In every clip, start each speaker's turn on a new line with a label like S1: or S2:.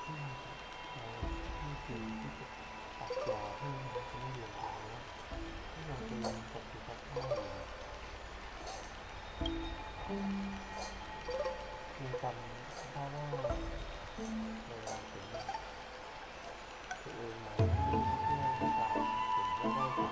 S1: ที่ที่คือที่จะตัดยาให้มันไม่เหลืองแล้วที่เราจะยังปฏิบัติได้อยู่คือจำได้ว่าเวลาเขียนตัวเองมาที่เพื่อนก็ตามเขียนไม่ได้ทำ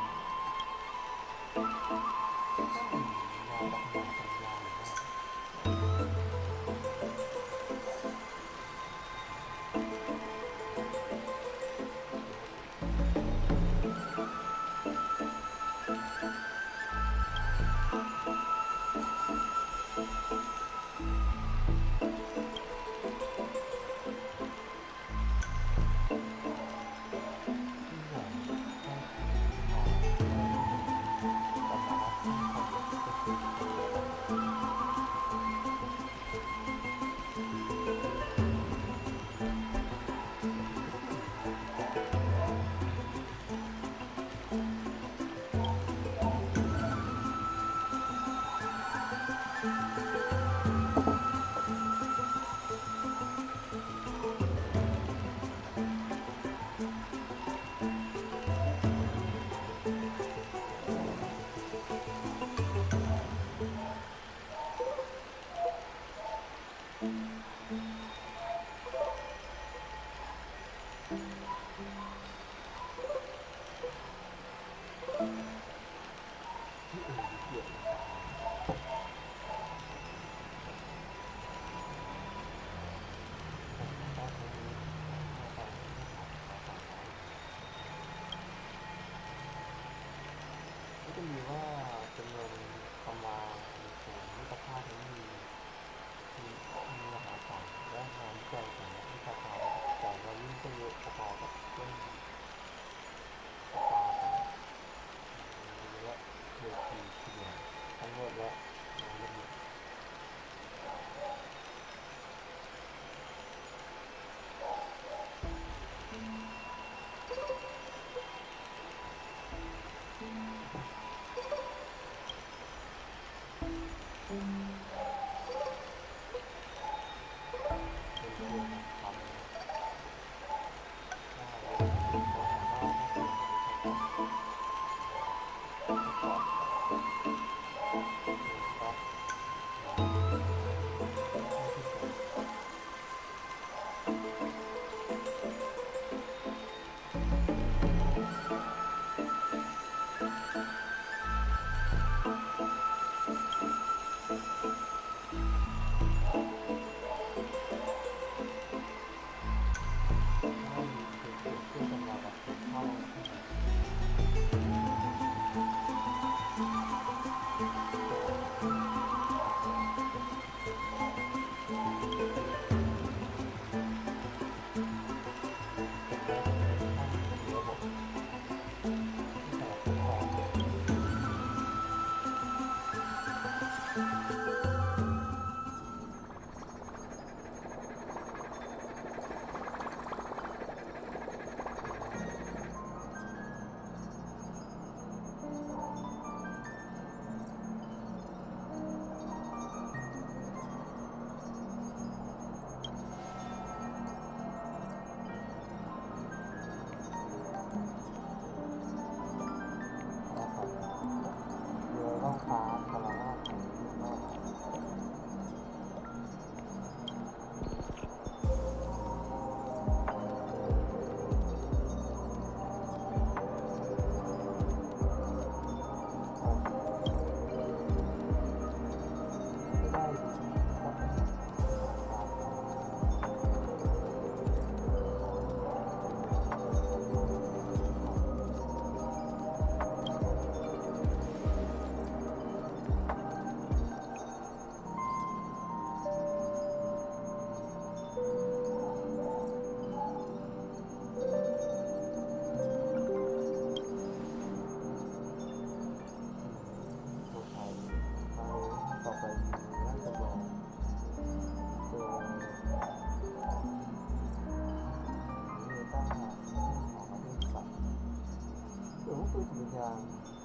S1: ยาปัญญาปัญญาหรือว่าจะมีว่าจำนวนตำราของวิทยาภาพนี้มีมหาศาลและงานวิจัยของนักวิชาการจากวอลลุ่มก็เยอะพอๆกับเรื่องปากกาของและเวทีทีเดียวทั้งหมดและงานละเอียดล่องฟ้าคาราวาสของโลก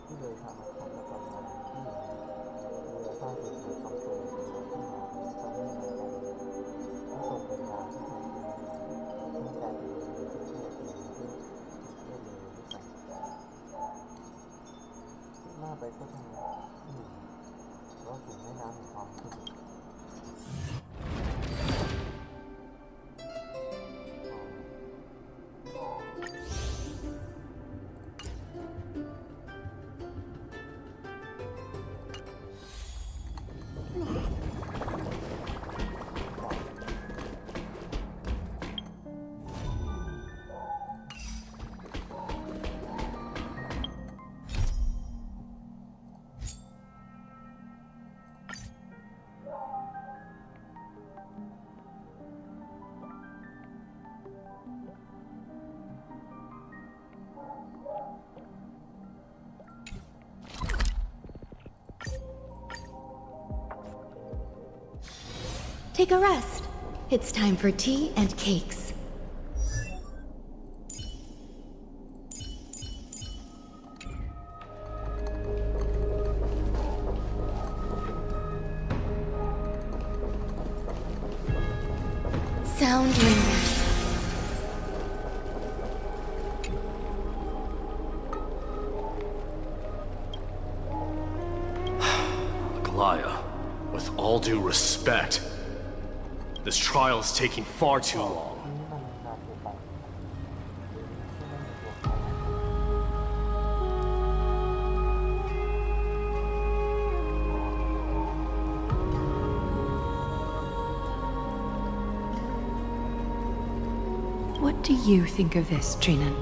S1: ที่เดินทางมาทำและทำงานที่เรือสร้างเป็นเรือคำโตเป็นเรือที่มาทำให้เราและส่งเป็นงานที่แท้จริง แล้วสูงแม่น้ำของความรู้สึก
S2: Take a rest. It's time for tea and cakes. Sound lingers.
S3: Aglaya, with all due respect, this trial is taking far too long.
S2: 'What do you think of this, Trinan?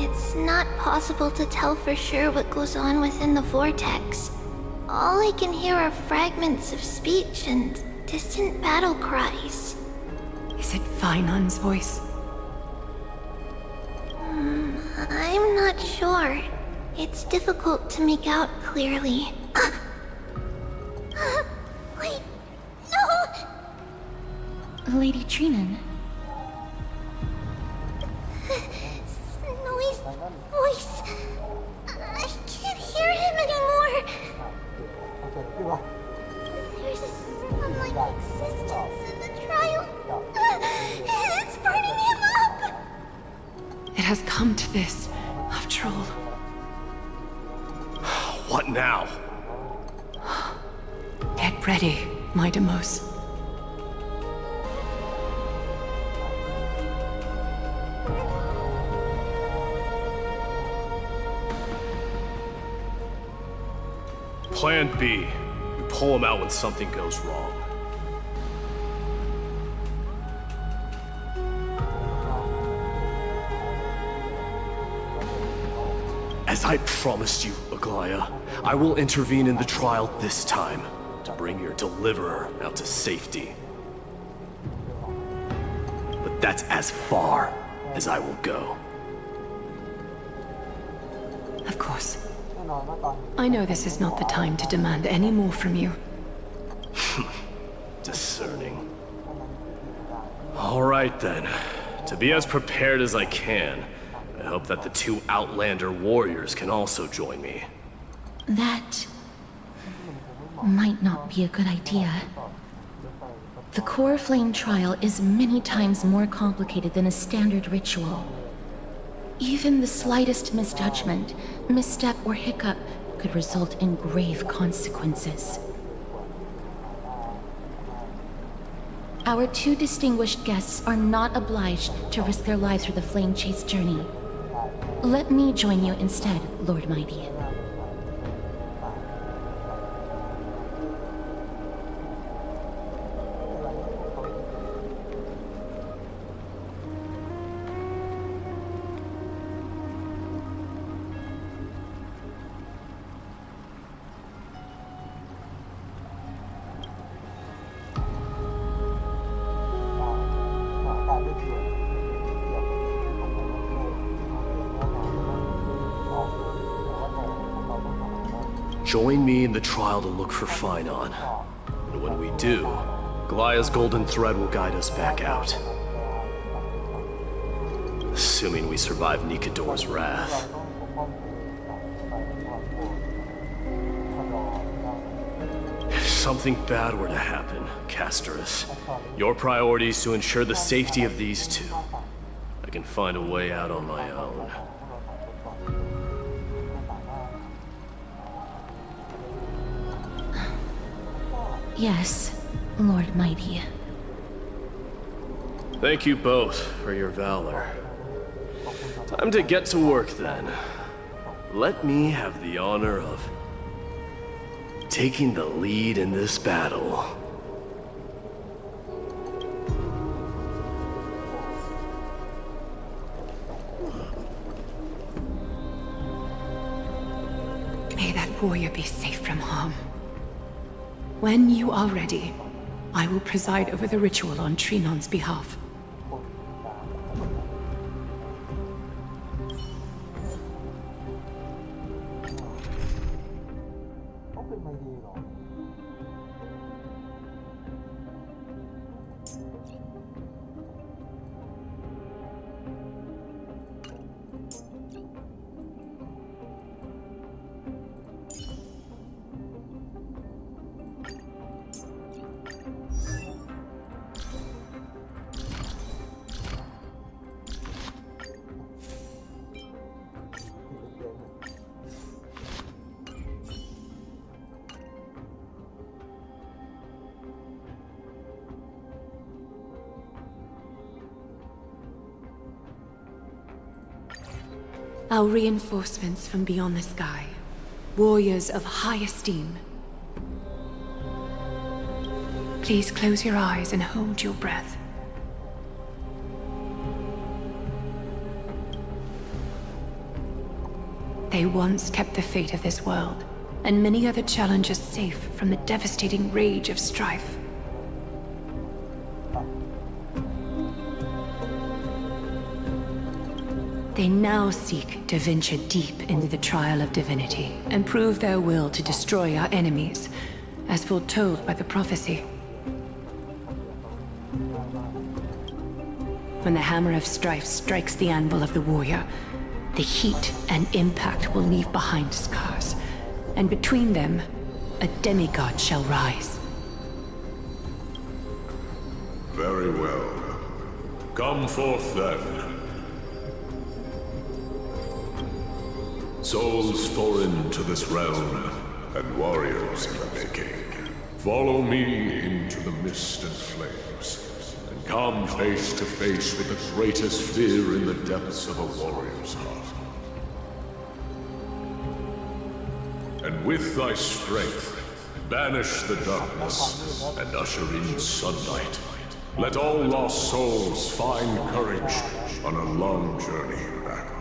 S4: It's not possible to tell for sure what goes on within the vortex. All I can hear are fragments of speech and distant battle cries.
S2: Is it Fainan's voice?
S4: I'm not sure. It's difficult to make out clearly. Wait, no!
S2: Lady Trinan.
S4: Snowy's voice. I can't hear him anymore. There's a sun-like existence in the trial. It's burning him up!
S2: It has come to this, after all.
S3: What now?
S2: Get ready, my Demos.
S3: Plan B. We pull him out when something goes wrong. As I promised you, Aglaya, I will intervene in the trial this time to bring your deliverer out to safety. But that's as far as I will go.
S2: Of course. I know this is not the time to demand any more from you.
S3: Discerning. All right then. To be as prepared as I can, I hope that the two Outlander warriors can also join me.
S5: That might not be a good idea. The core flame trial is many times more complicated than a standard ritual. Even the slightest misjudgment, misstep, or hiccup could result in grave consequences. Our two distinguished guests are not obliged to risk their lives for the flame chase journey. Let me join you instead, Lord Mighty.
S3: Join me in the trial to look for Fainan. And when we do, Aglaya's golden thread will guide us back out. Assuming we survive Nikador's wrath. If something bad were to happen, Castorus, your priority is to ensure the safety of these two. I can find a way out on my own.
S5: Yes, Lord Mighty.
S3: Thank you both for your valor. Time to get to work then. Let me have the honor of taking the lead in this battle.
S2: May that warrior be safe from harm. When you are ready, I will preside over the ritual on Trinon's behalf.
S1: ต้องเป็นไมดีเหรอ
S2: Our reinforcements from beyond the sky, warriors of high esteem. Please close your eyes and hold your breath. They once kept the fate of this world, and many other challenges safe from the devastating rage of strife. They now seek to venture deep into the trial of divinity and prove their will to destroy our enemies, as foretold by the prophecy. When the hammer of strife strikes the anvil of the warrior, the heat and impact will leave behind scars, and between them, a demigod shall rise.
S6: Very well. Come forth then. Souls foreign to this realm, and warriors in the making. Follow me into the mist and flames, and come face to face with the greatest fear in the depths of a warrior's heart. And with thy strength, banish the darkness and usher in sunlight. Let all lost souls find courage on a long journey back home.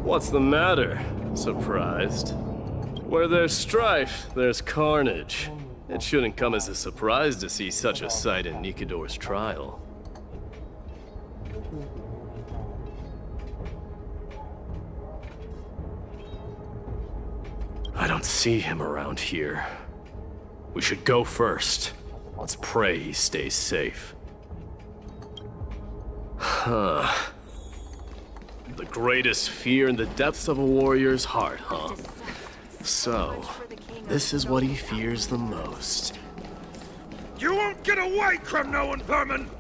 S3: What's the matter? Surprised? Where there's strife, there's carnage. It shouldn't come as a surprise to see such a sight in Nikidor's trial. I don't see him around here. We should go first. Let's pray he stays safe. Huh. The greatest fear in the depths of a warrior's heart, huh? So, this is what he fears the most.
S7: You won't get away, Kremnoan vermin!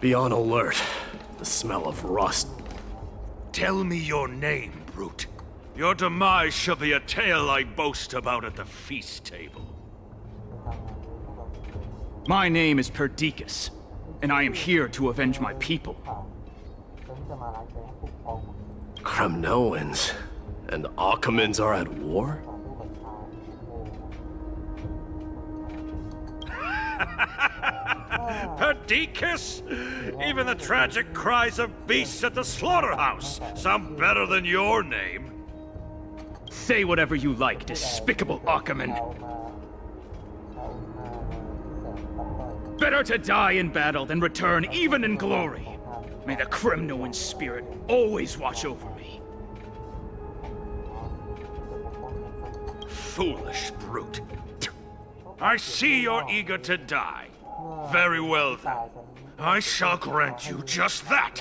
S3: Be on alert. The smell of rust.
S7: Tell me your name, brute. Your demise shall be a tale I boast about at the feast table.
S8: My name is Perdiccas, and I am here to avenge my people.
S3: Kremnoans and Akamans are at war?
S7: Perdiccas? Even the tragic cries of beasts at the slaughterhouse sound better than your name.
S8: Say whatever you like, despicable Achaman. Better to die in battle than return even in glory. May the Kremnoan spirit always watch over me.
S7: Foolish brute. I see you're eager to die. Very well then. I shall grant you just that.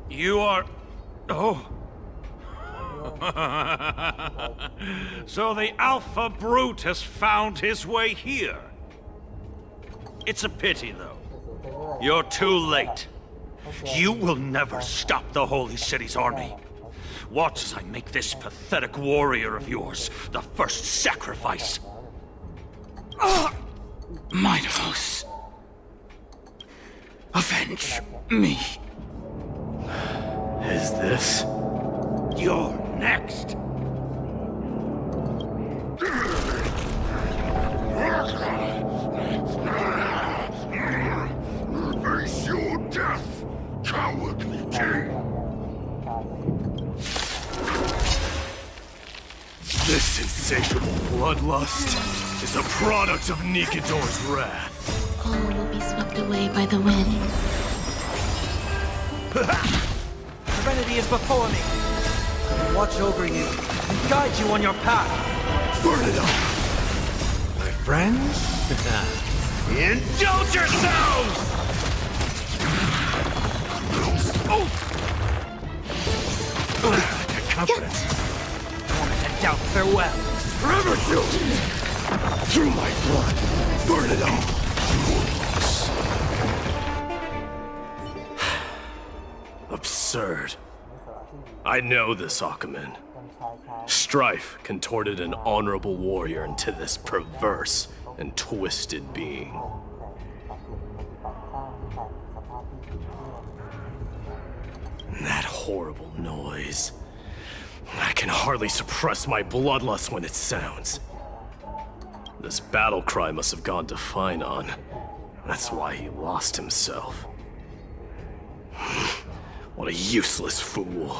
S7: You are... Oh. So the Alpha Brute has found his way here. It's a pity, though. You're too late. You will never stop the Holy City's army. Watch as I make this pathetic warrior of yours the first sacrifice.
S8: Minos. Avenge me.
S3: Is this?
S7: You're next.
S6: Face your death, cowardly king!
S3: This insatiable bloodlust is a product of Nikidor's wrath.
S5: All will be swept away by the wind.
S9: Serenity is before me. I will watch over you and guide you on your path.
S3: Burn it up!
S9: My friends?
S7: Indulge yourselves!
S9: Confidence. Moment to doubt farewell.
S3: Forever guilty! Through my blood, burn it up! Absurd. I know this Akumen. Strife contorted an honorable warrior into this perverse and twisted being. That horrible noise. I can hardly suppress my bloodlust when it sounds. This battle cry must have gone to Finon. That's why he lost himself. What a useless fool.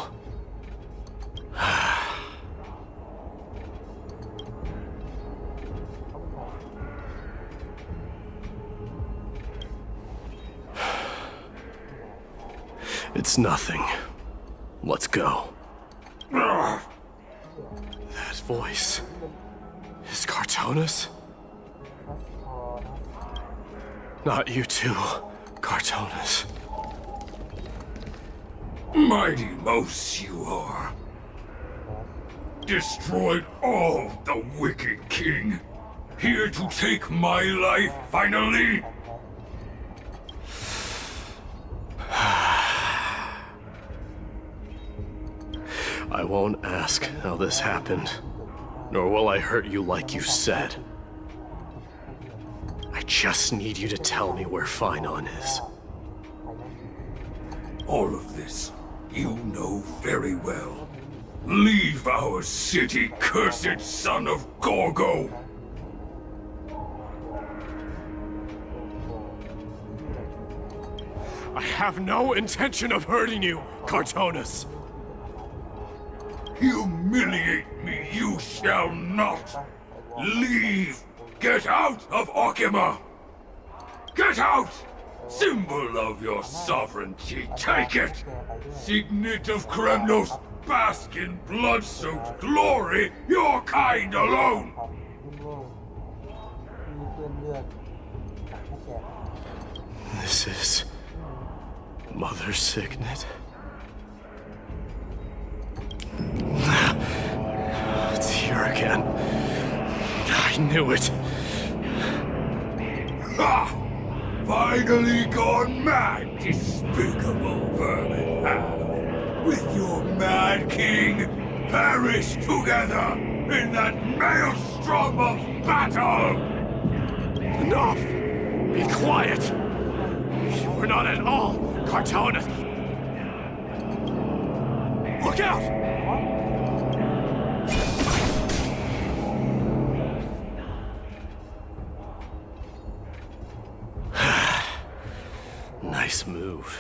S3: It's nothing. Let's go. That voice is Cartonis? Not you too, Cartonis.
S6: Mighty Mouse you are. Destroyed all the wicked king. Here to take my life finally.
S3: I won't ask how this happened, nor will I hurt you like you said. I just need you to tell me where Finon is.
S6: All of this you know very well. Leave our city, cursed son of Gorgo!
S3: I have no intention of hurting you, Cartonis.
S6: Humiliate me you shall not! Leave! Get out of Okima! Get out! Symbol of your sovereignty, take it! Signet of Kremnos, bask in blood-soaked glory, your kind alone!
S3: This is Mother's signet. It's here again. I knew it.
S6: Ha! Finally gone mad, despicable vermin have. With your mad king, perish together in that maelstrom of battle!
S3: Enough! Be quiet! You were not at all Cartonis. Look out! Nice move.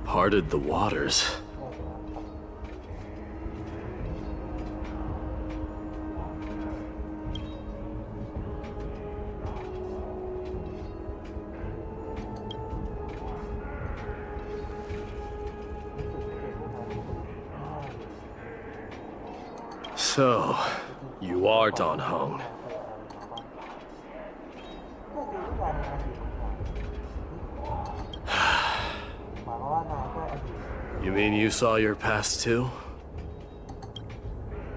S3: Parted the waters. So, you are Don Hung. You mean you saw your past too?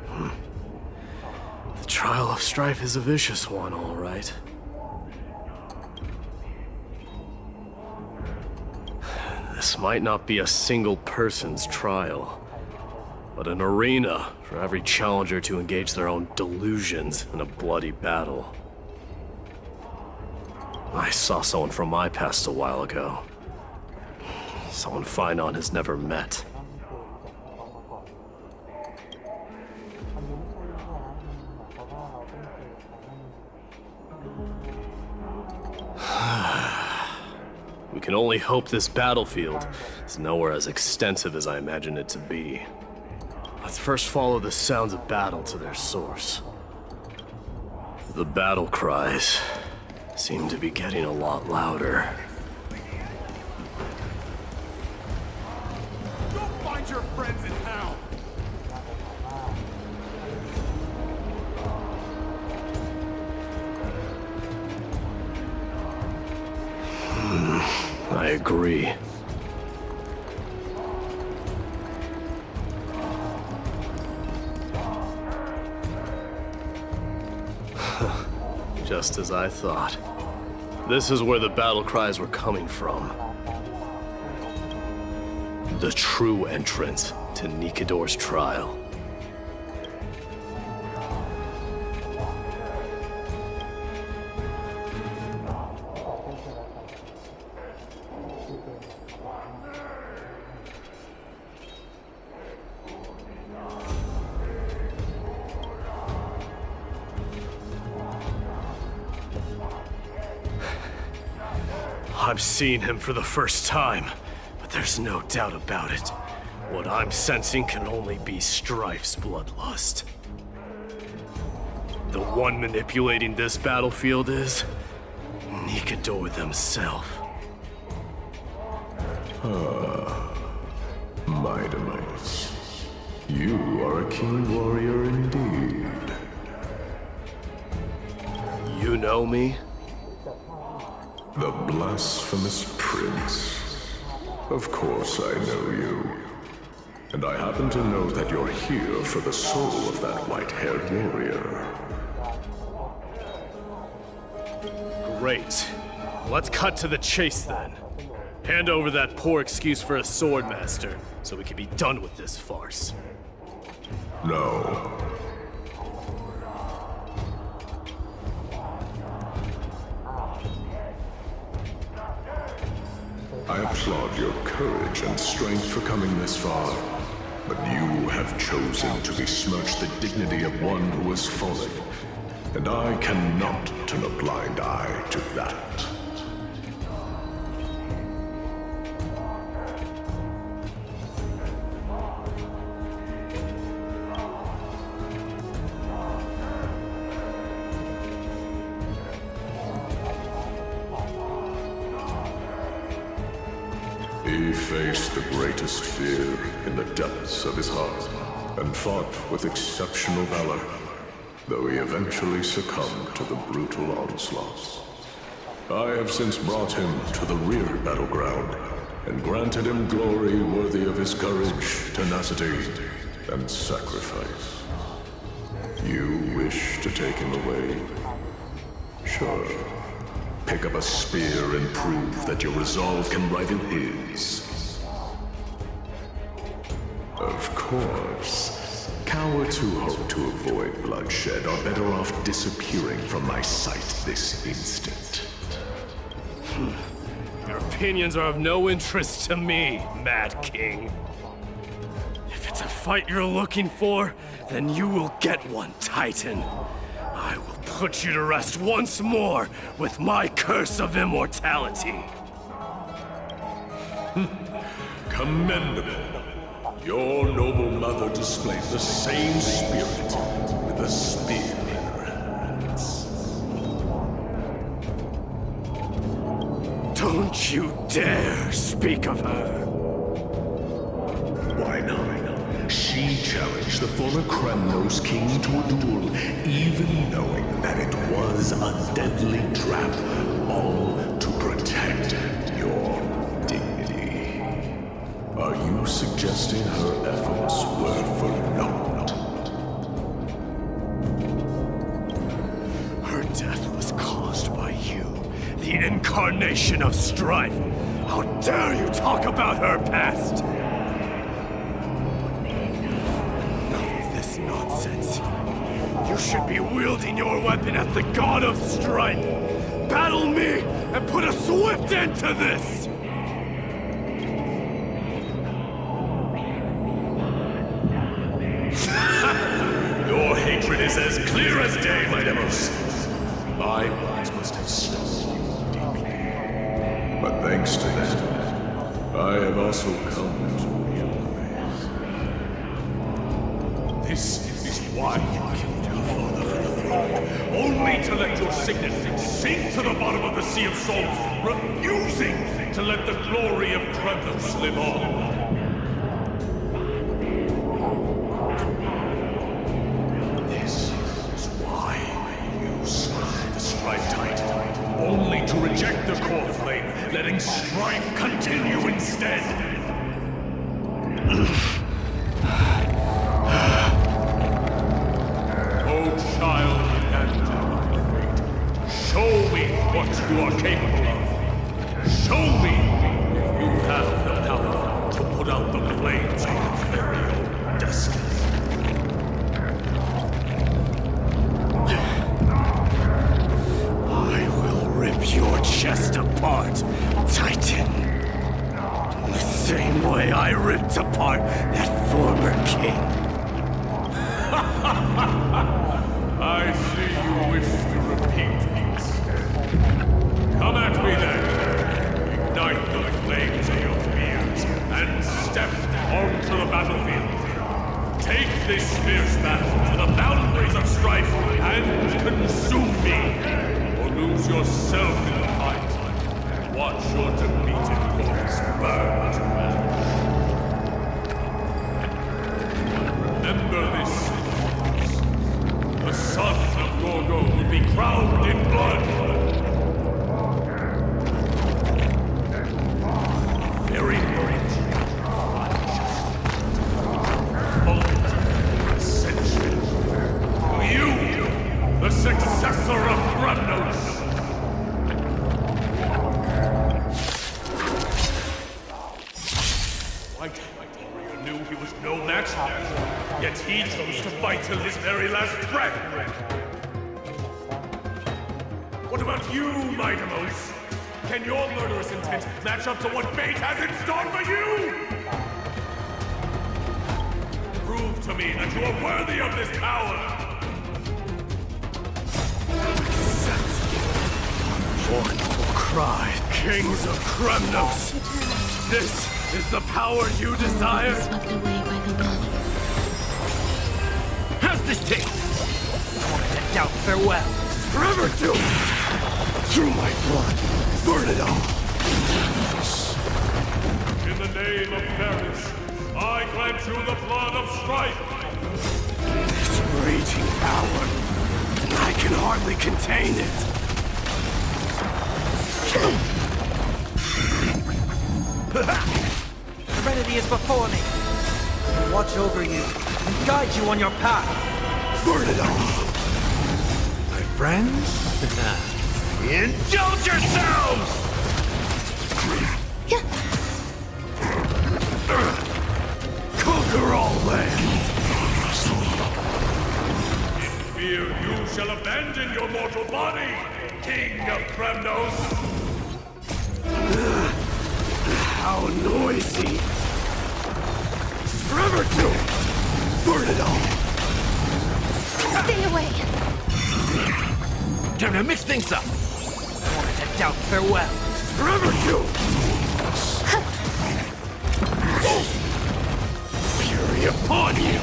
S3: The trial of strife is a vicious one, all right. This might not be a single person's trial, but an arena for every challenger to engage their own delusions in a bloody battle. I saw someone from my past a while ago. Someone Finon has never met. We can only hope this battlefield is nowhere as extensive as I imagine it to be. Let's first follow the sounds of battle to their source. The battle cries seem to be getting a lot louder.
S10: Go find your friends in hell!
S3: I agree. Just as I thought. This is where the battle cries were coming from. The true entrance to Nikador's trial. I'm seeing him for the first time, but there's no doubt about it. What I'm sensing can only be Strife's bloodlust. The one manipulating this battlefield is Nikador themselves.
S6: My demise. You are a king warrior indeed.
S3: You know me?
S6: The blasphemous prince. Of course I know you. And I happen to know that you're here for the soul of that white-haired warrior.
S3: Great. Let's cut to the chase then. Hand over that poor excuse for a swordmaster, so we can be done with this farce.
S6: No. I applaud your courage and strength for coming this far, but you have chosen to besmirch the dignity of one who has fallen, and I cannot turn a blind eye to that. He faced the greatest fear in the depths of his heart, and fought with exceptional valor, though he eventually succumbed to the brutal onslaughts. I have since brought him to the rear battleground, and granted him glory worthy of his courage, tenacity, and sacrifice. You wish to take him away? Sure. Pick up a spear and prove that your resolve can rival his. Of course, cowards who hope to avoid bloodshed are better off disappearing from my sight this instant.
S3: Your opinions are of no interest to me, Mad King. If it's a fight you're looking for, then you will get one, Titan. I will put you to rest once more with my curse of immortality.
S6: Commendable. Your noble mother displayed the same spirit with a spear in her hands.
S3: Don't you dare speak of her.
S6: Why not? She challenged challenge the former Kremnos king to a duel, even knowing that it was a deadly trap, all to protect your dignity. Are you suggesting her efforts were for naught?
S3: Her death was caused by you, the incarnation of strife. How dare you talk about her past? Enough of this nonsense. You should be wielding your weapon as the god of strife. Battle me and put a swift end to this!
S6: Your hatred is as clear as day, my Demos. My words must have stung you deeply. But thanks to them, I have also come to realize. This is why you killed your father for the throne. Only to let your signet sink to the bottom of the Sea of Souls, refusing to let the glory of Kremnos live on. Only to reject the core flame, letting strife continue instead. Oh, child, and my fate. Show me what you are capable of. Show me if you have the power to put out the flames of your very own destiny.
S3: Rip your chest apart, Titan. The same way I ripped apart that former king.
S6: I see you wish to repeat instead. Come at me then. Ignite the flames of your fears and step onto the battlefield. Take this fierce battle to the boundaries of strife and consume me. Lose yourself in the fight and watch your defeated corpse burn to ash. Remember this, the son of Gorgo will be crowned in blood. Very moment, ascension. You, the successor of Kremnos. No match, yet he chose to fight till his very last breath. What about you, Mightimos? Can your murderous intent match up to what fate has in store for you? Prove to me that you are worthy of this power.
S3: Mournful cry, kings of Kremnos. This is the power you desire?
S5: Swept away by the wind.
S8: How's this taste? I wanted to doubt farewell.
S3: Forever do it! Through my blood, burn it all!
S6: In the name of fairness, I grant you the blood of strife.
S3: This raging power, I can hardly contain it.
S9: Serenity is before me. I will watch over you and guide you on your path.
S3: Burn it all!
S8: My friends? Indulge yourselves!
S3: Conquer all lands!
S6: In fear you shall abandon your mortal body, King of Kremnos!
S3: How noisy! Forever do it! Burn it all!
S5: Stay away!
S8: Time to mix things up! I wanted to doubt farewell.
S3: Forever do it! Fury upon you!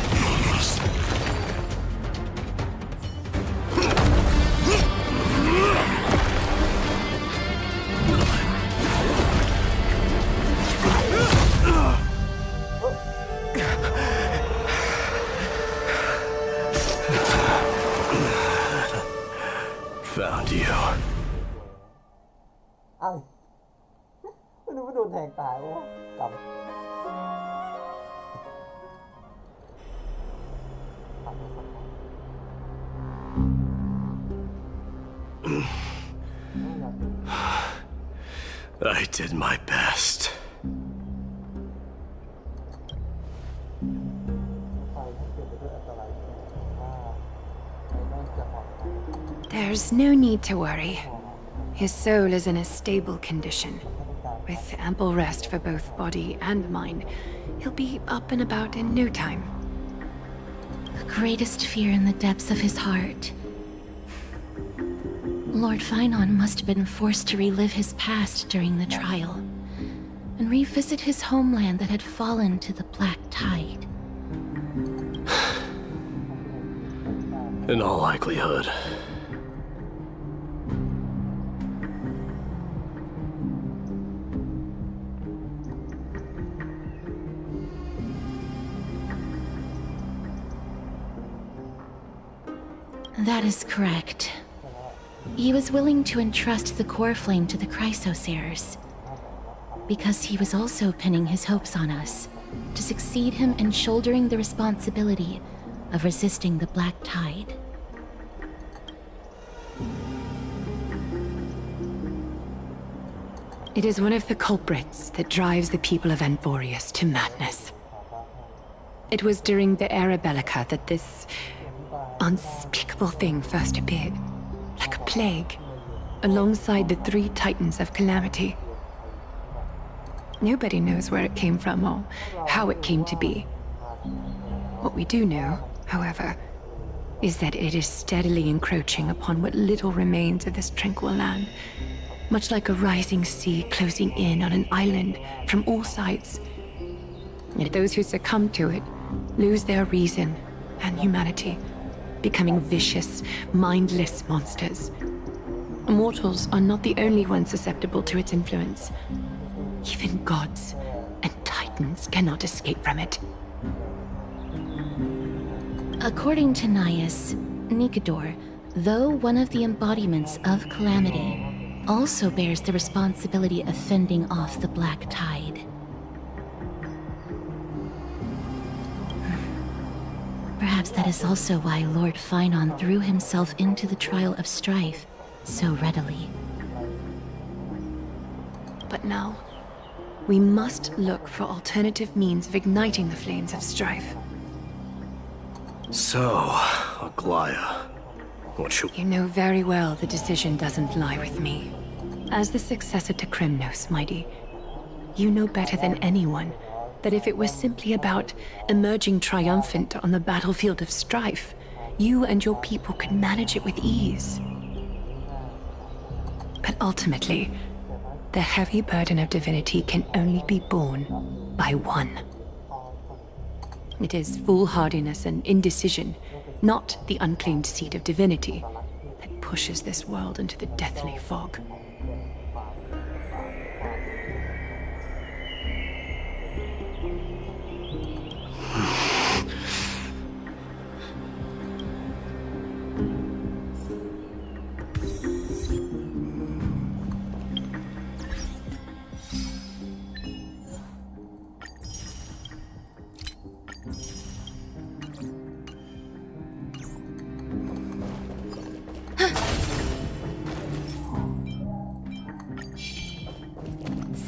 S3: found you.
S1: เอ้าไม่รู้ว่าโดนแทงตายวะกำ
S3: I did my best.
S2: There's no need to worry. His soul is in a stable condition. With ample rest for both body and mind, he'll be up and about in no time.
S5: The greatest fear in the depths of his heart. Lord Finon must have been forced to relive his past during the trial, and revisit his homeland that had fallen to the black tide.
S3: In all likelihood.
S5: That is correct. He was willing to entrust the core flame to the Chrysosayers, because he was also pinning his hopes on us to succeed him in shouldering the responsibility of resisting the black tide.
S2: It is one of the culprits that drives the people of Anvorius to madness. It was during the Era Bellica that this unspeakable thing first appeared, like a plague, alongside the three titans of calamity. Nobody knows where it came from or how it came to be. What we do know, however, is that it is steadily encroaching upon what little remains of this tranquil land, much like a rising sea closing in on an island from all sides. Yet those who succumb to it lose their reason and humanity, becoming vicious, mindless monsters. Mortals are not the only ones susceptible to its influence. Even gods and titans cannot escape from it.
S5: According to Naius, Nikador, though one of the embodiments of calamity, also bears the responsibility of fending off the black tide. Perhaps that is also why Lord Finon threw himself into the trial of strife so readily.
S2: But now, we must look for alternative means of igniting the flames of strife.
S3: So, Aglaya, what should...
S2: You know very well the decision doesn't lie with me. As the successor to Kremnos, Mighty, you know better than anyone that if it was simply about emerging triumphant on the battlefield of strife, you and your people could manage it with ease. But ultimately, the heavy burden of divinity can only be borne by one. It is foolhardiness and indecision, not the unclaimed seed of divinity, that pushes this world into the deathly fog.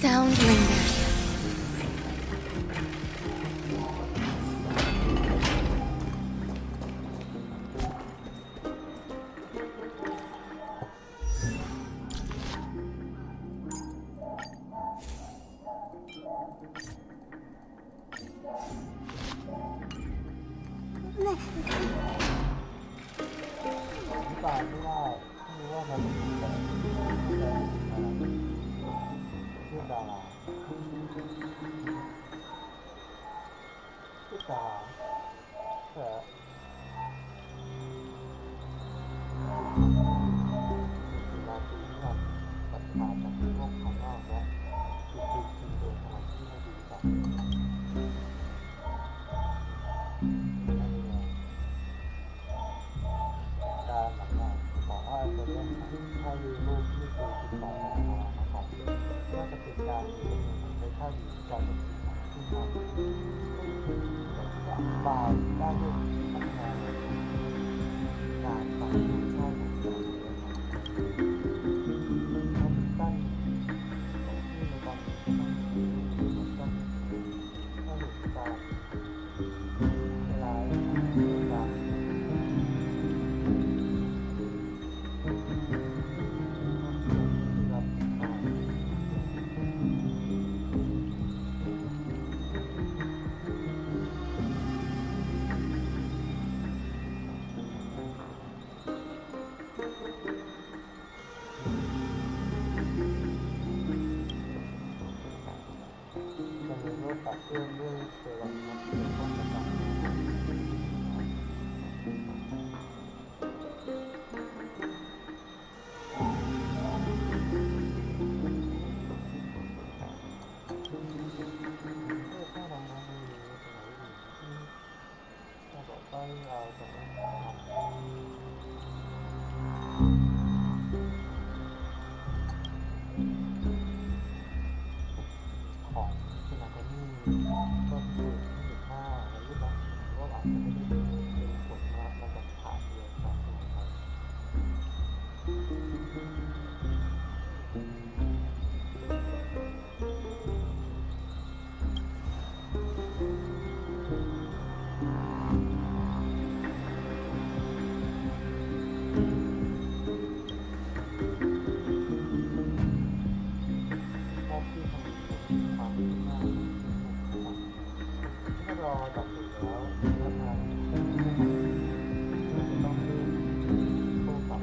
S5: Sound lingers.
S1: ว่าจะเป็นการในท่าดีการเป็นที่ทำจะอธิบายได้ด้วยพัฒนาการฟังผู้ชอบของเราตั้งที่ในการต้องถ้าหลุดการเวลาการตัดเครื่องด้วยเซรั่มครับเป็นป้องกันการต่อไปเราจะทำของที่เราจะมีต้นสูงที่15อะไรรุ่นนั้นก็อาจจะไม่ได้เป็นผลมาจากผ่านเรียนสะสมไปรอตัดสินแล้วแล้วทางต้องรีบโทรกลับ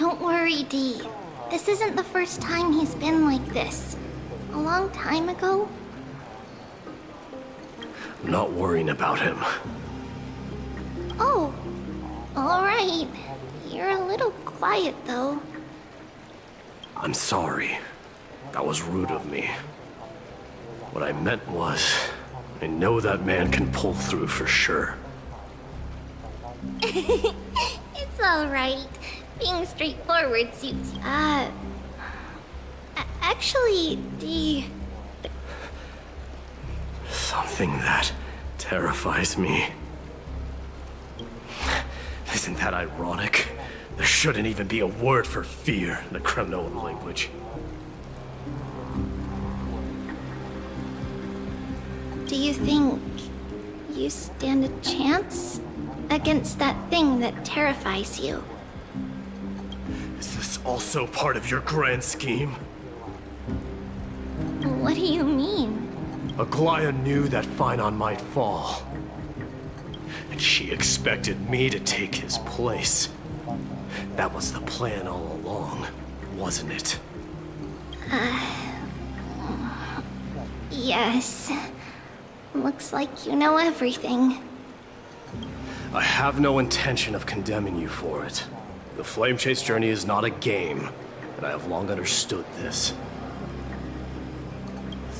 S4: Don't worry, Dee. This isn't the first time he's been like this. A long time ago?
S3: I'm not worrying about him.
S4: Oh, alright. You're a little quiet, though.
S3: I'm sorry. That was rude of me. What I meant was, I know that man can pull through for sure.
S4: It's alright. Being straightforward suits. Actually, Dee...
S3: Something that terrifies me. Isn't that ironic? There shouldn't even be a word for fear in the Kremnoan language.
S4: Do you think you stand a chance against that thing that terrifies you?
S3: Is this also part of your grand scheme?
S4: What do you mean?
S3: Aglaya knew that Finon might fall. And she expected me to take his place. That was the plan all along, wasn't it?
S4: Yes. Looks like you know everything.
S3: I have no intention of condemning you for it. The Flame Chase journey is not a game, and I have long understood this.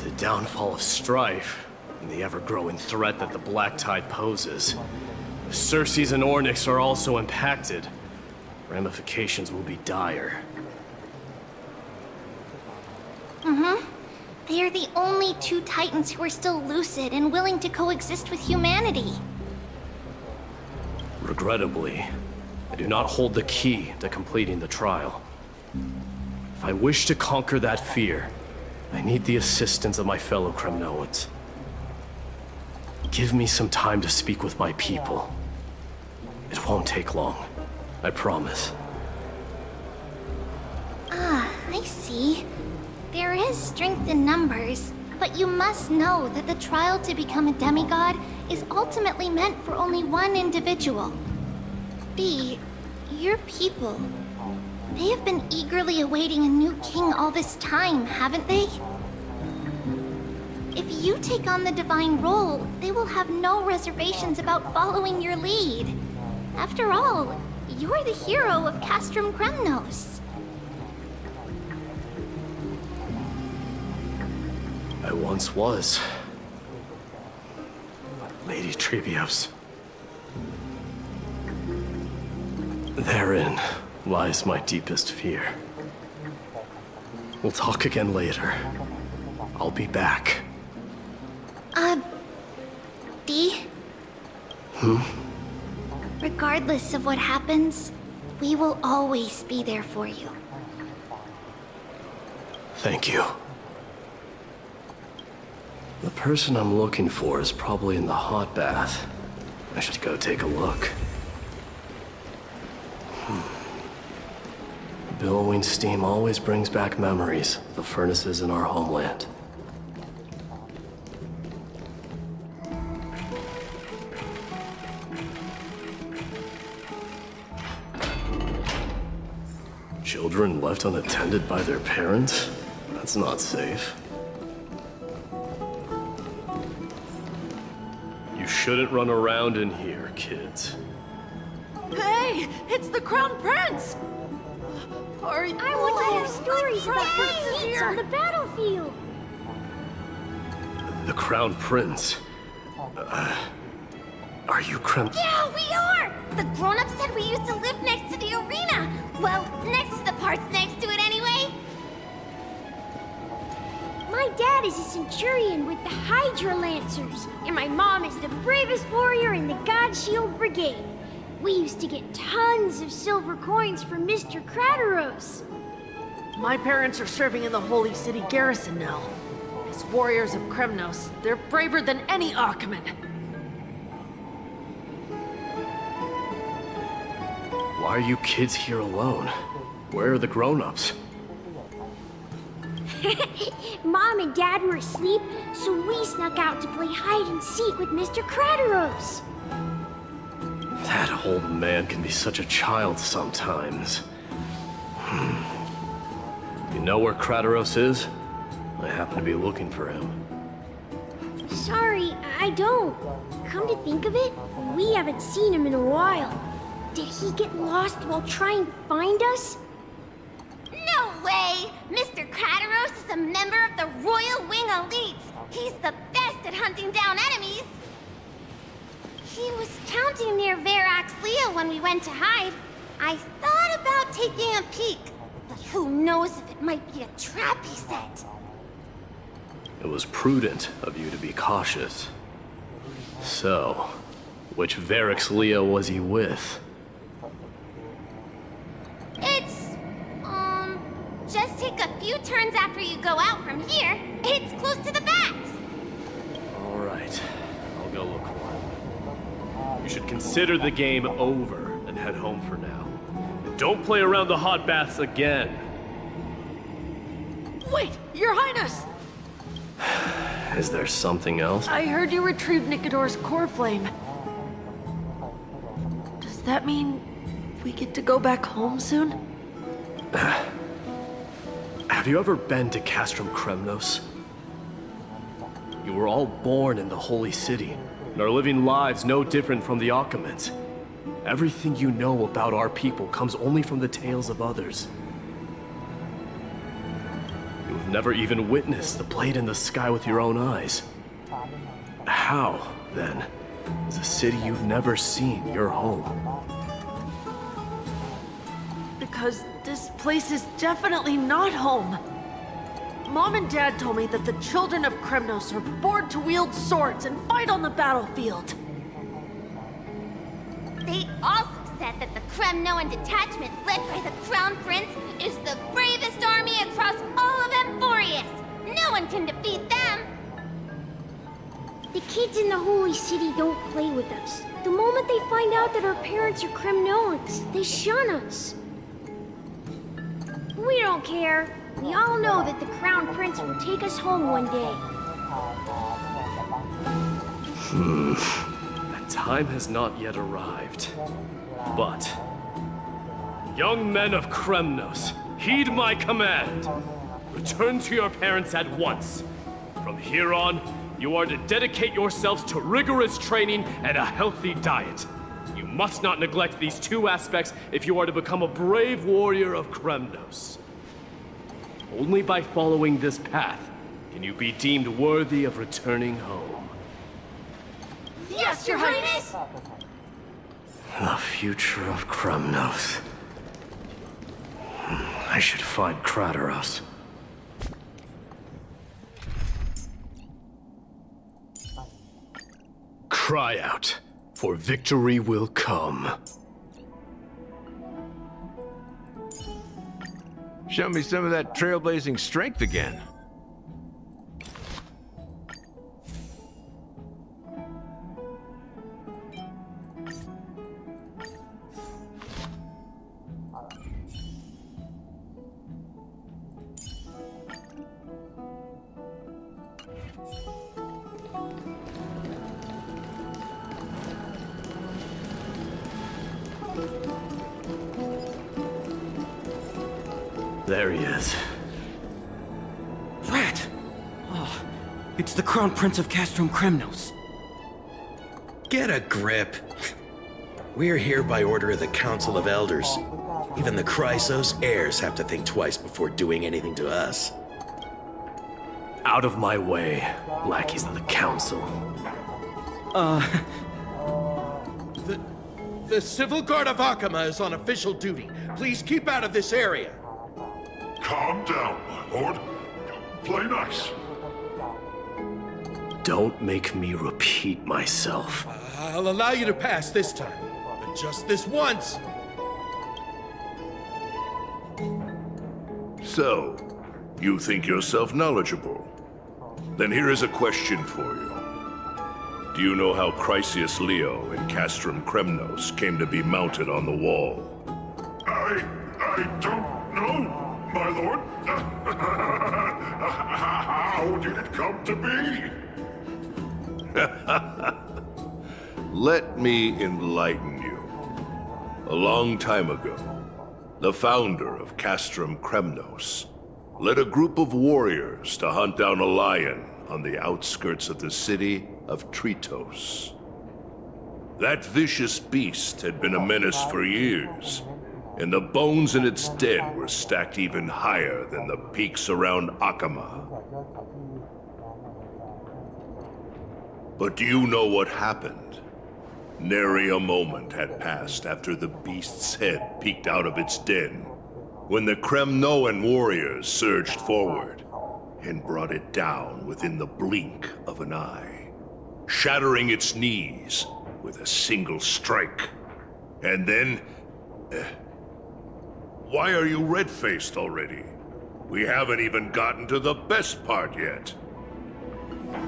S3: The downfall of strife, and the ever-growing threat that the Black Tide poses. If Circes and Ornyx are also impacted, ramifications will be dire.
S4: They are the only two Titans who are still lucid and willing to coexist with humanity.
S3: Regrettably, I do not hold the key to completing the trial. If I wish to conquer that fear, I need the assistance of my fellow Kremnoans. Give me some time to speak with my people. It won't take long, I promise.
S4: I see. There is strength in numbers, but you must know that the trial to become a demigod is ultimately meant for only one individual. B, your people. They have been eagerly awaiting a new king all this time, haven't they? If you take on the divine role, they will have no reservations about following your lead. After all, you're the hero of Castrum Kremnos.
S3: I once was. Lady Trebios. Therein lies my deepest fear. We'll talk again later. I'll be back.
S4: Dee? Regardless of what happens, we will always be there for you.
S3: Thank you. The person I'm looking for is probably in the hot bath. I should go take a look. Billowing steam always brings back memories of the furnaces in our homeland. Children left unattended by their parents? That's not safe. You shouldn't run around in here, kids.
S11: Hey, it's the Crown Prince!
S12: I want to hear stories about the feats on the battlefield.
S3: The Crown Prince? Are you
S4: Yeah, we are! The grown-ups said we used to live next to the arena. Well, next to the parts next to it anyway.
S12: My dad is a centurion with the Hydra Lancers, and my mom is the bravest warrior in the God Shield Brigade. We used to get tons of silver coins from Mr. Crateros.
S11: My parents are serving in the Holy City garrison now. As warriors of Kremnos, they're braver than any Achaemen.
S3: Why are you kids here alone? Where are the grown-ups?
S12: Mom and Dad were asleep, so we snuck out to play hide and seek with Mr. Crateros.
S3: That old man can be such a child sometimes. You know where Crateros is? I happen to be looking for him.
S12: Sorry, I don't. Come to think of it, we haven't seen him in a while. Did he get lost while trying to find us?
S4: No way! Mr. Crateros is a member of the Royal Wing Elites. He's the best at hunting down enemies. He was counting near Verax Lea when we went to hide. I thought about taking a peek, but who knows if it might be a trap he set.
S3: It was prudent of you to be cautious. So, which Verax Lea was he with?
S4: It's, just take a few turns after you go out from here. It's close to the backs.
S3: All right, I'll go look for him. You should consider the game over and head home for now. And don't play around the hot baths again.
S11: Wait, Your Highness!
S3: Is there something else?
S11: I heard you retrieved Nicodor's core flame. Does that mean we get to go back home soon?
S3: Have you ever been to Castrum Kremnos? You were all born in the Holy City, and are living lives no different from the Achaemens. Everything you know about our people comes only from the tales of others. You have never even witnessed the blade in the sky with your own eyes. How, then, is a city you've never seen your home?
S11: Because this place is definitely not home. Mom and Dad told me that the children of Kremnos are born to wield swords and fight on the battlefield.
S4: They also said that the Kremnoan detachment led by the Crown Prince is the bravest army across all of Amphorius. No one can defeat them.
S12: The kids in the Holy City don't play with us. The moment they find out that our parents are Kremnoans, they shun us. We don't care. We all know that the Crown Prince will take us home one day.
S3: That time has not yet arrived. But, young men of Kremnos, heed my command. Return to your parents at once. From here on, you are to dedicate yourselves to rigorous training and a healthy diet. You must not neglect these two aspects if you are to become a brave warrior of Kremnos. Only by following this path can you be deemed worthy of returning home.
S11: Yes, Your Highness!
S3: The future of Kremnos. I should find Krateros. Cry out, for victory will come.
S13: Show me some of that trailblazing strength again.
S3: There he is.
S9: Rat! Oh, it's the Crown Prince of Castrum Kremnos.
S14: Get a grip. We're here by order of the Council of Elders. Even the Chrysos heirs have to think twice before doing anything to us.
S3: Out of my way, lackeys of the Council.
S14: The Civil Guard of Akama is on official duty. Please keep out of this area.
S6: Calm down, my lord. Play nice.
S3: Don't make me repeat myself.
S14: I'll allow you to pass this time, but just this once.
S6: So, you think yourself knowledgeable? Then here is a question for you. Do you know how Chrysius Leo in Castrum Kremnos came to be mounted on the wall? I don't know, my lord. How did it come to be? Let me enlighten you. A long time ago, the founder of Castrum Kremnos led a group of warriors to hunt down a lion on the outskirts of the city of Tritos. That vicious beast had been a menace for years, and the bones in its den were stacked even higher than the peaks around Akama. But do you know what happened? Nary a moment had passed after the beast's head peeked out of its den, when the Kremnoan warriors surged forward and brought it down within the blink of an eye, shattering its knees with a single strike. And then... why are you red-faced already? We haven't even gotten to the best part yet.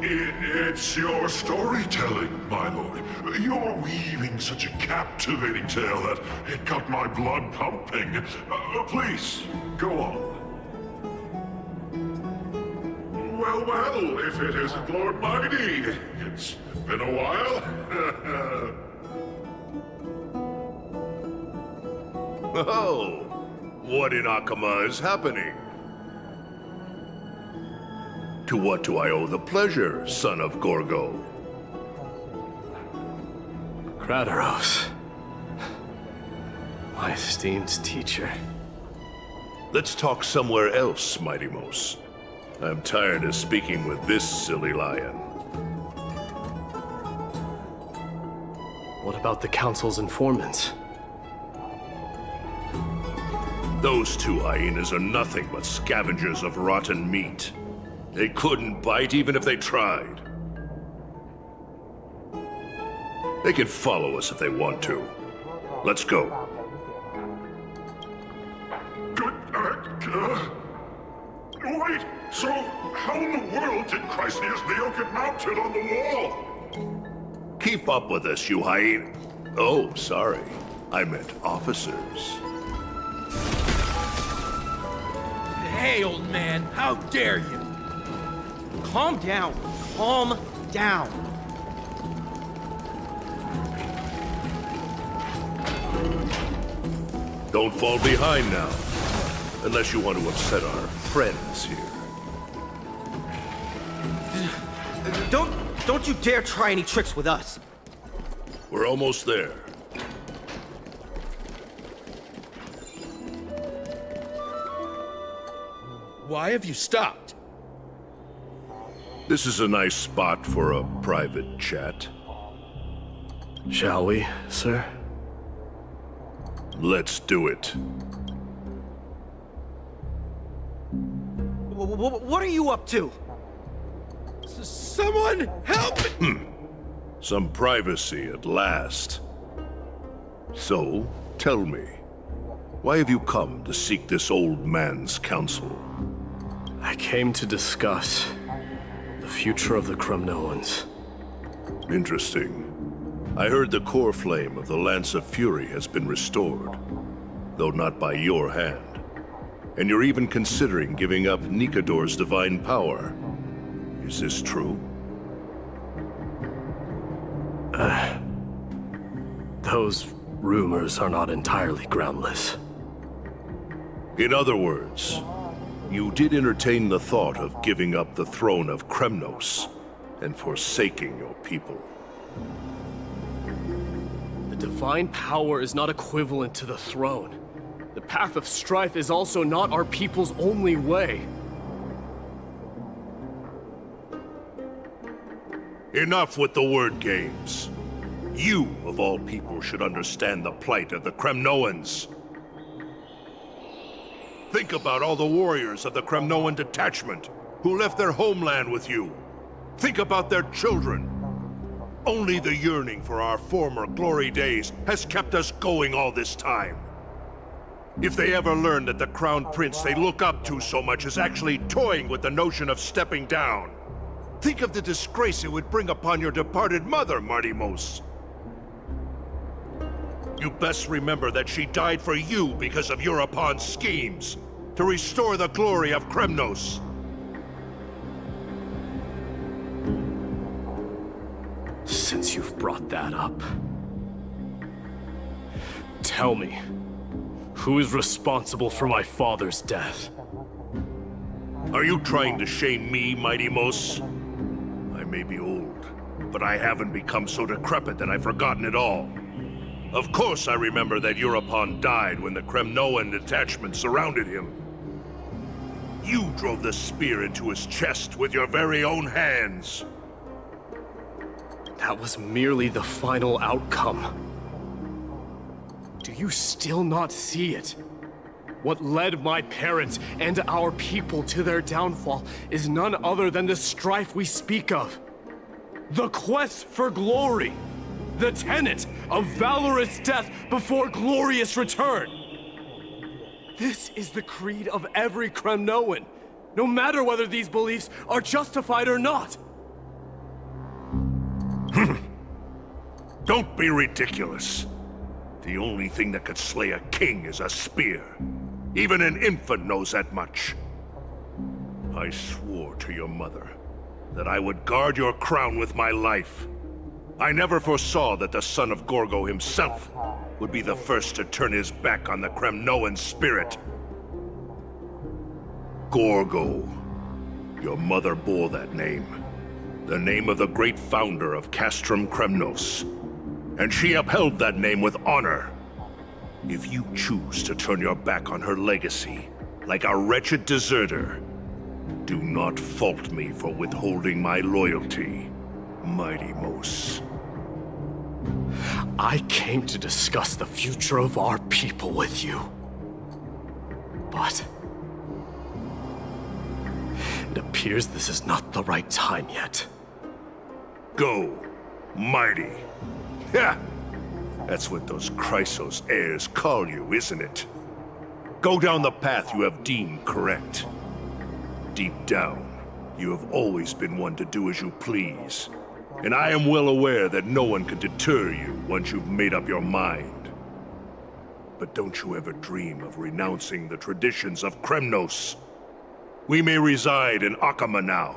S6: It's your storytelling, my lord. You're weaving such a captivating tale that it got my blood pumping. Please, go on. Well, if it isn't Lord Mighty. It's been a while. Oh, what in Akama is happening? To what do I owe the pleasure, son of Gorgo?
S3: Krateros. My esteemed teacher.
S6: Let's talk somewhere else, Mighty Mos. I'm tired of speaking with this silly lion.
S3: What about the Council's informants?
S6: Those two hyenas are nothing but scavengers of rotten meat. They couldn't bite even if they tried. They can follow us if they want to. Let's go. Wait, so how in the world did Chrysius Leo get mounted on the wall? Keep up with us, you hyena. Oh, sorry. I meant officers.
S9: Hey, old man, how dare you? Calm down. Calm down.
S6: Don't fall behind now. Unless you want to upset our friends here.
S9: Don't you dare try any tricks with us.
S6: We're almost there.
S14: Why have you stopped?
S6: This is a nice spot for a private chat.
S3: Shall we, sir?
S6: Let's do it.
S9: What are you up to? Someone help me!
S6: Some privacy at last. So, tell me, why have you come to seek this old man's counsel?
S3: I came to discuss the future of the Kremnoans.
S6: Interesting. I heard the core flame of the Lance of Fury has been restored, though not by your hand. And you're even considering giving up Nikador's divine power. Is this true?
S3: Those rumors are not entirely groundless.
S6: In other words, you did entertain the thought of giving up the throne of Kremnos and forsaking your people.
S3: The divine power is not equivalent to the throne. The path of strife is also not our people's only way.
S6: Enough with the word games. You, of all people, should understand the plight of the Kremnoans. Think about all the warriors of the Kremnoan detachment who left their homeland with you. Think about their children. Only the yearning for our former glory days has kept us going all this time. If they ever learn that the crown prince they look up to so much is actually toying with the notion of stepping down, think of the disgrace it would bring upon your departed mother, Martimos. You best remember that she died for you because of Europon's schemes to restore the glory of Kremnos.
S3: Since you've brought that up, tell me, who is responsible for my father's death?
S6: Are you trying to shame me, Martimos? I may be old, but I haven't become so decrepit that I've forgotten it all. Of course I remember that Europon died when the Kremnoan detachment surrounded him. You drove the spear into his chest with your very own hands.
S3: That was merely the final outcome. Do you still not see it? What led my parents and our people to their downfall is none other than the strife we speak of. The quest for glory. The tenet of valorous death before glorious return. This is the creed of every Kremnoan, no matter whether these beliefs are justified or not.
S6: Don't be ridiculous. The only thing that could slay a king is a spear. Even an infant knows that much. I swore to your mother that I would guard your crown with my life. I never foresaw that the son of Gorgo himself would be the first to turn his back on the Kremnoan spirit. Gorgo. Your mother bore that name. The name of the great founder of Castrum Kremnos. And she upheld that name with honor. If you choose to turn your back on her legacy, like a wretched deserter, do not fault me for withholding my loyalty, Martimos.
S3: I came to discuss the future of our people with you. But it appears this is not the right time yet.
S6: Go, mighty. Yeah, that's what those Chrysos heirs call you, isn't it? Go down the path you have deemed correct. Deep down, you have always been one to do as you please. And I am well aware that no one can deter you once you've made up your mind. But don't you ever dream of renouncing the traditions of Kremnos. We may reside in Akama now,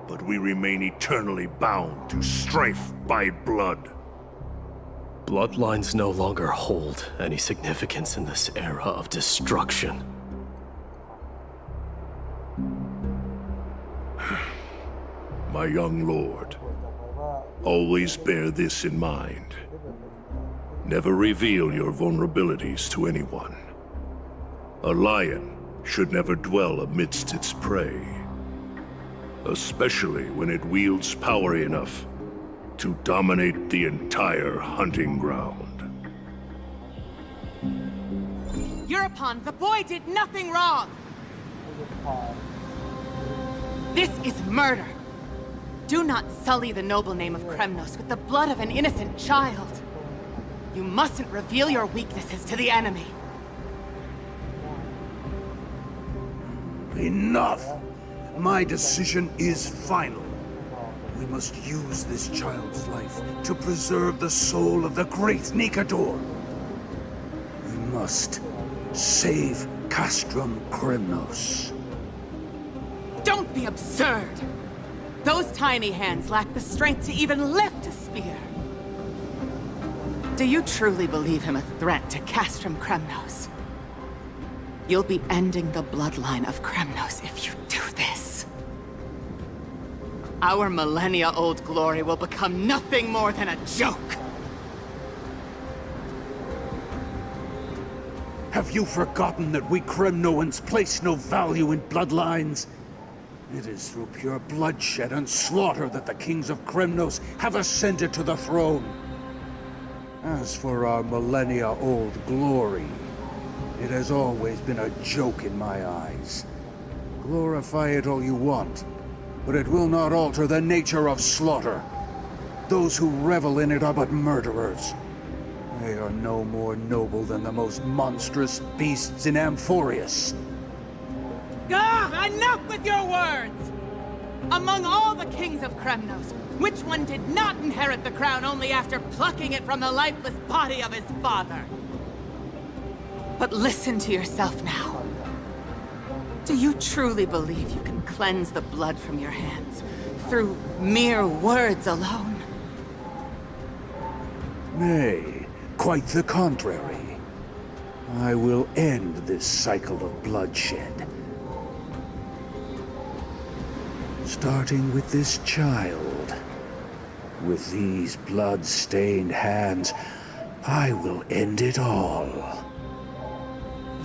S6: but we remain eternally bound to strife by blood.
S3: Bloodlines no longer hold any significance in this era of destruction.
S6: my young lord. Always bear this in mind. Never reveal your vulnerabilities to anyone. A lion should never dwell amidst its prey, especially when it wields power enough to dominate the entire hunting ground.
S15: Eurupon, the boy did nothing wrong! This is murder! Do not sully the noble name of Kremnos with the blood of an innocent child. You mustn't reveal your weaknesses to the enemy.
S16: Enough! My decision is final. We must use this child's life to preserve the soul of the great Nikador. We must save Castrum Kremnos.
S15: Don't be absurd! Those tiny hands lack the strength to even lift a spear. Do you truly believe him a threat to Castrum Kremnos? You'll be ending the bloodline of Kremnos if you do this. Our millennia-old glory will become nothing more than a joke.
S16: Have you forgotten that we Kremnoans place no value in bloodlines? It is through pure bloodshed and slaughter that the kings of Kremnos have ascended to the throne. As for our millennia-old glory, it has always been a joke in my eyes. Glorify it all you want, but it will not alter the nature of slaughter. Those who revel in it are but murderers. They are no more noble than the most monstrous beasts in Amphorius.
S15: Enough with your words! Among all the kings of Kremnos, which one did not inherit the crown only after plucking it from the lifeless body of his father? But listen to yourself now. Do you truly believe you can cleanse the blood from your hands through mere words alone?
S16: Nay, quite the contrary. I will end this cycle of bloodshed. Starting with this child. With these blood-stained hands, I will end it all.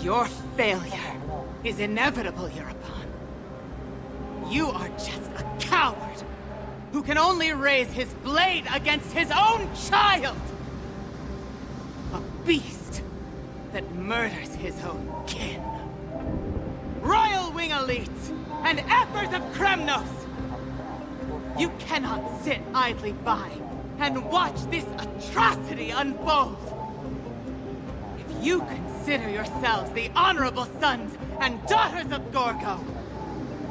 S15: Your failure is inevitable, Eurupon. You are just a coward who can only raise his blade against his own child! A beast that murders his own kin. Royal Wing elites and Ephors of Kremnos! You cannot sit idly by and watch this atrocity unfold. If you consider yourselves the honorable sons and daughters of Gorgo,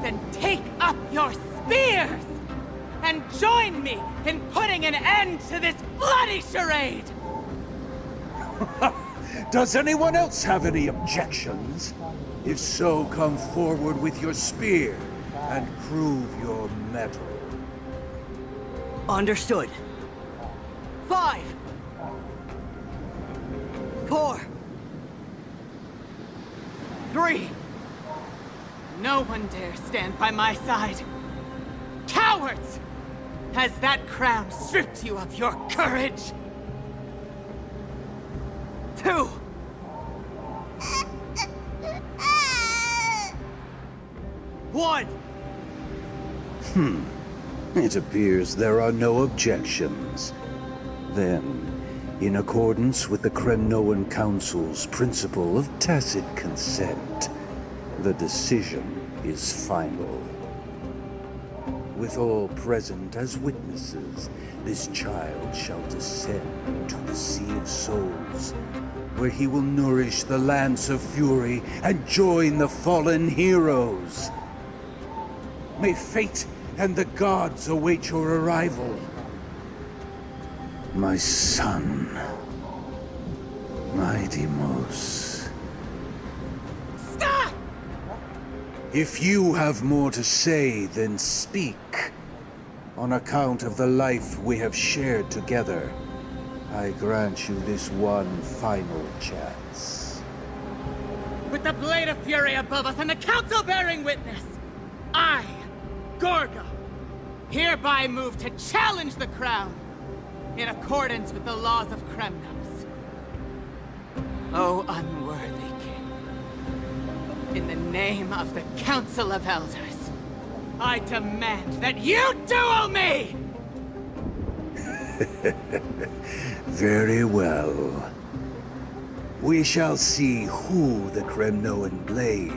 S15: then take up your spears and join me in putting an end to this bloody charade!
S16: Does anyone else have any objections? If so, come forward with your spear and prove your mettle.
S17: Understood. 5, 4,
S15: 3. No one dare stand by my side. Cowards! Has that crown stripped you of your courage? 2. One.
S16: It appears there are no objections. Then, in accordance with the Kremnoan Council's principle of tacit consent, the decision is final. With all present as witnesses, this child shall descend to the Sea of Souls, where he will nourish the Lance of Fury and join the fallen heroes. May fate and the gods await your arrival. My son, my Deimos.
S15: Stop!
S16: If you have more to say, then speak. On account of the life we have shared together, I grant you this one final chance.
S15: With the Blade of Fury above us and the Council bearing witness, I, Gorgo, hereby move to challenge the crown in accordance with the laws of Kremnos. O unworthy king, in the name of the Council of Elders, I demand that you duel me!
S16: Very well. We shall see who the Kremnoan blade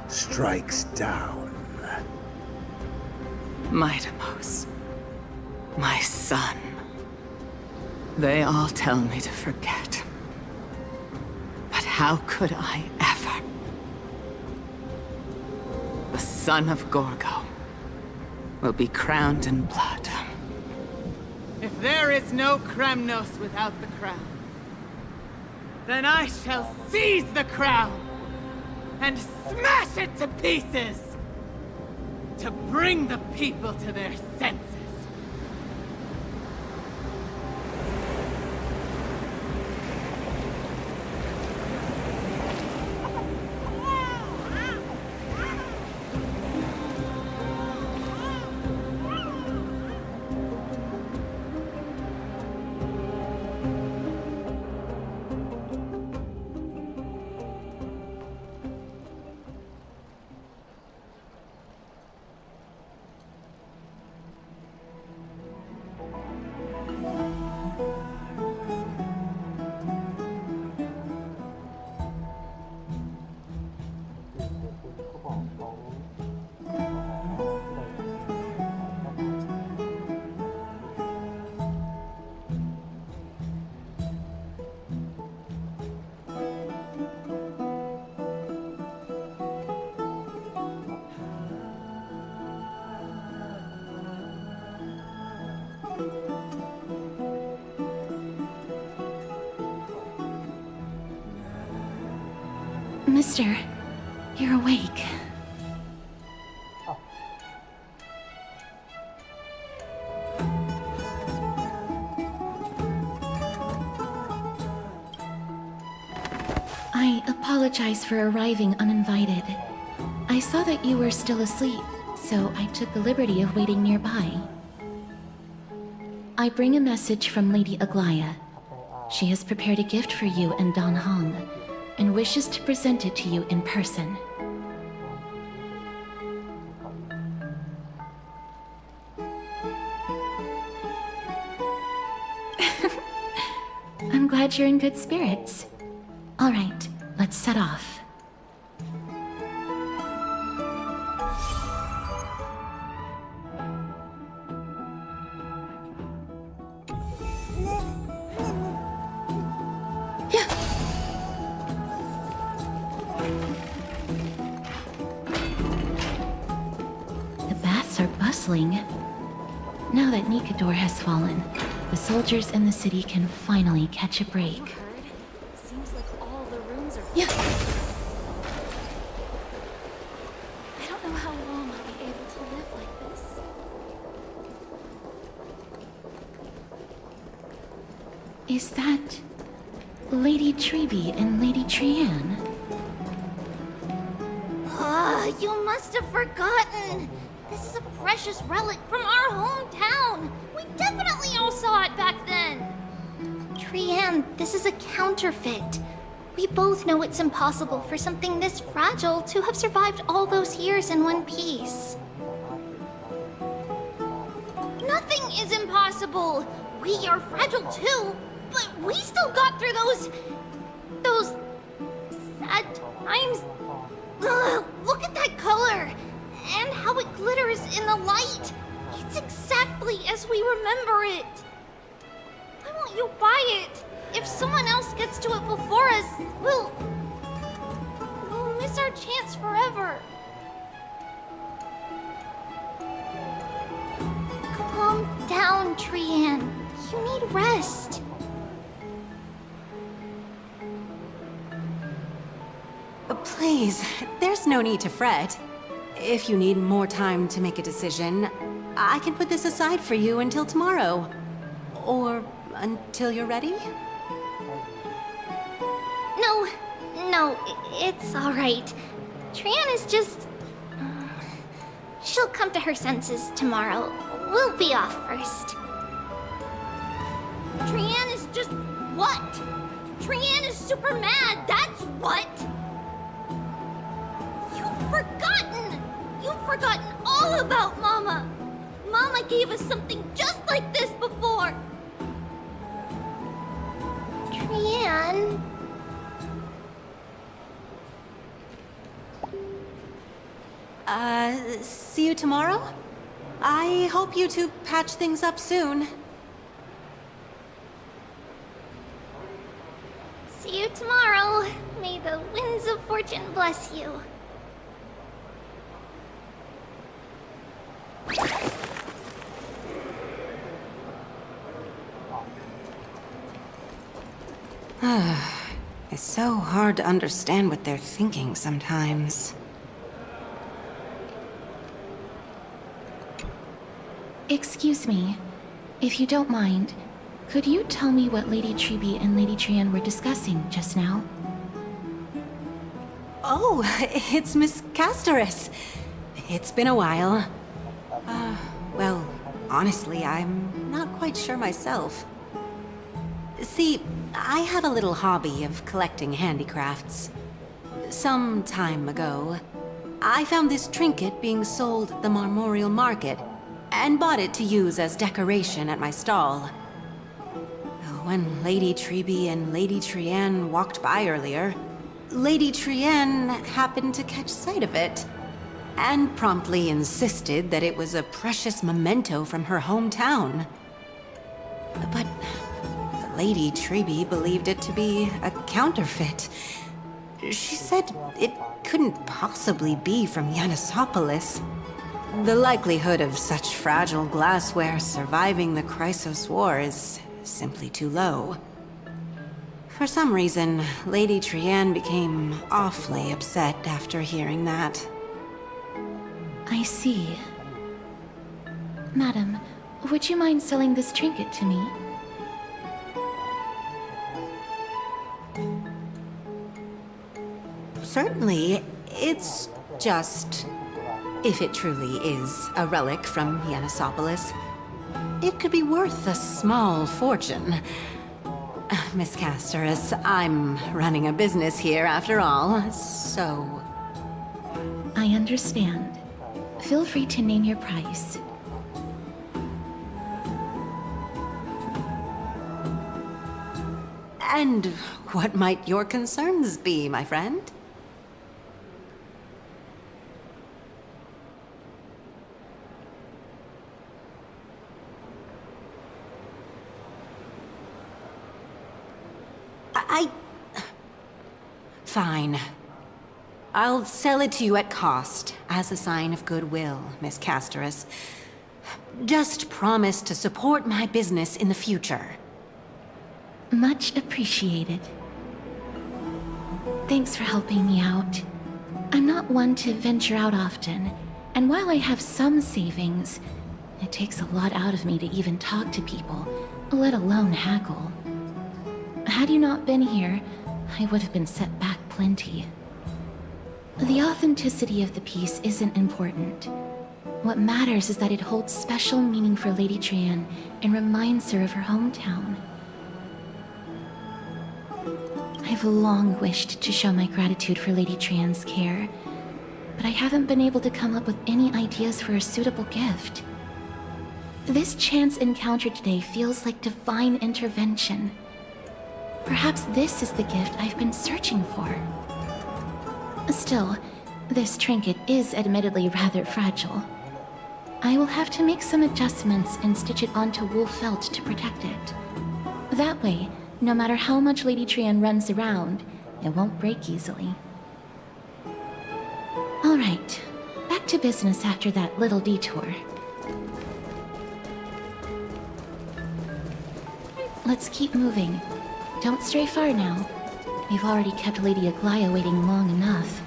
S16: strikes down.
S15: Midamos, my son. They all tell me to forget. But how could I ever? The son of Gorgo will be crowned in blood. If there is no Kremnos without the crown, then I shall seize the crown and smash it to pieces to bring the people to their senses.
S5: Mister, you're awake. I apologize for arriving uninvited. I saw that you were still asleep, so I took the liberty of waiting nearby. I bring a message from Lady Aglaya. She has prepared a gift for you and Dan Hong, and wishes to present it to you in person. I'm glad you're in good spirits. All right, let's set off. Now that Nikador has fallen, the soldiers in the city can finally catch a break.
S11: Seems like all the rooms are.
S5: Yeah.
S11: I don't know how long I'll be able to live like this.
S5: Is that Lady Treeby and Lady Trianne?
S4: You must have forgotten. This is a precious relic from our hometown. We definitely all saw it back then. Trianne, this is a counterfeit. We both know it's impossible for something this fragile to have survived all those years in one piece. Nothing is impossible. We are fragile too, but we still got through those sad times. Ugh, look at that color! And how it glitters in the light! It's exactly as we remember it! Why won't you buy it? If someone else gets to it before us, we'll miss our chance forever. Calm down, Trianne. You need rest.
S18: Please, there's no need to fret. If you need more time to make a decision, I can put this aside for you until tomorrow. Or until you're ready?
S4: No, it's all right. Trianne is just... she'll come to her senses tomorrow, We'll be off first. Trian is just what? Trian is super mad, that's what! You've forgotten all about Mama! Mama gave us something just like this before! Trian...
S18: See you tomorrow? I hope you two patch things up soon.
S4: See you tomorrow. May the winds of fortune bless you.
S18: It's so hard to understand what they're thinking sometimes.
S5: Excuse me, if you don't mind, could you tell me what Lady Treby and Lady Trian were discussing just now?
S18: Oh, it's Miss Castoris. It's been a while. Well, honestly, I'm not quite sure myself. See, I have a little hobby of collecting handicrafts. Some time ago, I found this trinket being sold at the Marmorial Market, and bought it to use as decoration at my stall. When Lady Treby and Lady Trian walked by earlier, Lady Trian happened to catch sight of it, and promptly insisted that it was a precious memento from her hometown. But Lady Treby believed it to be a counterfeit. She said it couldn't possibly be from Yanisopolis. The likelihood of such fragile glassware surviving the Chrysos War is simply too low. For some reason, Lady Trian became awfully upset after hearing that.
S5: I see. Madam, would you mind selling this trinket to me?
S18: Certainly. It's just... if it truly is a relic from Yanisopolis, it could be worth a small fortune. Miss Castoris, I'm running a business here after all, so...
S5: I understand. Feel free to name your price.
S18: And what might your concerns be, my friend? Fine. I'll sell it to you at cost, as a sign of goodwill, Miss Castoris. Just promise to support my business in the future.
S5: Much appreciated. Thanks for helping me out. I'm not one to venture out often, and while I have some savings, it takes a lot out of me to even talk to people, let alone haggle. Had you not been here, I would have been set back plenty. The authenticity of the piece isn't important. What matters is that it holds special meaning for Lady Trian and reminds her of her hometown. I've long wished to show my gratitude for Lady Trian's care, but I haven't been able to come up with any ideas for a suitable gift. This chance encounter today feels like divine intervention. Perhaps this is the gift I've been searching for. Still, this trinket is admittedly rather fragile. I will have to make some adjustments and stitch it onto wool felt to protect it. That way, no matter how much Lady Trian runs around, it won't break easily. Alright, back to business after that little detour. Let's keep moving. Don't stray far now. We've already kept Lady Aglaya waiting long enough.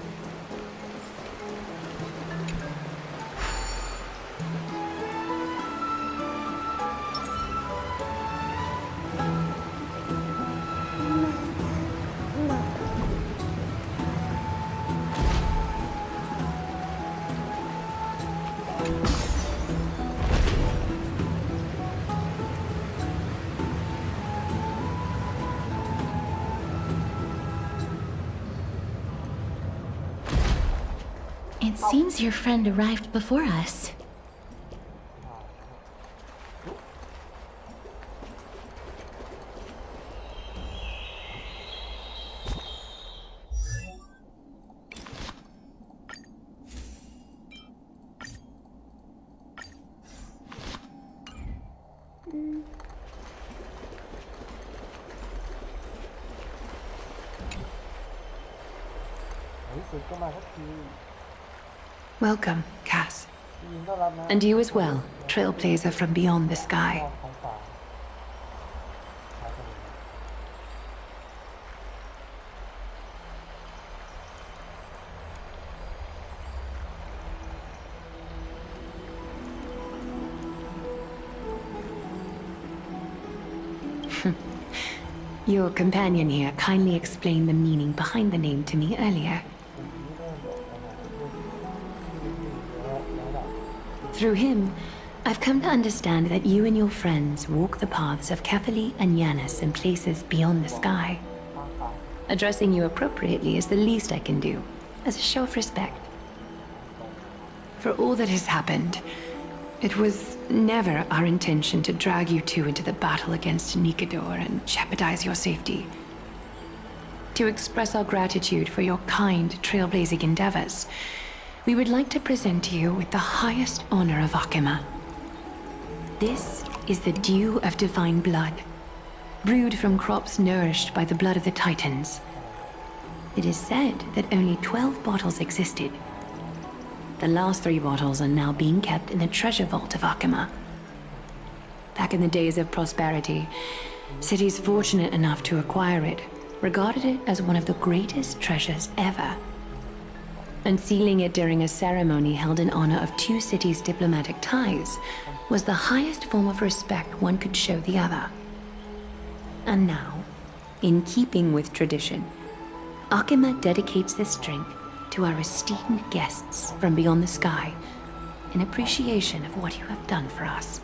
S5: It seems your friend arrived before us.
S2: Welcome, Cass. And you as well, trailblazer from beyond the sky. Your companion here kindly explained the meaning behind the name to me earlier. Through him, I've come to understand that you and your friends walk the paths of Kefali and Yanis in places beyond the sky. Addressing you appropriately is the least I can do, as a show of respect. For all that has happened, it was never our intention to drag you two into the battle against Nikador and jeopardize your safety. To express our gratitude for your kind, trailblazing endeavors, we would like to present you with the highest honor of Akima. This is the dew of divine blood, brewed from crops nourished by the blood of the Titans. It is said that only 12 bottles existed. The last 3 bottles are now being kept in the treasure vault of Akima. Back in the days of prosperity, cities fortunate enough to acquire it regarded it as one of the greatest treasures ever. Unsealing it during a ceremony held in honor of 2 cities' diplomatic ties was the highest form of respect one could show the other. And now, in keeping with tradition, Akima dedicates this drink to our esteemed guests from beyond the sky in appreciation of what you have done for us.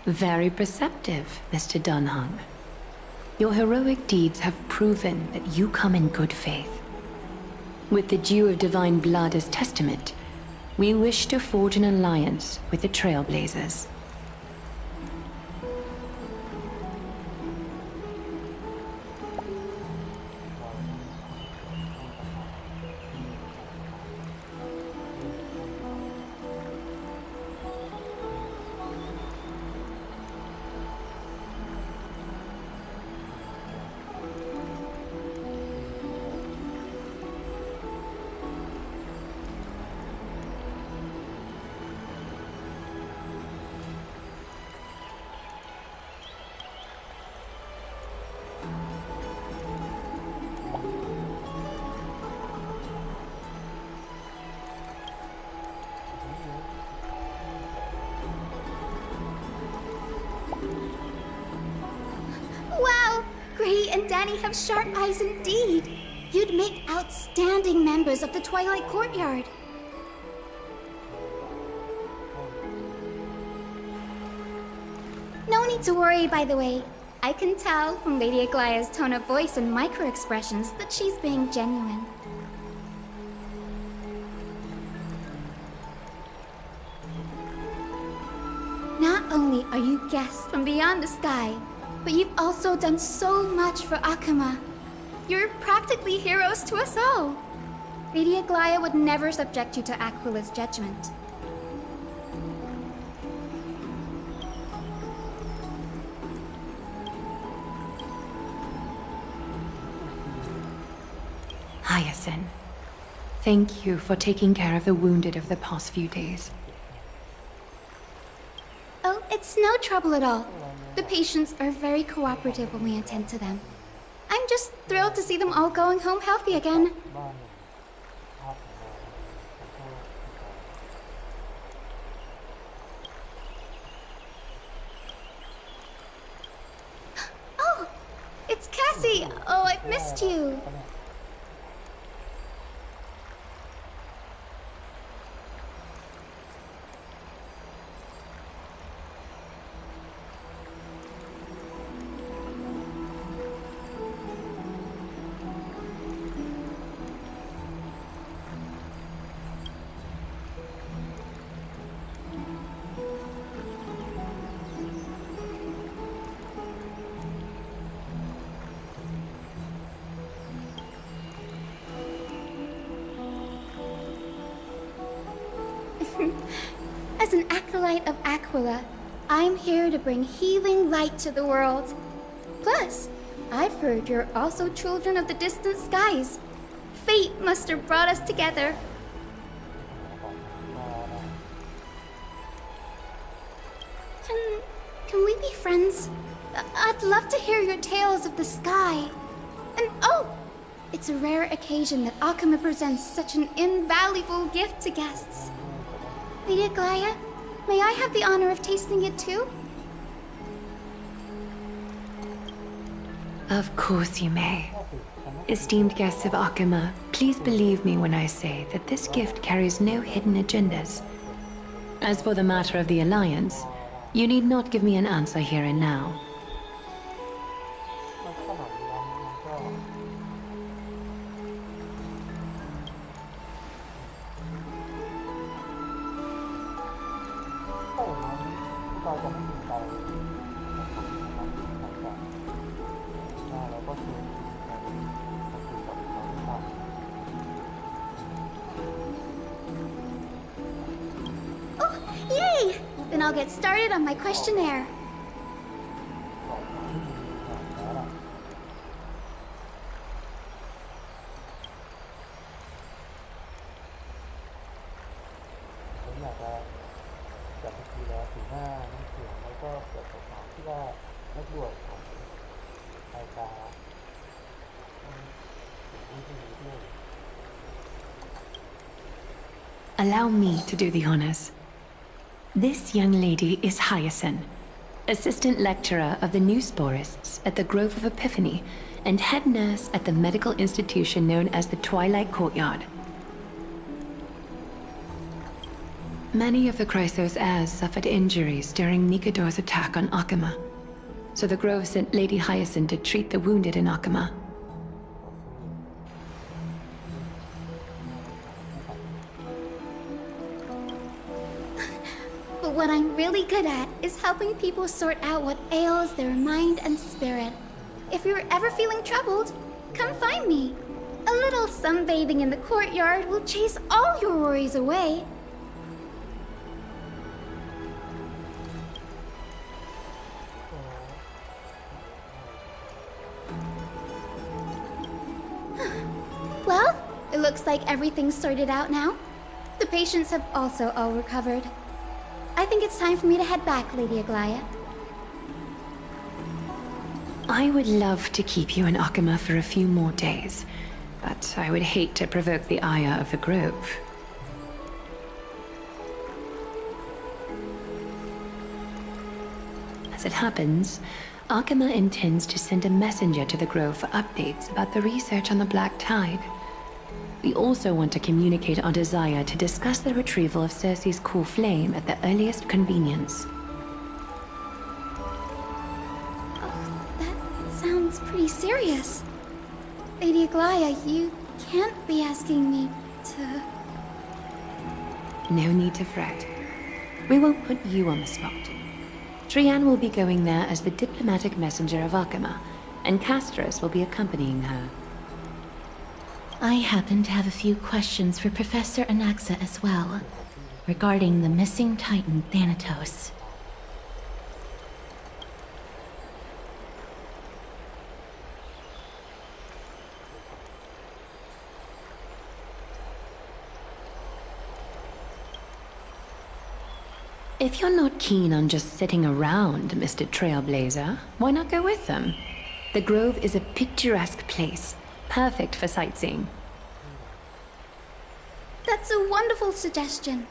S2: Very perceptive, Mr. Dunhung. Your heroic deeds have proven that you come in good faith. With the dew of divine blood as testament, we wish to forge an alliance with the Trailblazers.
S4: Wow! Gray and Danny have sharp eyes indeed. You'd make outstanding members of the Twilight Courtyard. No need to worry, by the way. I can tell from Lady Aglaya's tone of voice and micro-expressions that she's being genuine. Not only are you guests from beyond the sky, but you've also done so much for Akima. You're practically heroes to us all. Lady Aglaya would never subject you to Aquila's judgment.
S2: Hyacinth, thank you for taking care of the wounded of the past few days.
S4: Oh, it's no trouble at all. The patients are very cooperative when we attend to them. I'm just thrilled to see them all going home healthy again. Oh, it's Cass Lassie! Oh, I've missed you. As an acolyte of Aquila, I'm here to bring healing light to the world. Plus, I've heard you're also children of the distant skies. Fate must have brought us together. Can we be friends? I'd love to hear your tales of the sky. And oh, it's a rare occasion that Akama presents such an invaluable gift to guests. Lady Aglaya, may I have the honor of tasting it too?
S2: Of course you may. Esteemed guests of Akama, please believe me when I say that this gift carries no hidden agendas. As for the matter of the Alliance, you need not give me an answer here and now.
S4: Oh, yay! Then I'll get started on my questionnaire.
S2: Allow me to do the honors. This young lady is Hyacinth, assistant lecturer of the new sporists at the Grove of Epiphany and head nurse at the medical institution known as the Twilight Courtyard. Many of the Chrysos heirs suffered injuries during Nikador's attack on Akama, so the Grove sent Lady Hyacinth to treat the wounded in Akama.
S4: But what I'm really good at is helping people sort out what ails their mind and spirit. If you're ever feeling troubled, come find me. A little sunbathing in the courtyard will chase all your worries away. Well, it looks like everything's sorted out now. The patients have also all recovered. I think it's time for me to head back, Lady Aglaya.
S2: I would love to keep you in Akama for a few more days, but I would hate to provoke the ire of the Grove. As it happens, Akama intends to send a messenger to the Grove for updates about the research on the Black Tide. We also want to communicate our desire to discuss the retrieval of Circe's core flame at the earliest convenience.
S4: Oh, that sounds pretty serious. Lady Aglaya, you can't be asking me to...
S2: No need to fret. We won't put you on the spot. Trianne will be going there as the diplomatic messenger of Akama, and Castros will be accompanying her.
S5: I happen to have a few questions for Professor Anaxa as well, regarding the missing Titan Thanatos.
S2: If you're not keen on just sitting around, Mr. Trailblazer, why not go with them? The Grove is a picturesque place, perfect for sightseeing.
S4: That's a wonderful suggestion.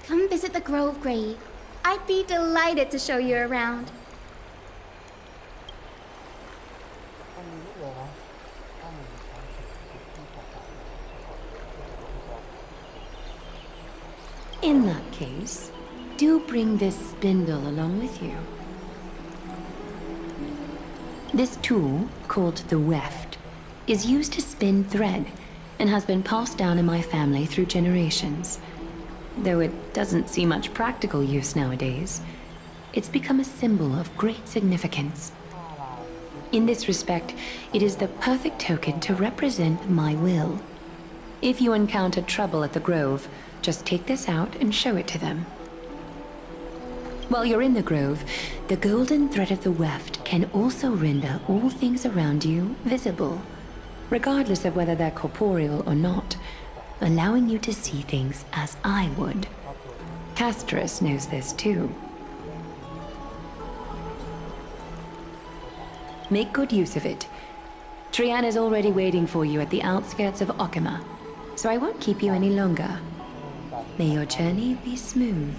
S4: Come visit the Grove, Grey. I'd be delighted to show you around.
S2: In that case, do bring this spindle along with you. This tool, called the weft, is used to spin thread and has been passed down in my family through generations. Though it doesn't see much practical use nowadays, it's become a symbol of great significance. In this respect, it is the perfect token to represent my will. If you encounter trouble at the Grove, just take this out and show it to them. While you're in the Grove, the golden thread of the weft can also render all things around you visible, regardless of whether they're corporeal or not, allowing you to see things as I would. Castrus knows this too. Make good use of it. Trian is already waiting for you at the outskirts of Okima, so I won't keep you any longer. May your journey be smooth.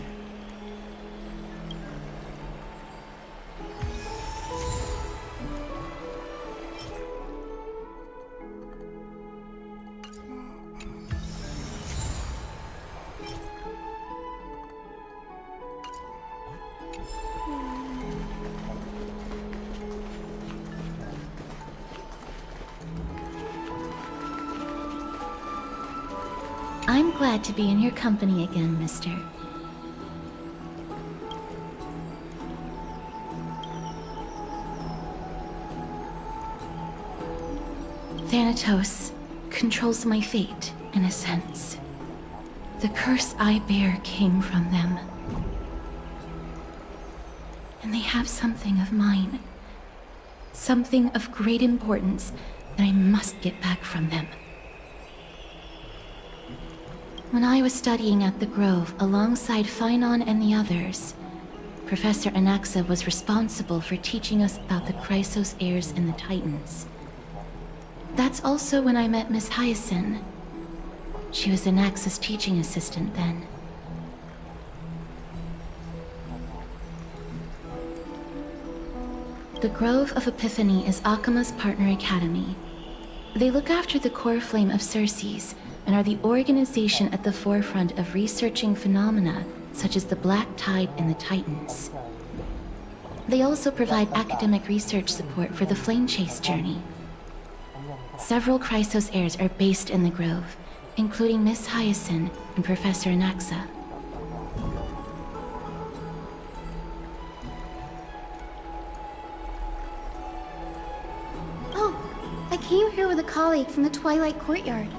S5: I'm glad to be in your company again, mister. Thanatos controls my fate, in a sense. The curse I bear came from them. And they have something of mine. Something of great importance that I must get back from them. When I was studying at the Grove alongside Phynon and the others, Professor Anaxa was responsible for teaching us about the Chrysos heirs and the Titans. That's also when I met Miss Hyacinth. She was Anaxa's teaching assistant then. The Grove of Epiphany is Akima's partner academy. They look after the core flame of Circes and are the organization at the forefront of researching phenomena such as the Black Tide and the Titans. They also provide academic research support for the Flame Chase journey. Several Chrysos heirs are based in the Grove, including Miss Hyacinth and Professor Anaxa.
S4: Oh, I came here with a colleague from the Twilight Courtyard.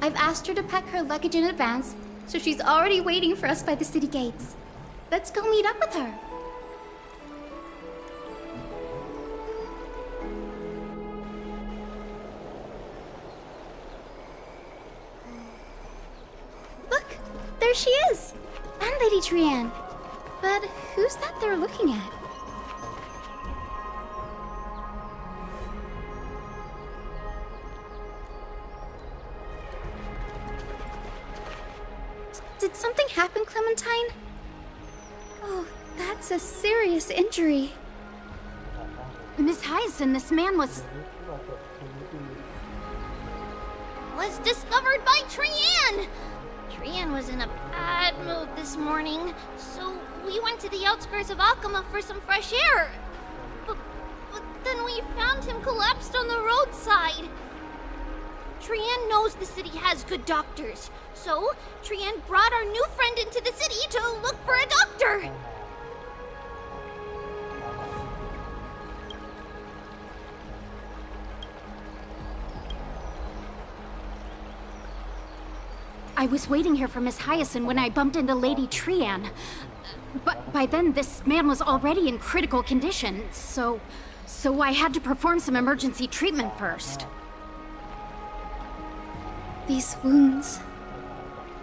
S4: I've asked her to pack her luggage in advance, so she's already waiting for us by the city gates. Let's go meet up with her. Look, there she is! And Lady Trian. But who's that they're looking at? Did something happen, Clementine? Oh, that's a serious injury. Miss Hyacinth, this man was discovered by Trian! Trian was in a bad mood this morning, so we went to the outskirts of Okima for some fresh air. But then we found him collapsed on the roadside. Trian knows the city has good doctors, so Trian brought our new friend into the city to look for a doctor. I was waiting here for Miss Hyacinth when I bumped into Lady Trian. But by then, this man was already in critical condition, so I had to perform some emergency treatment first. These wounds,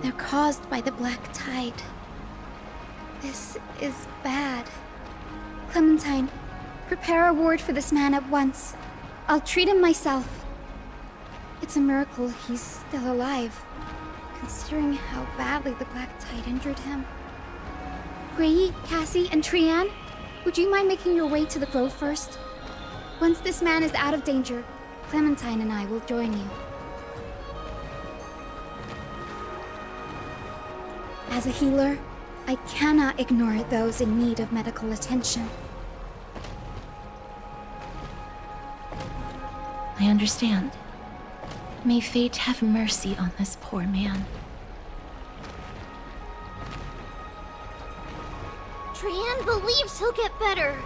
S4: they're caused by the Black Tide. This is bad. Clementine, prepare a ward for this man at once. I'll treat him myself. It's a miracle he's still alive, considering how badly the Black Tide injured him. Grey, Cassie, and Trian, would you mind making your way to the Grove first? Once this man is out of danger, Clementine and I will join you.
S19: As a healer, I cannot ignore those in need of medical attention.
S5: I understand. May fate have mercy on this poor man.
S4: Trian believes he'll get better.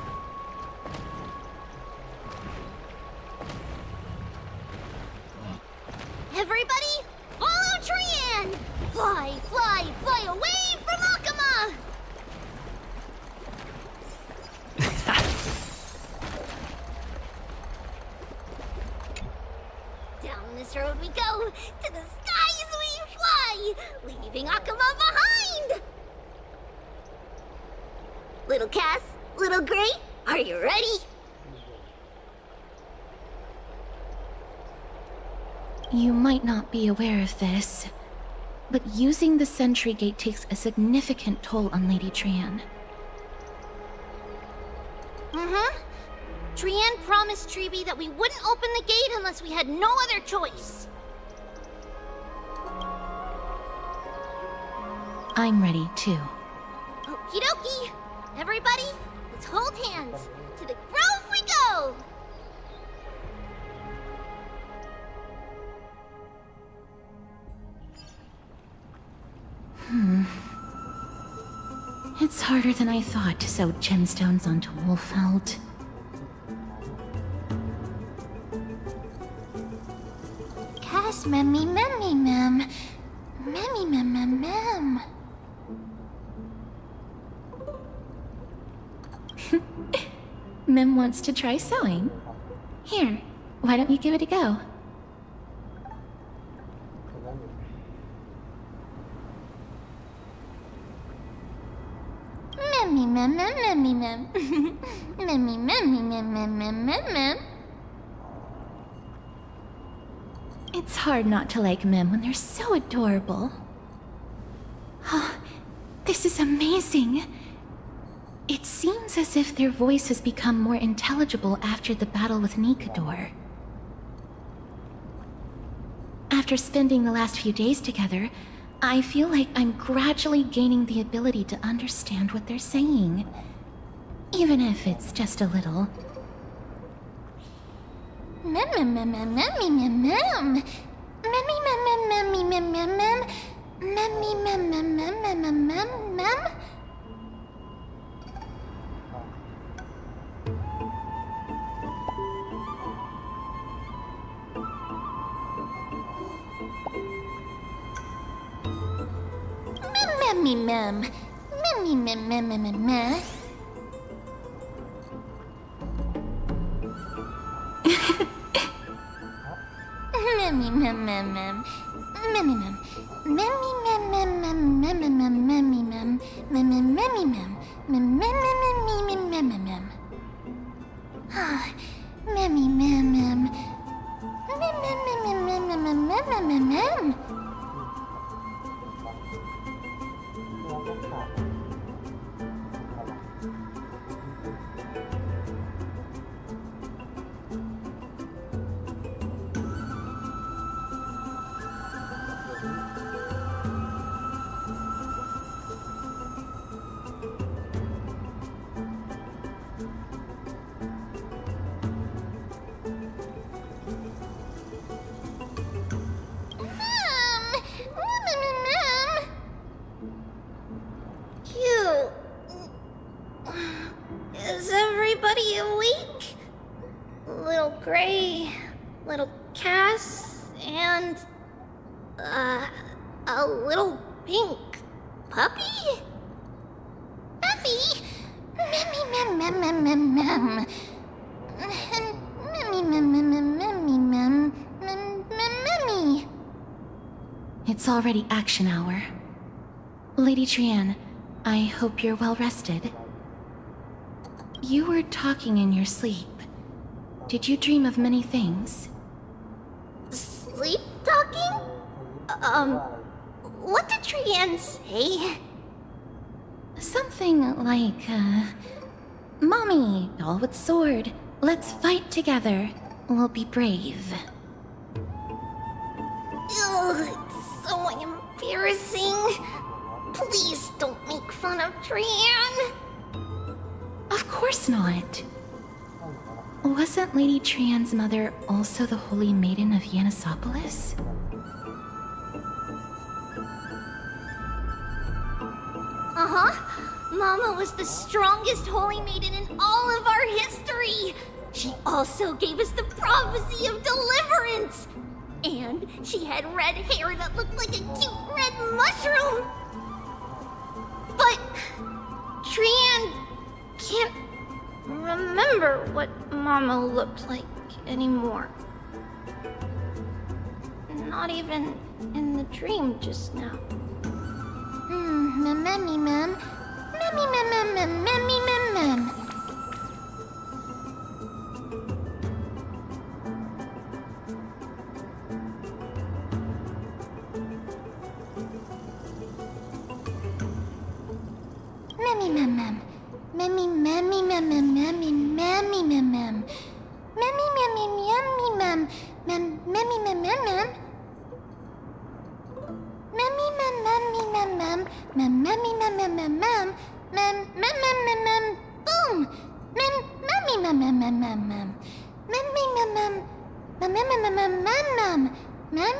S4: Everybody, follow Trian! Fly, fly, fly away from Akama! Down this road we go, to the skies we fly, leaving Akama behind! Little Cass, Little Gray, are you ready?
S5: You might not be aware of this, but using the sentry gate takes a significant toll on Lady Trian.
S4: Trian promised Treeby that we wouldn't open the gate unless we had no other choice.
S5: I'm ready, too.
S4: Okie dokie! Everybody, let's hold hands. To the grove we go!
S5: It's harder than I thought to sew gemstones onto Wolfeld.
S4: Cass, memmy, memmy, mem. Memmy, mem, mem, mem.
S5: Mem wants to try sewing. Here, why don't you give it a go?
S4: Memmy, mem, mem, memmy, mem. Memmy, memmy, mem, mem, mem, mem, mem.
S5: It's hard not to like Mem when they're so adorable. Oh, this is amazing. It seems as if their voice has become more intelligible after the battle with Nikador. After spending the last few days together, I feel like I'm gradually gaining the ability to understand what they're saying. Even if it's just a little.
S4: Mem, mem, mem, mem, memmy, mem, mem. Memmy, mem, mem, memmy, mem, mem, mem. Memmy, mem, mem, mem, mem, mem, mem, mem. Memmy, mem. Memmy, mem, mem, mem, mem, mem. Memmy, mem, mem, mem. Memmy, mem. Memmy, mem, mem, mem, mem, mem, mem, memmy, mem. Mem, mem, memmy, mem. Mem, mem, mem, mem, mem, mem, mem, mem. Ah, memmy, mem, mem. Mem, mem, mem, mem, mem, mem, mem, mem, mem, mem. Is everybody awake? Little Gray, Little Cass, and a little pink puppy? Puppy? Memmy, mem, mem, mem, mem, mem. Memmy, mem, mem, mem, memmy, mem, mem, mem, memmy.
S5: It's already action hour. Lady Trian, I hope you're well rested. You were talking in your sleep. Did you dream of many things?
S4: Sleep talking? What did Trian say?
S5: Something like, Mommy, doll with sword, let's fight together. We'll be brave.
S4: Ugh, it's so embarrassing. Please don't make fun of Trian.
S5: Of course not. Wasn't Lady Trian's mother also the Holy Maiden of Yanisopolis?
S4: Mama was the strongest Holy Maiden in all of our history. She also gave us the prophecy of deliverance. And she had red hair that looked like a cute red mushroom. But Trian can't remember what Mama looked like anymore. Not even in the dream just now. Mammy, ma'am. Mammy, ma'am, ma'am, mammy, ma'am, ma'am. Mammy, ma'am, ma'am. Mammy, mammy, ma'am, ma'am, mammy, mammy, ma'am, ma'am. Mammy, mammy, mammy, ma'am, ma'am, mammy, ma'am, ma'am, ma'am. Mammy, ma'am, mammy, ma'am, ma'am, ma'am, mammy, ma'am, ma'am, ma'am, ma'am, ma'am, ma'am, ma'am, ma'am, ma'am, boom. Ma'am, mammy, ma'am, ma'am, ma'am, ma'am, ma'am. Mammy, ma'am, ma'am, ma'am, ma'am, ma'am, ma'am, ma'am, ma'am.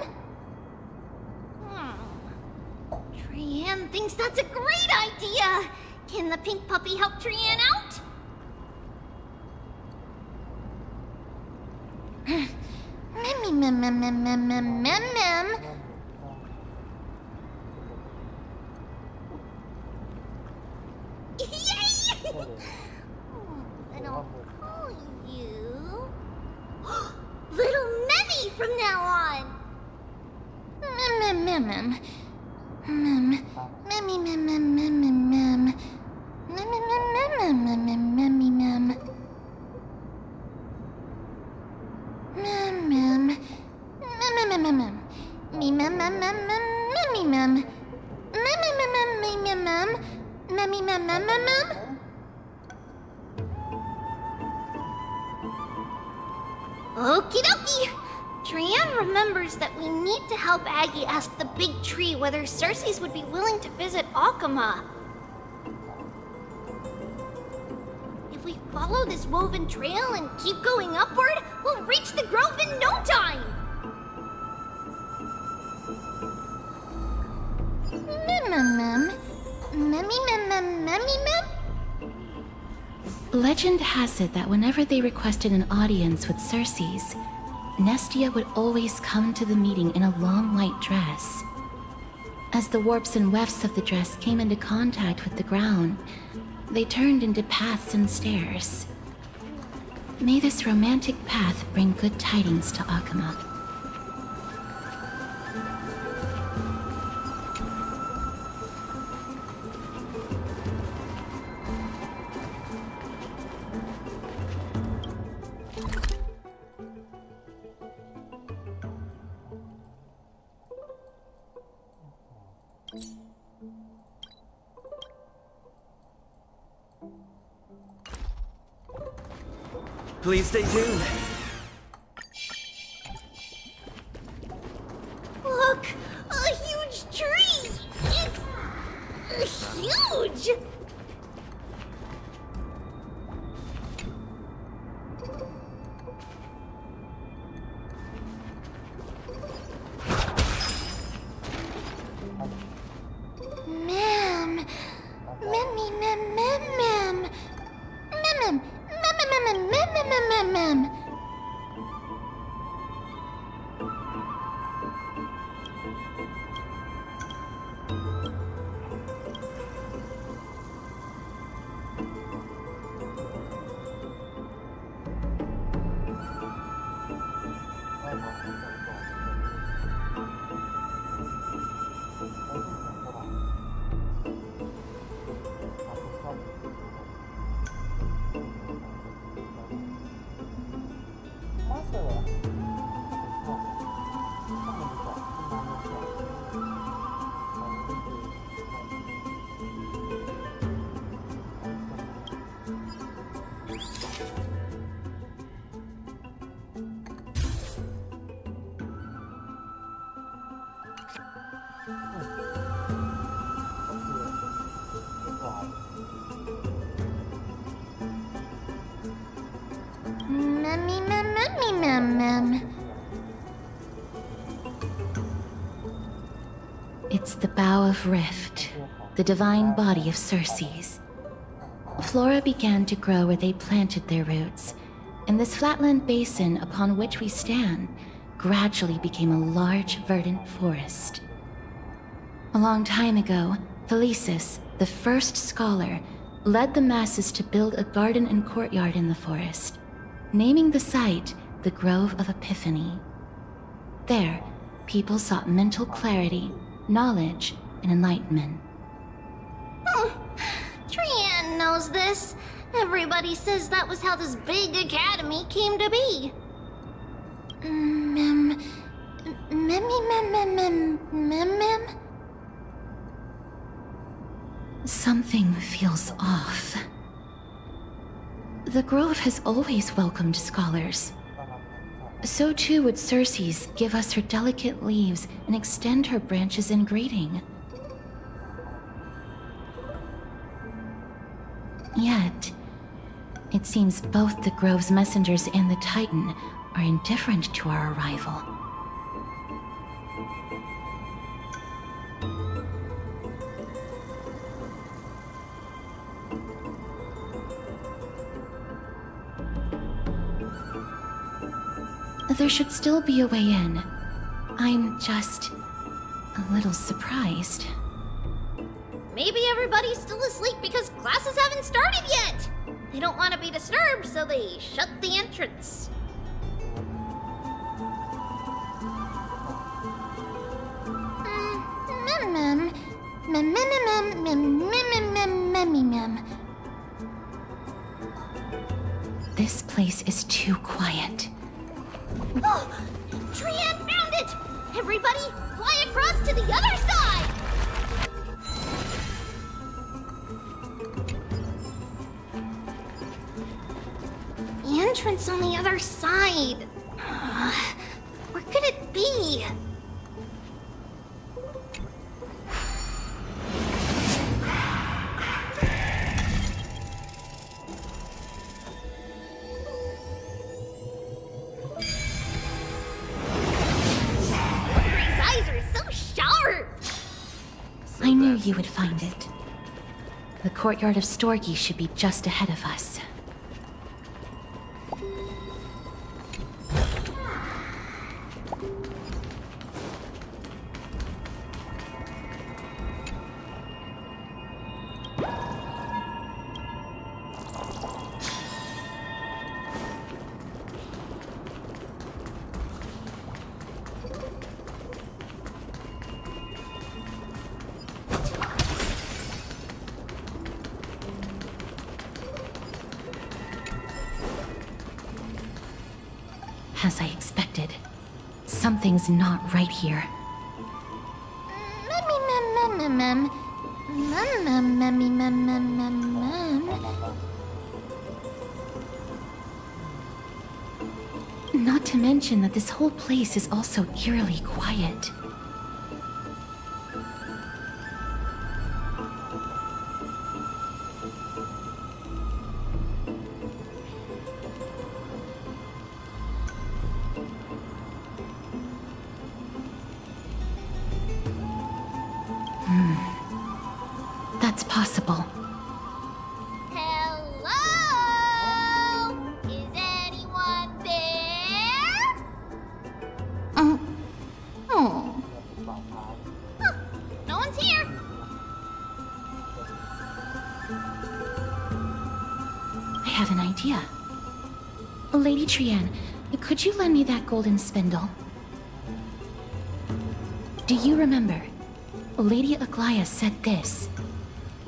S4: Trian thinks that's a great idea. Can the pink puppy help Trian out? Mammy, ma'am, ma'am, ma'am, ma'am, ma'am, ma'am, ma'am. Yay! And I'll call you Little Memmy from now on. Mem. Memmy, mem. Memmy, mem. Okie dokie! Trian remembers that we need to help Aggie ask the big tree whether Cersei's would be willing to visit Akama. If we follow this woven trail and keep going upward, we'll reach the grove in no time!
S5: Legend has it that whenever they requested an audience with Cersei's, Nestia would always come to the meeting in a long white dress. As the warps and wefts of the dress came into contact with the ground, they turned into paths and stairs. May this romantic path bring good tidings to Akama.
S9: Please stay tuned.
S4: Look! A huge tree! It's huge! Ma'am. Mammy, ma'am, ma'am, ma'am. Ma'am. Ma'am.
S5: It's the Bough of Rift, the divine body of Circe's. Flora began to grow where they planted their roots, and this flatland basin upon which we stand gradually became a large, verdant forest. A long time ago, Thelesis, the first scholar, led the masses to build a garden and courtyard in the forest, naming the site the Grove of Epiphany. There, people sought mental clarity, knowledge, and enlightenment.
S4: Trian knows this. Everybody says that was how this big academy came to be.
S5: Something feels off. The Grove has always welcomed scholars. So too would Circe's give us her delicate leaves and extend her branches in greeting. Yet, it seems both the Grove's messengers and the Titan are indifferent to our arrival. There should still be a way in. I'm just a little surprised.
S4: Maybe everybody's still asleep because classes haven't started yet. They don't want to be disturbed, so they shut the entrance.
S5: This place is too quiet.
S4: Oh, Trian found it! Everybody, fly across to the other side! The entrance on the other side. Where could it be?
S5: I knew you would find it. The courtyard of Storgi should be just ahead of us. As I expected, something's not right here. Not to mention that this whole place is also eerily quiet. That's possible.
S4: Hello? Is anyone there? Oh. No one's here.
S5: I have an idea. Lady Trian, could you lend me that golden spindle? Do you remember? Lady Aglaia said this.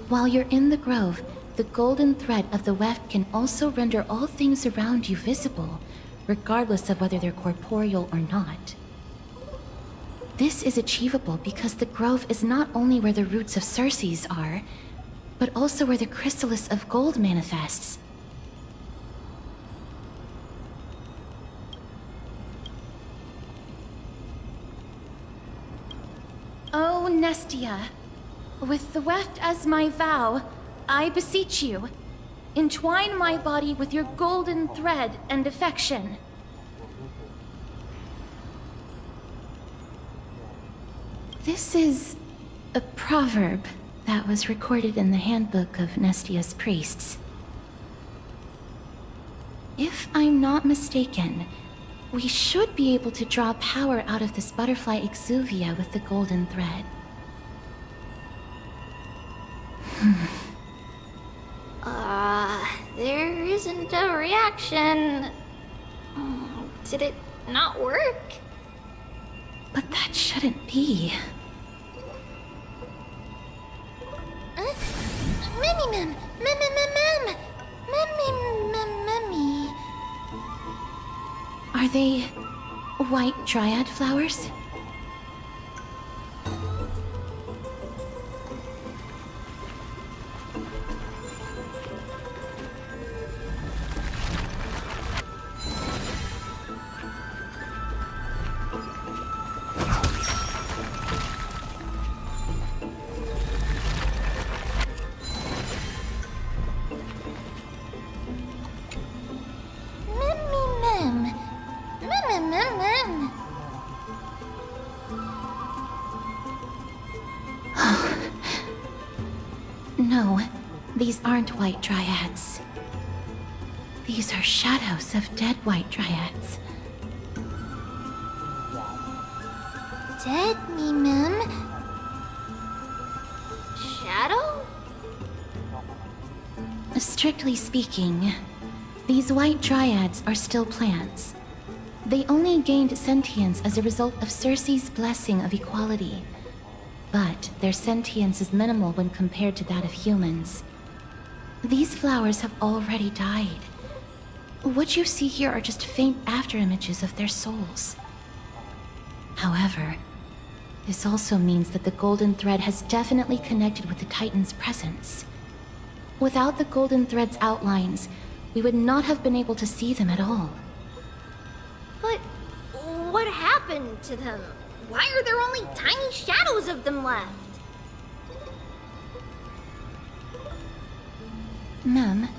S5: While you're in the grove, the golden thread of the weft can also render all things around you visible, regardless of whether they're corporeal or not. This is achievable because the grove is not only where the roots of Circe's are, but also where the chrysalis of gold manifests. Oh, Nestia. With the weft as my vow, I beseech you, entwine my body with your golden thread and affection. This is a proverb that was recorded in the handbook of Nestia's priests. If I'm not mistaken, we should be able to draw power out of this butterfly exuvia with the golden thread.
S4: There isn't a reaction. Did it not work?
S5: But that shouldn't be.
S4: Mem.
S5: Are they white dryad flowers? No, these aren't white dryads. These are shadows of dead white dryads.
S4: Dead mem. Shadow?
S5: Strictly speaking, these white dryads are still plants. They only gained sentience as a result of Circe's blessing of equality. But their sentience is minimal when compared to that of humans. These flowers have already died. What you see here are just faint afterimages of their souls. However, this also means that the golden thread has definitely connected with the Titan's presence. Without the golden thread's outlines, we would not have been able to see them at all.
S4: But what happened to them? Why are there only tiny shadows of them left?
S5: Mem,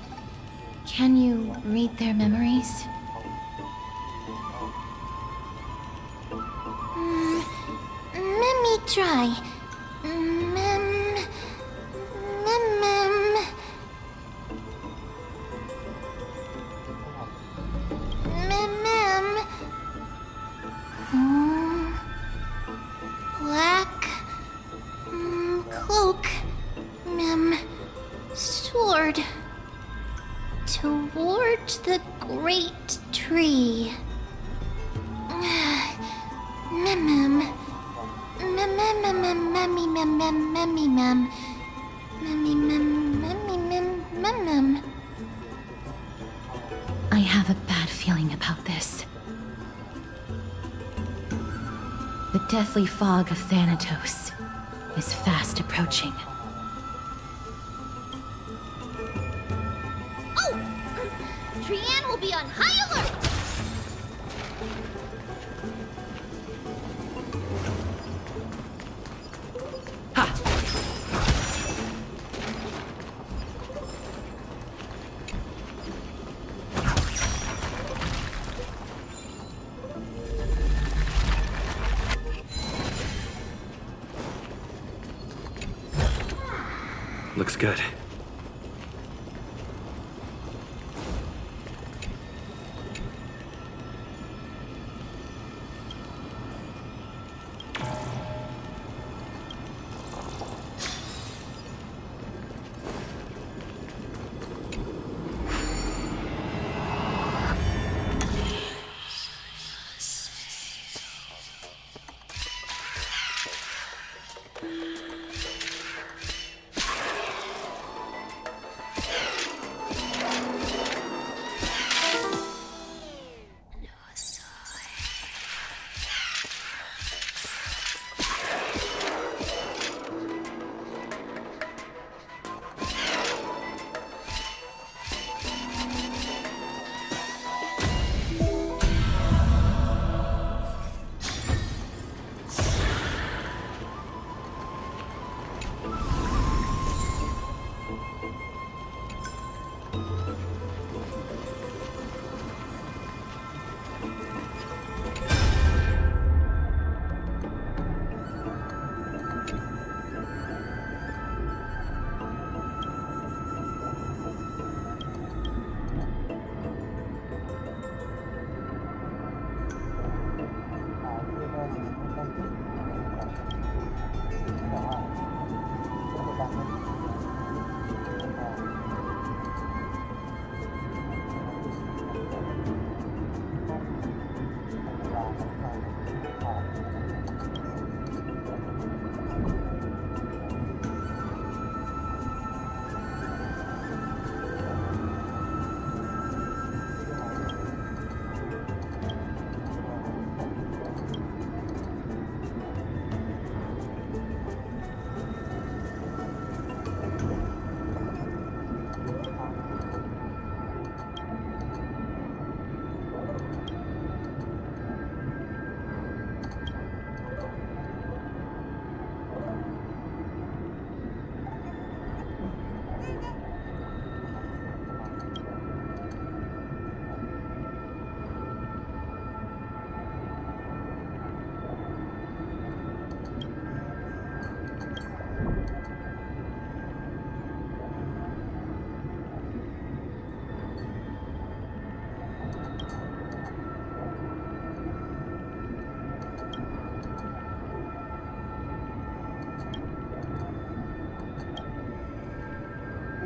S5: can you read their memories?
S4: Let me try. Black cloak, sword toward the great tree.
S5: I have a bad feeling about this. The deathly fog of Thanatos is fast approaching.
S4: Oh! Trianne will be on high alert!
S3: Looks good.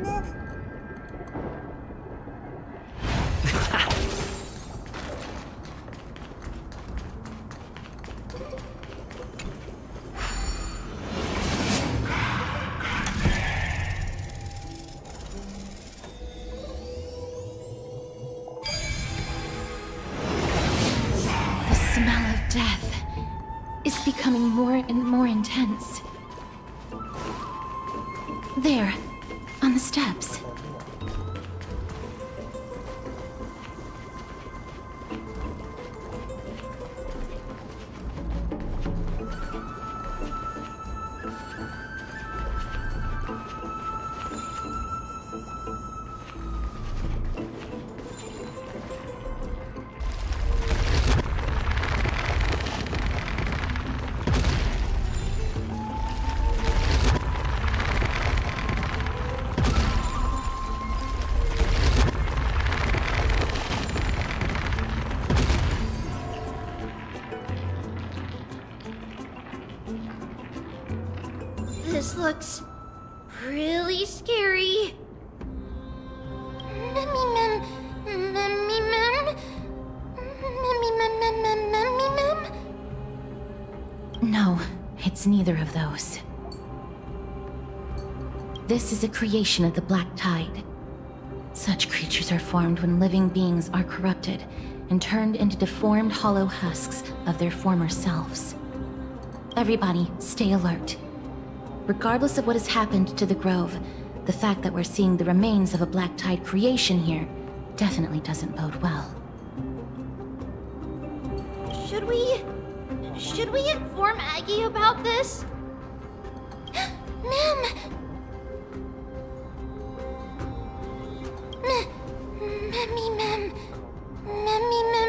S5: The smell of death is becoming more and more intense. There, on the steps.
S4: This looks really scary. Mummy Mum, Mummy Mum, Mummy Mum, Mummy Mum.
S5: No, it's neither of those. This is a creation of the Black Tide. Such creatures are formed when living beings are corrupted and turned into deformed hollow husks of their former selves. Everybody, stay alert. Regardless of what has happened to the Grove, the fact that we're seeing the remains of a Black Tide creation here definitely doesn't bode well.
S4: Should we inform Aggie about this? Ma'am! Mammy Mum, Mammy Mum.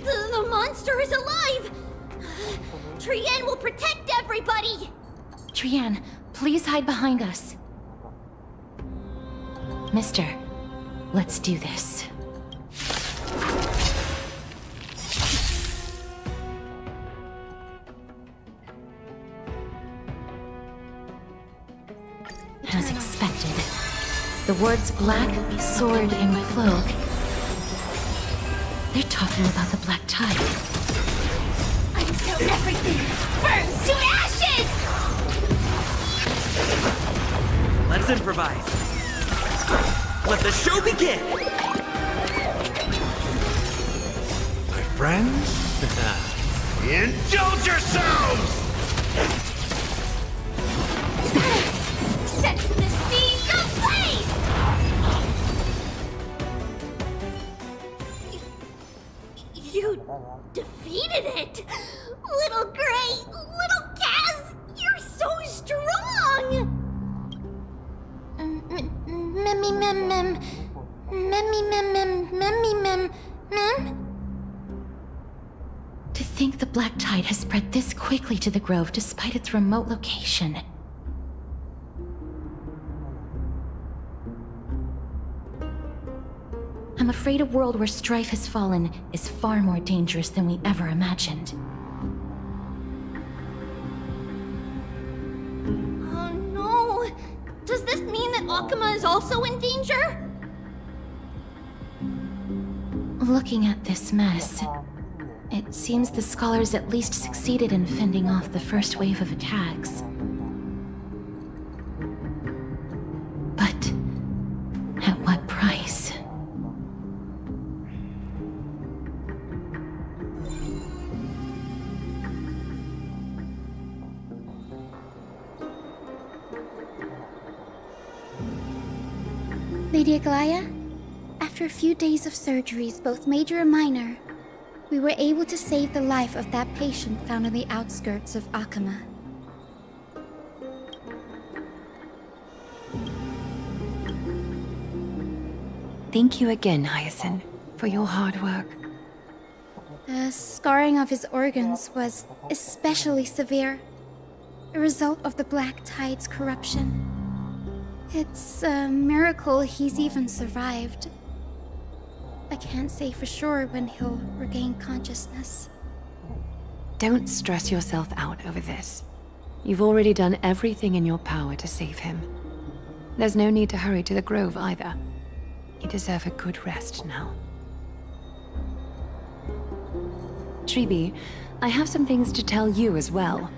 S4: The monster is alive! Trienne will protect everybody!
S5: Trienne, please hide behind us. Mister, let's do this. As expected, the words black, sword, and cloak. They're talking about the Black Tide.
S4: Until everything burns to ashes!
S9: Let's improvise. Let the show begin!
S13: My friends, indulge yourselves!
S4: Set the seas ablaze! You defeated it! Little Gray, little Kaz, you're so strong! Memmy mem mem, memmy mem mem, memmy mem mem.
S5: To think the Black Tide has spread this quickly to the Grove despite its remote location. I'm afraid a world where strife has fallen is far more dangerous than we ever imagined.
S4: Oh no! Does this mean that Akuma is also in danger?
S5: Looking at this mess, it seems the scholars at least succeeded in fending off the first wave of attacks. But at what price?
S19: Lady Aglaya, after a few days of surgeries, both major and minor, we were able to save the life of that patient found on the outskirts of Akuma.
S2: Thank you again, Hyacinth, for your hard work.
S19: The scarring of his organs was especially severe, a result of the Black Tide's corruption. It's a miracle he's even survived. I can't say for sure when he'll regain consciousness.
S2: Don't stress yourself out over this. You've already done everything in your power to save him. There's no need to hurry to the grove either. You deserve a good rest now. Treeby, I have some things to tell you as well.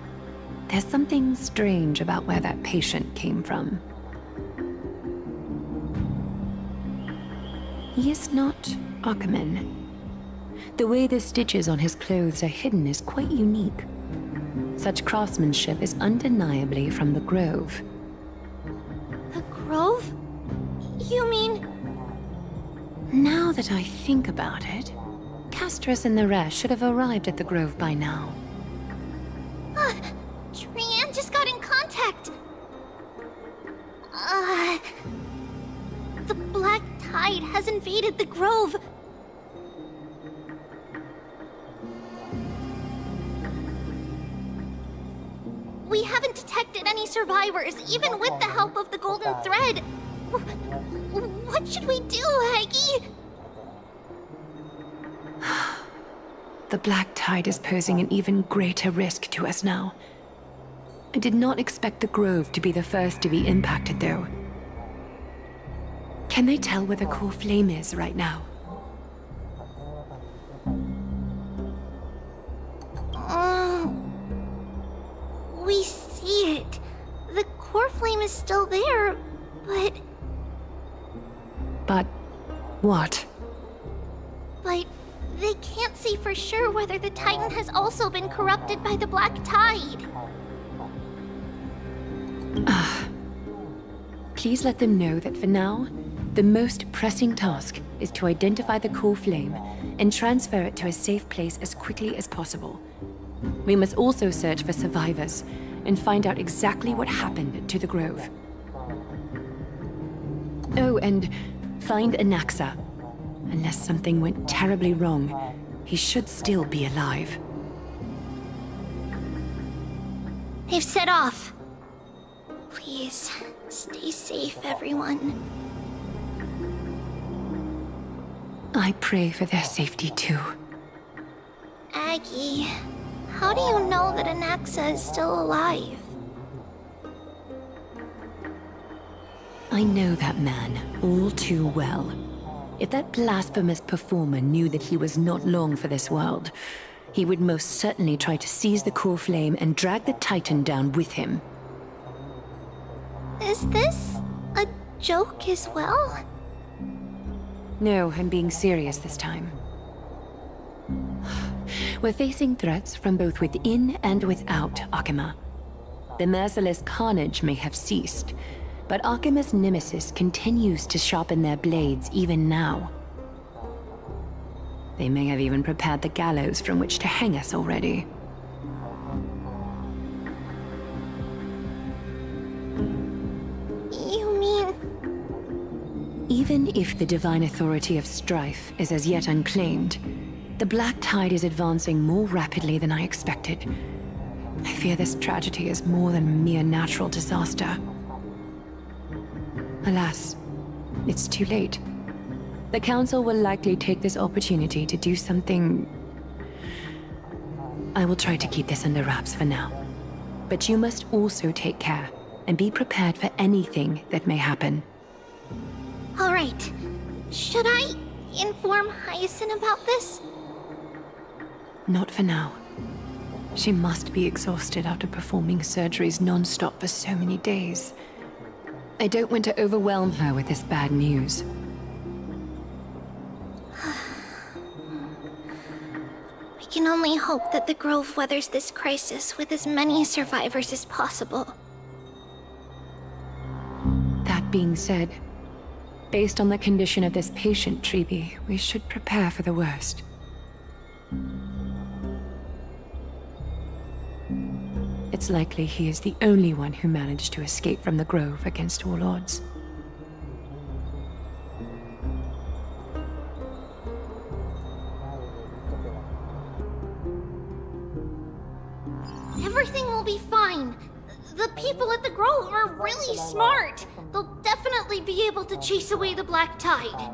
S2: There's something strange about where that patient came from. He is not Ackerman. The way the stitches on his clothes are hidden is quite unique. Such craftsmanship is undeniably from the Grove.
S4: The Grove? You mean...
S2: Now that I think about it, Castris and the rest should have arrived at the Grove by now.
S4: Trianne just got in contact! The Black Tide has invaded the Grove! We haven't detected any survivors, even with the help of the Golden Thread! What should we do, Aggie?
S2: The Black Tide is posing an even greater risk to us now. I did not expect the Grove to be the first to be impacted, though. Can they tell where the core flame is right now?
S4: We see it. The core flame is still there, but...
S2: But... what?
S4: But they can't see for sure whether the Titan has also been corrupted by the Black Tide.
S2: Please let them know that for now, the most pressing task is to identify the core flame and transfer it to a safe place as quickly as possible. We must also search for survivors and find out exactly what happened to the Grove. Oh, and find Anaxa. Unless something went terribly wrong, he should still be alive.
S4: They've set off. Please, stay safe, everyone.
S2: I pray for their safety too.
S4: Aggie, how do you know that Anaxa is still alive?
S2: I know that man all too well. If that blasphemous performer knew that he was not long for this world, he would most certainly try to seize the core flame and drag the Titan down with him.
S4: Is this a joke as well?
S2: No, I'm being serious this time. We're facing threats from both within and without Akima. The merciless carnage may have ceased, but Akima's nemesis continues to sharpen their blades even now. They may have even prepared the gallows from which to hang us already.
S4: You mean...
S2: Even if the divine authority of strife is as yet unclaimed, the Black Tide is advancing more rapidly than I expected. I fear this tragedy is more than a mere natural disaster. Alas, it's too late. The Council will likely take this opportunity to do something... I will try to keep this under wraps for now. But you must also take care and be prepared for anything that may happen.
S4: All right. Should I inform Hyacinth about this?
S2: Not for now. She must be exhausted after performing surgeries non-stop for so many days. I don't want to overwhelm her with this bad news.
S4: We can only hope that the Grove weathers this crisis with as many survivors as possible.
S2: That being said, based on the condition of this patient, Treeby, we should prepare for the worst. It's likely he is the only one who managed to escape from the Grove against all odds.
S4: Everything will be fine. The people at the Grove are really smart. They'll definitely be able to chase away the Black Tide.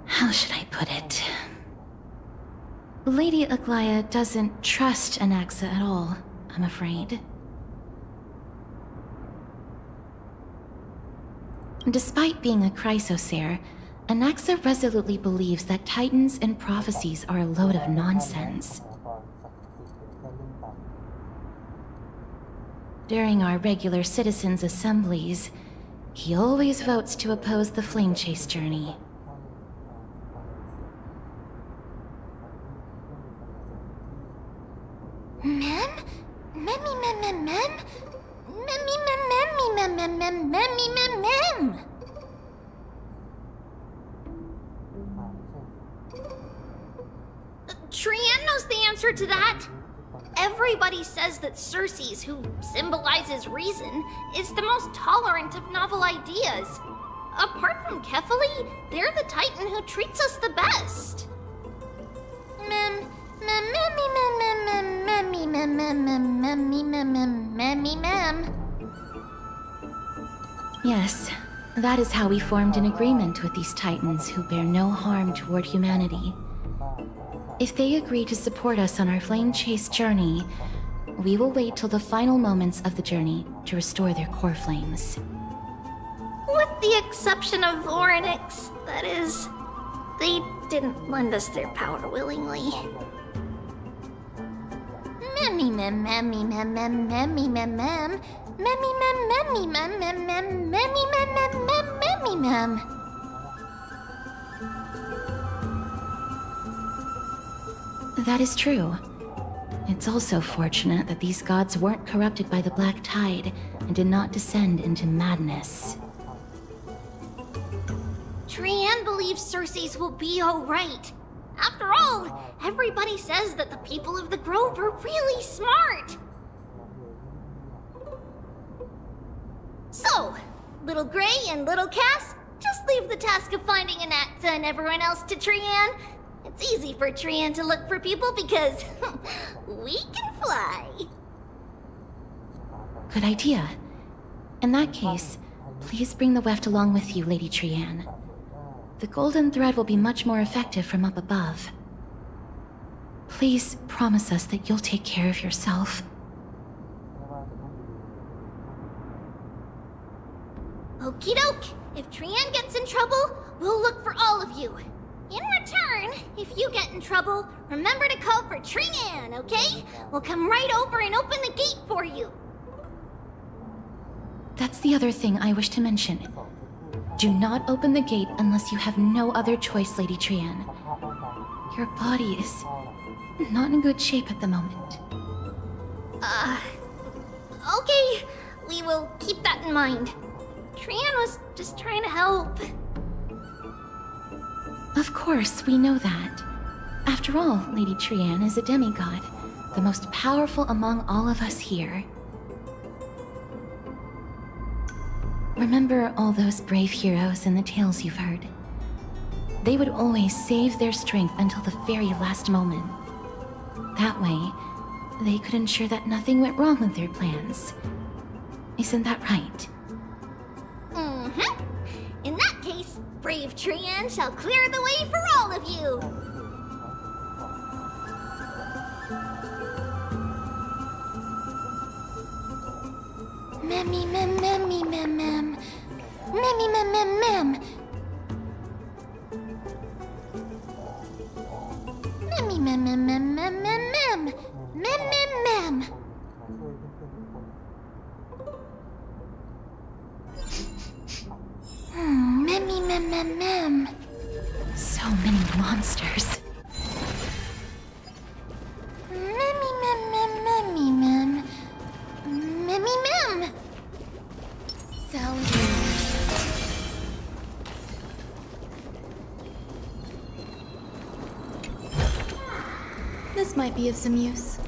S5: How should I put it? Lady Aglaia doesn't trust Anaxa at all, I'm afraid. Despite being a chrysosaur, Anaxa resolutely believes that titans and prophecies are a load of nonsense. During our regular citizens' assemblies, he always votes to oppose the flame chase journey.
S4: Trian knows the answer to that. Everybody says that Circes, who symbolizes reason, is the most tolerant of novel ideas. Apart from Kefali, they're the Titan who treats us the best.
S5: Yes, that is how we formed an agreement with these Titans who bear no harm toward humanity. If they agree to support us on our flame chase journey, we will wait till the final moments of the journey to restore their core flames.
S4: With the exception of Orynyx, that is, they didn't lend us their power willingly.
S5: That is true. It's also fortunate that these gods weren't corrupted by the Black Tide and did not descend into madness.
S4: Trian believes Circes will be alright. After all, everybody says that the people of the Grove are really smart. So, Little Gray and Little Cass, just leave the task of finding Anaxa and everyone else to Trian. It's easy for Trian to look for people because we can fly.
S5: Good idea. In that case, please bring the weft along with you, Lady Trian. The golden thread will be much more effective from up above. Please promise us that you'll take care of yourself.
S4: Okie doke. If Trian gets in trouble, we'll look for all of you. In return, if you get in trouble, remember to call for Trian, okay? We'll come right over and open the gate for you.
S5: That's the other thing I wish to mention. Do not open the gate unless you have no other choice, Lady Trian. Your body is not in good shape at the moment.
S4: Okay. We will keep that in mind. Trian was just trying to help.
S5: Of course, we know that. After all, Lady Trian is a demigod, the most powerful among all of us here. Remember all those brave heroes in the tales you've heard? They would always save their strength until the very last moment. That way, they could ensure that nothing went wrong with their plans. Isn't that right?
S4: Mm-hmm. In that case, brave Trian shall clear the way for all of you. Memmy mem memmy mem mem. Memmy mem mem mem. Memmy mem mem mem mem mem mem. Mem mem mem. Memmy mem mem mem.
S5: So many monsters.
S4: Memmy mem mem memmy mem. Memmy mem.
S19: This might be of some use.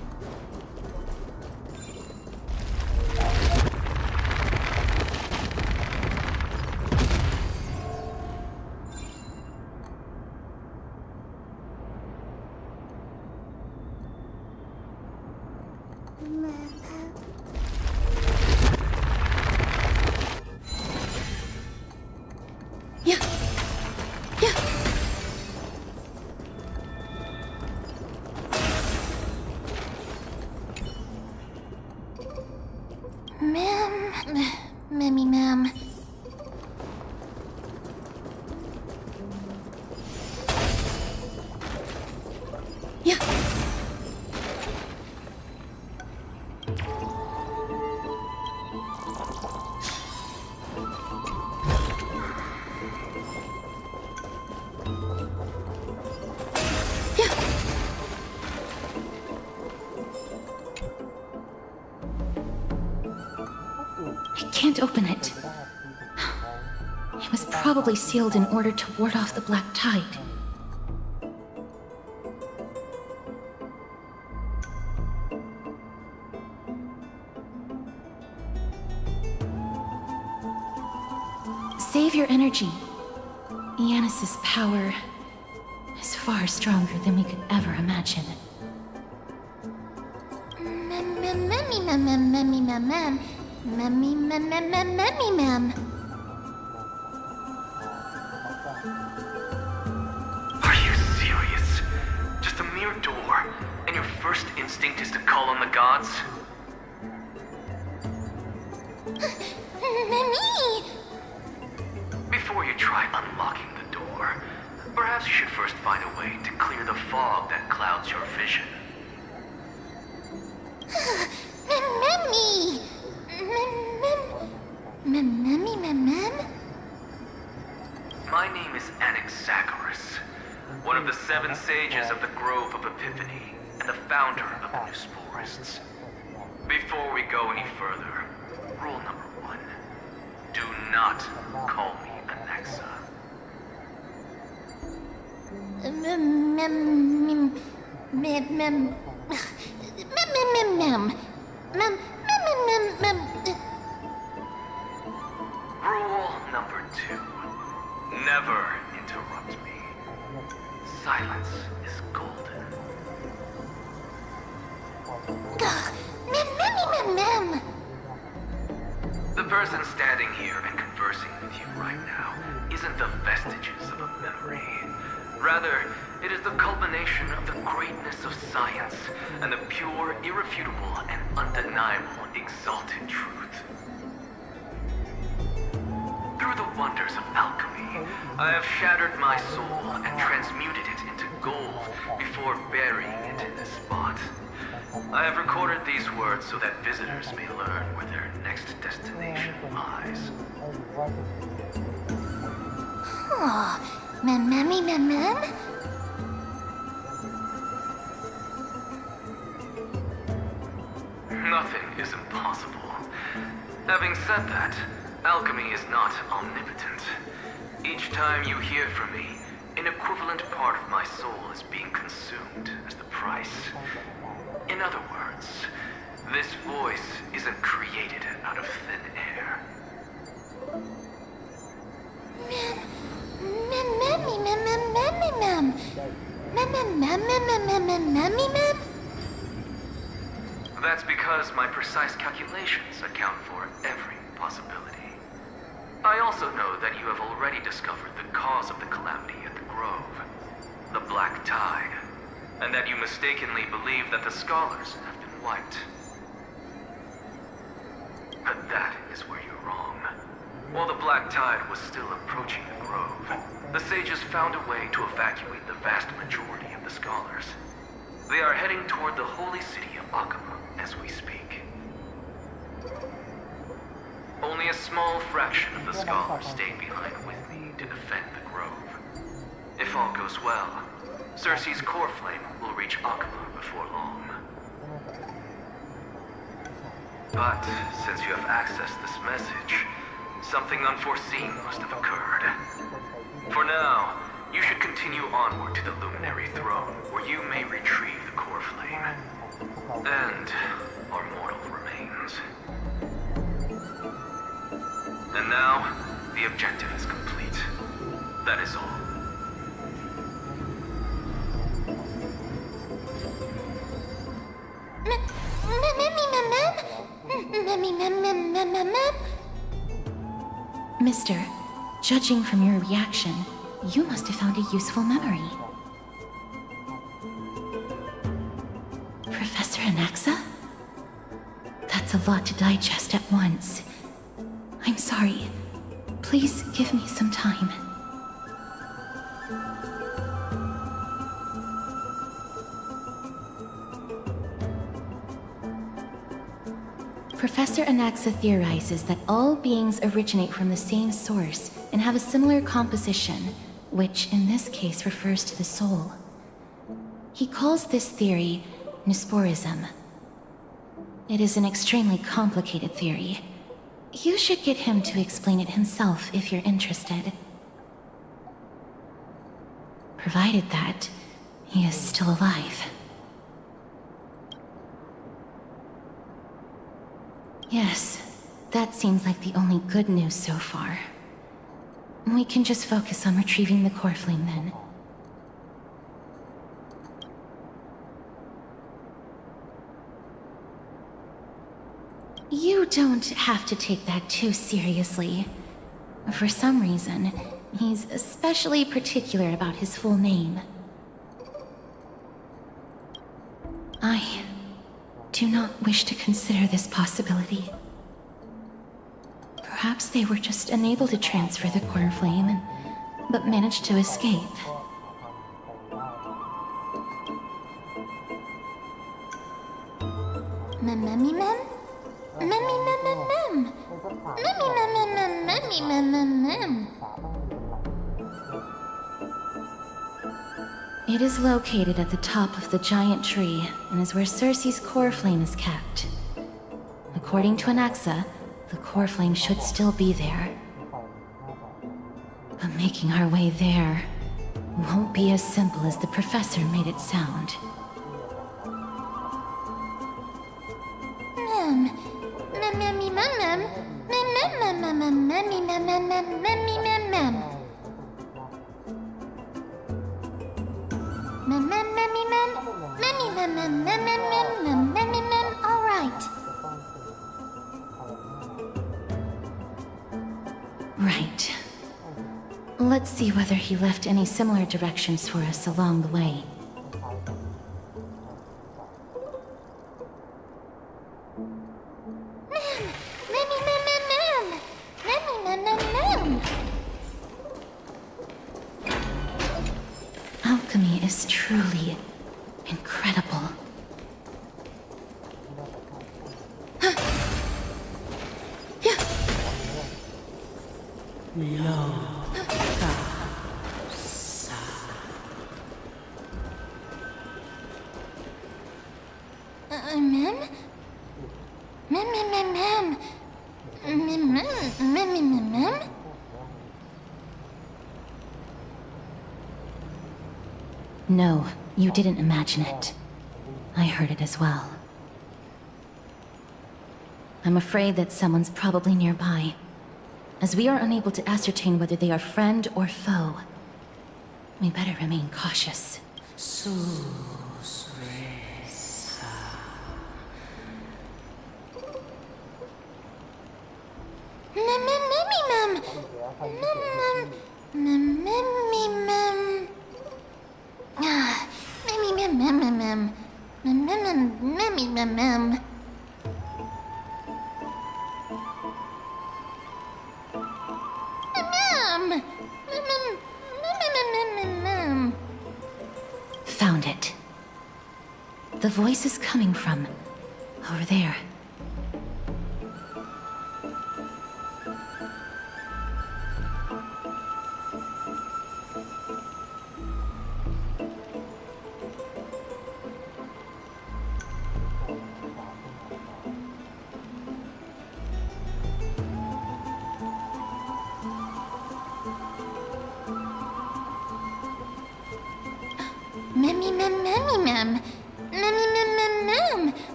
S4: Ma'am.
S5: Yeah. I can't open it. It was probably sealed in order to ward off the black tide. Save your energy. Yanis's power is far stronger than we could ever imagine.
S4: Ma'am.
S3: Are you serious? Just a mere door, and your first instinct is to call on the gods?
S4: Mami!
S3: Before you try unlocking the door, perhaps you should first find a way to clear the fog that clouds your vision.
S4: Mami! Ma'am?
S3: My name is Anaxagoras, one of the 7 sages of the Grove of Epiphany, and the founder of the New Sporists. Before we go any further, rule number 1. Do not call me Anaxa. Rule number 2. Never interrupt me. Silence is golden.
S4: Ma'am.
S3: The person standing here and conversing with you right now isn't the vestiges of a memory. Rather, it is the culmination of the greatness of science and the pure, irrefutable, and undeniable exalted truth. Through the wonders of alchemy, I have shattered my soul and transmuted it into gold before burying it in this spot. I have recorded these words so that visitors may learn where their next destination lies.
S4: Ma'am?
S3: Nothing is impossible. Having said that, alchemy is not omnipotent. Each time you hear from me, an equivalent part of my soul is being consumed as the price. In other words, this voice isn't created out of thin air.
S4: Ma'am?
S3: That's because my precise calculations account for every possibility. I also know that you have already discovered the cause of the calamity at the Grove, the Black Tide, and that you mistakenly believe that the scholars have been wiped. But that is where you're wrong. While the Black Tide was still approaching the Grove, the sages found a way to evacuate the vast majority of the scholars. They are heading toward the holy city of Akama as we speak. Only a small fraction of the scholars stayed behind with me to defend the Grove. If all goes well, Cersei's core flame will reach Akama before long. But since you have accessed this message, something unforeseen must have occurred. For now, you should continue onward to the Luminary Throne, where you may retrieve the core flame. And our mortal remains. And now, the objective is complete. That is all.
S5: Mister, judging from your reaction, you must have found a useful memory. Professor Anaxa? That's a lot to digest at once. I'm sorry. Please give me some time. Professor Anaxa theorizes that all beings originate from the same source and have a similar composition, which in this case refers to the soul. He calls this theory Nesporism. It is an extremely complicated theory. You should get him to explain it himself if you're interested. Provided that he is still alive. Yes, that seems like the only good news so far. We can just focus on retrieving the core flame then. You don't have to take that too seriously. For some reason, he's especially particular about his full name. I do not wish to consider this possibility. Perhaps they were just unable to transfer the core flame, but managed to escape. It is located at the top of the giant tree and is where Circe's core flame is kept. According to Anaxa, the core flame should still be there. But making our way there won't be as simple as the professor made it sound.
S4: All right.
S5: Right. Let's see whether he left any similar directions for us along the way. Alchemy is truly incredible. No, you didn't imagine it. I heard it as well. I'm afraid that someone's probably nearby, as we are unable to ascertain whether they are friend or foe. We better remain cautious. Found it. The voice is coming from over there.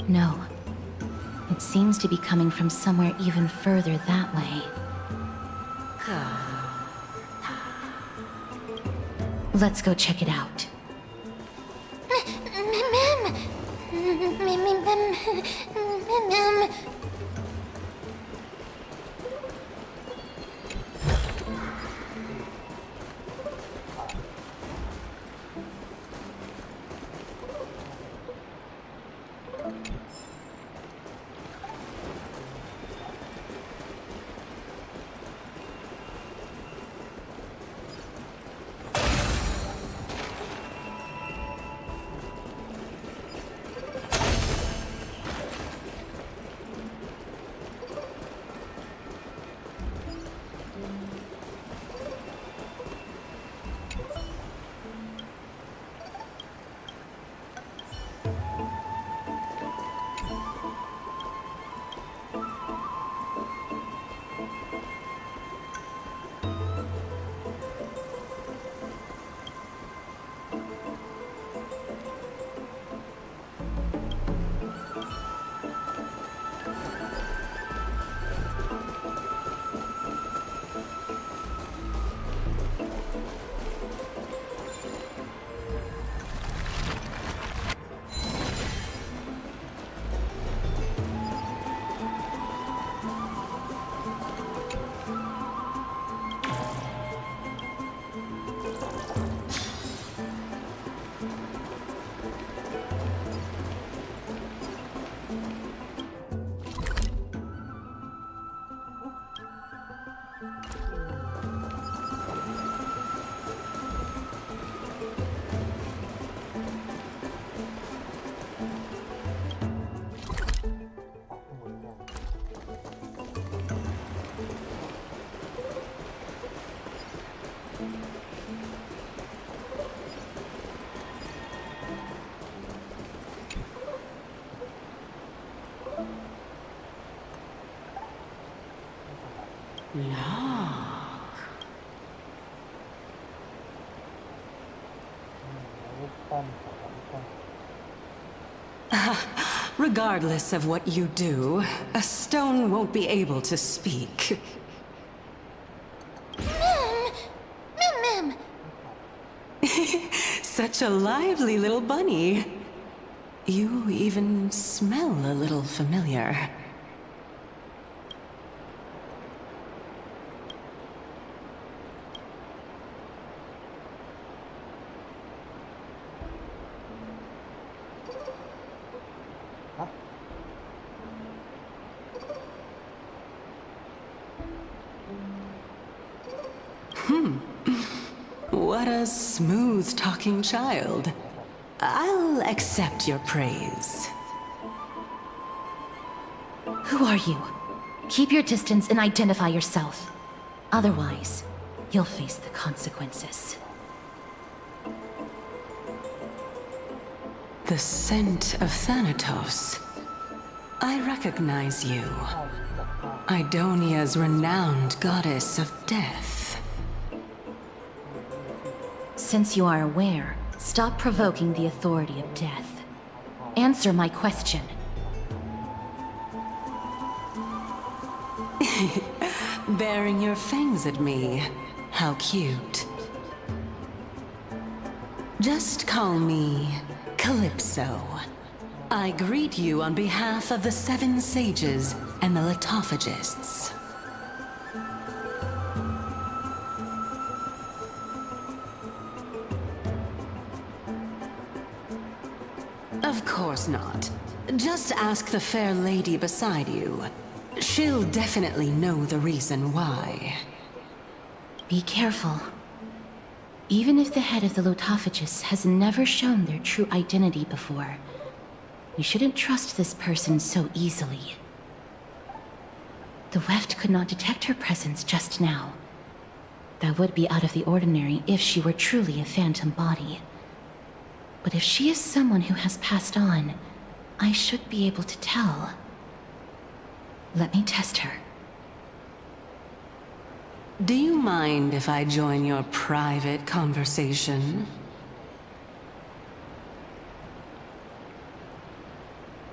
S5: No. It seems to be coming from somewhere even further that way. Let's go check it out.
S18: Regardless of what you do, a stone won't be able to speak.
S4: Mim!
S18: Such a lively little bunny. You even smell a little familiar. What a smooth-talking child. I'll accept your praise.
S5: Who are you? Keep your distance and identify yourself. Otherwise, you'll face the consequences.
S18: The scent of Thanatos. I recognize you. Idonia's renowned goddess of death.
S5: Since you are aware, stop provoking the authority of death. Answer my question.
S18: Baring your fangs at me. How cute. Just call me Calypso. I greet you on behalf of the 7 sages and the litophagists. Of course not. Just ask the fair lady beside you. She'll definitely know the reason why.
S5: Be careful. Even if the head of the litophagists has never shown their true identity before, we shouldn't trust this person so easily. The weft could not detect her presence just now. That would be out of the ordinary if she were truly a phantom body. But if she is someone who has passed on, I should be able to tell. Let me test her.
S18: Do you mind if I join your private conversation?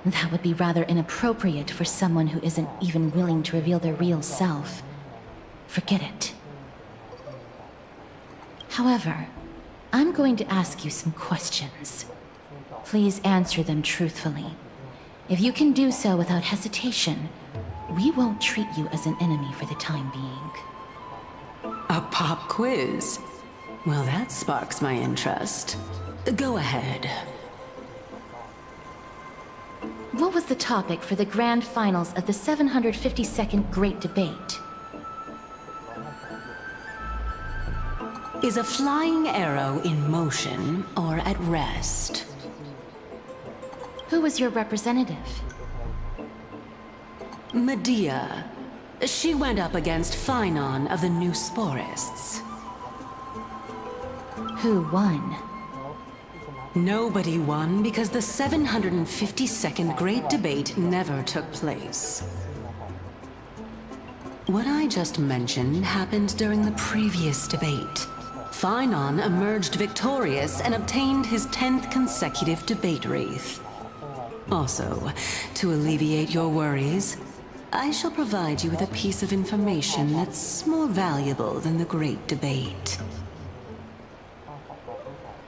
S5: That would be rather inappropriate for someone who isn't even willing to reveal their real self. Forget it. However, I'm going to ask you some questions. Please answer them truthfully. If you can do so without hesitation, we won't treat you as an enemy for the time being.
S18: A pop quiz? Well, that sparks my interest. Go ahead.
S5: What was the topic for the grand finals of the 752nd Great Debate?
S18: Is a flying arrow in motion or at rest?
S5: Who was your representative?
S18: Medea. She went up against Phynon of the New Sporists.
S5: Who won?
S18: Nobody won because the 752nd Great Debate never took place. What I just mentioned happened during the previous debate. Phynon emerged victorious and obtained his 10th consecutive debate wreath. Also, to alleviate your worries, I shall provide you with a piece of information that's more valuable than the Great Debate.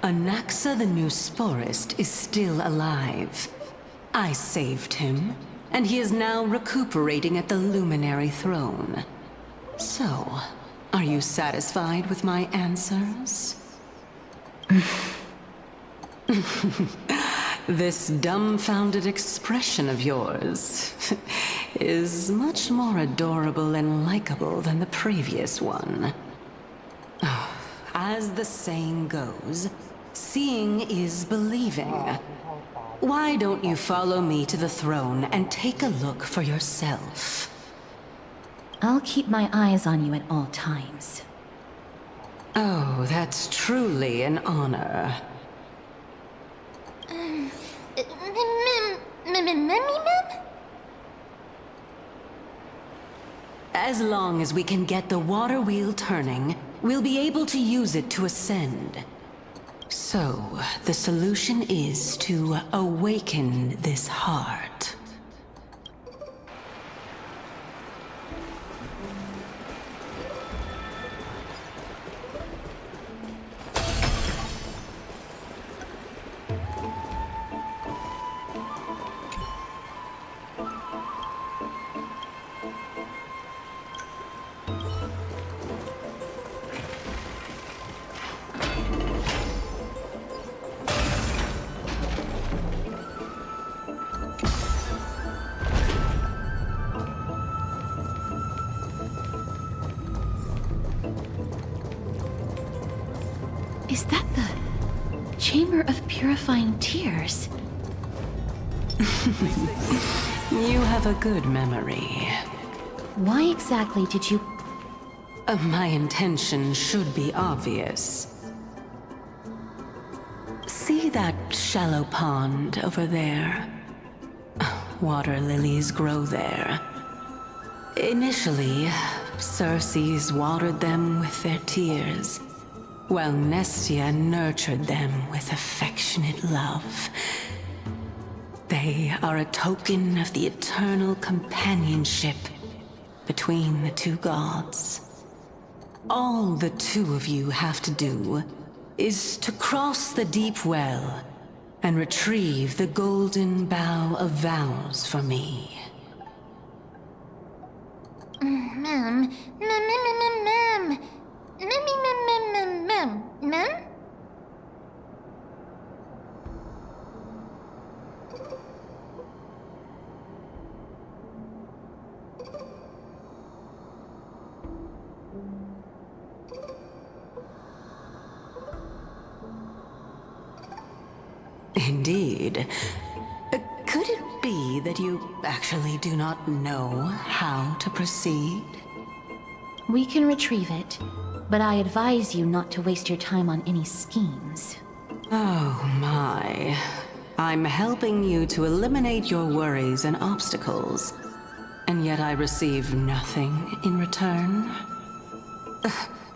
S18: Anaxa the New Sporist is still alive. I saved him, and he is now recuperating at the Luminary Throne. So, are you satisfied with my answers? This dumbfounded expression of yours is much more adorable and likable than the previous one. As the saying goes, seeing is believing. Why don't you follow me to the throne and take a look for yourself?
S5: I'll keep my eyes on you at all times.
S18: Oh, that's truly an honor. As long as we can get the water wheel turning, we'll be able to use it to ascend. So, the solution is to awaken this heart.
S5: Is that the Chamber of Purifying Tears?
S18: You have a good memory.
S5: Why exactly did you...
S18: My intention should be obvious. See that shallow pond over there? Water lilies grow there. Initially, Circes watered them with their tears, while Nestia nurtured them with affectionate love. They are a token of the eternal companionship between the two gods. All the two of you have to do is to cross the deep well and retrieve the golden bough of vows for me. Indeed. Could it be that you actually do not know how to proceed?
S5: We can retrieve it, but I advise you not to waste your time on any schemes.
S18: Oh my. I'm helping you to eliminate your worries and obstacles, and yet I receive nothing in return?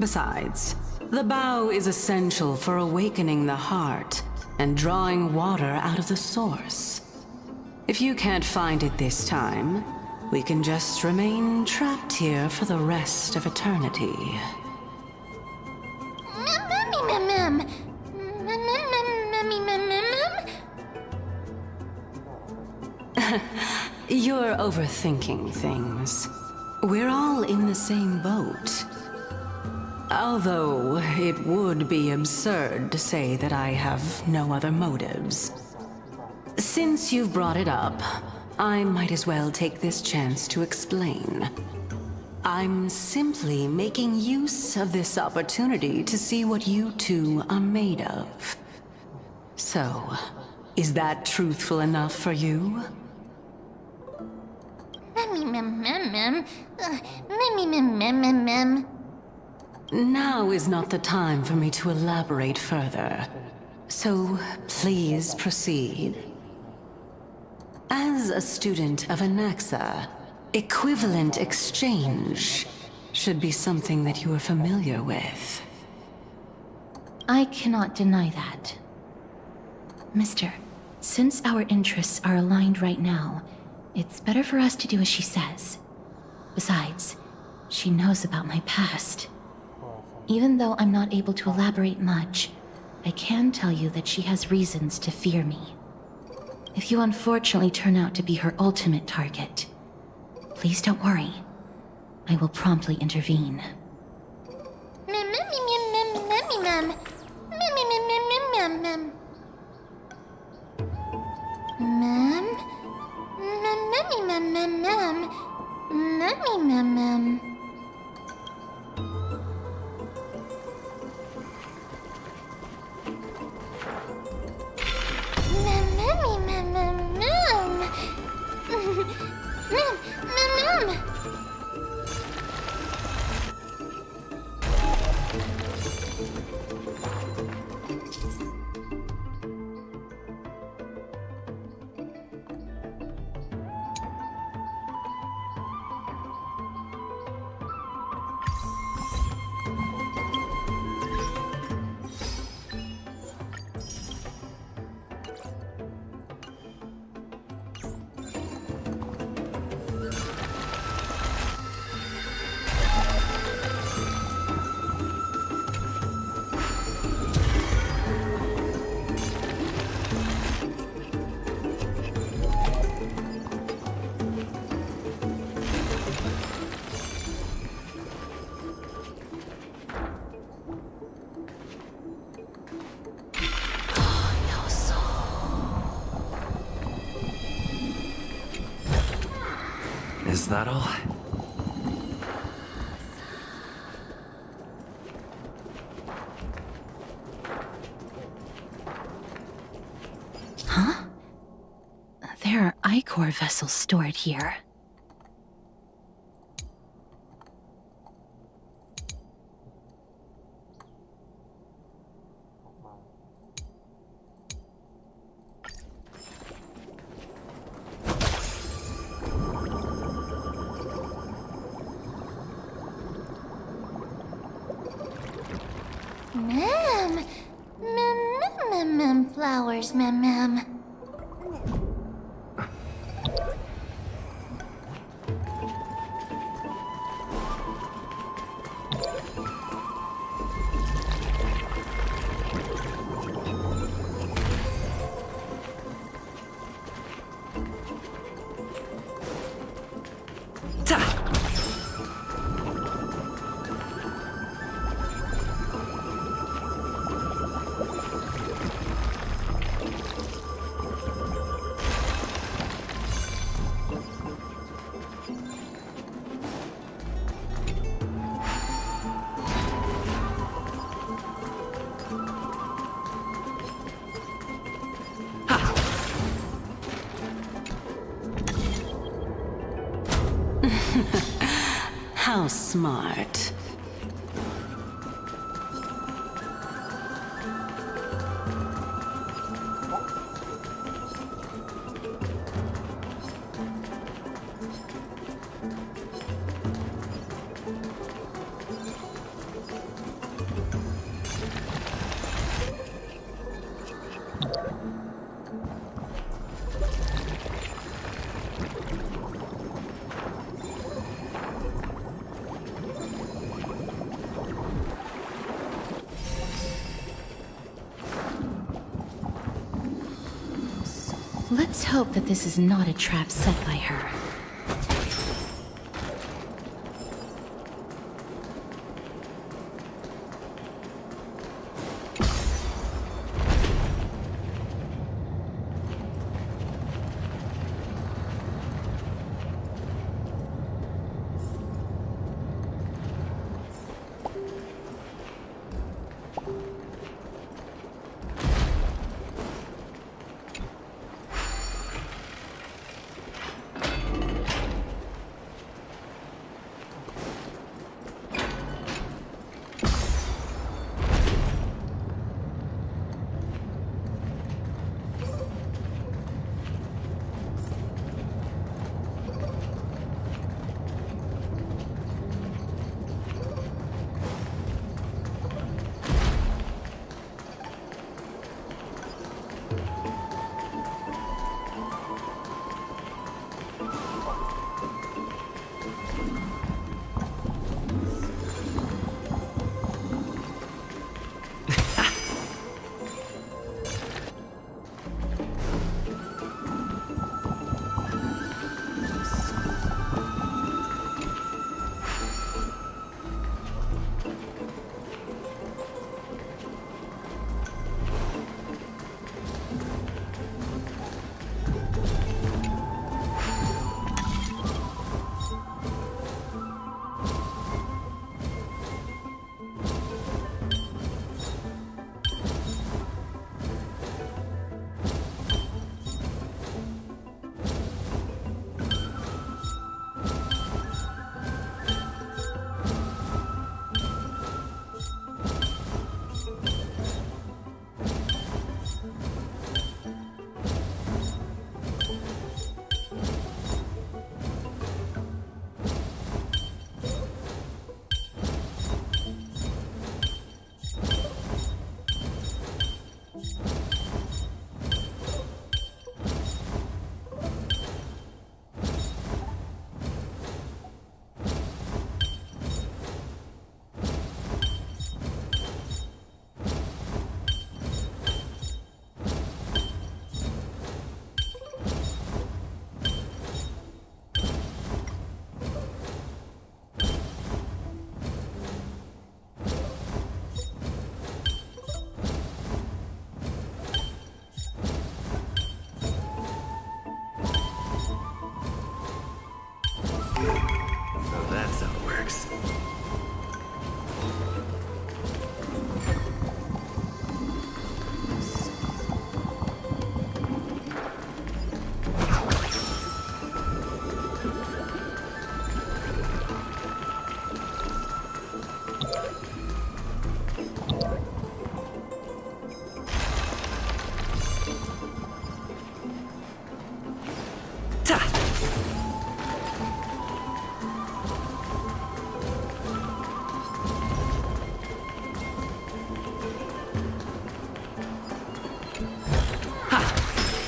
S18: Besides, the bow is essential for awakening the heart and drawing water out of the source. If you can't find it this time, we can just remain trapped here for the rest of eternity. You're overthinking things. We're all in the same boat. Although it would be absurd to say that I have no other motives. Since you've brought it up, I might as well take this chance to explain. I'm simply making use of this opportunity to see what you two are made of. So, is that truthful enough for you? Now is not the time for me to elaborate further. So, please proceed. As a student of Anaxa, equivalent exchange should be something that you are familiar with.
S5: I cannot deny that. Mister, since our interests are aligned right now, it's better for us to do as she says. Besides, she knows about my past. Even though I'm not able to elaborate much, I can tell you that she has reasons to fear me. If you unfortunately turn out to be her ultimate target, please don't worry. I will promptly intervene.
S20: Is that all?
S5: Huh? There are Ichor vessels stored here.
S4: Flowers, ma'am.
S18: How smart.
S5: Let's hope that this is not a trap set by her.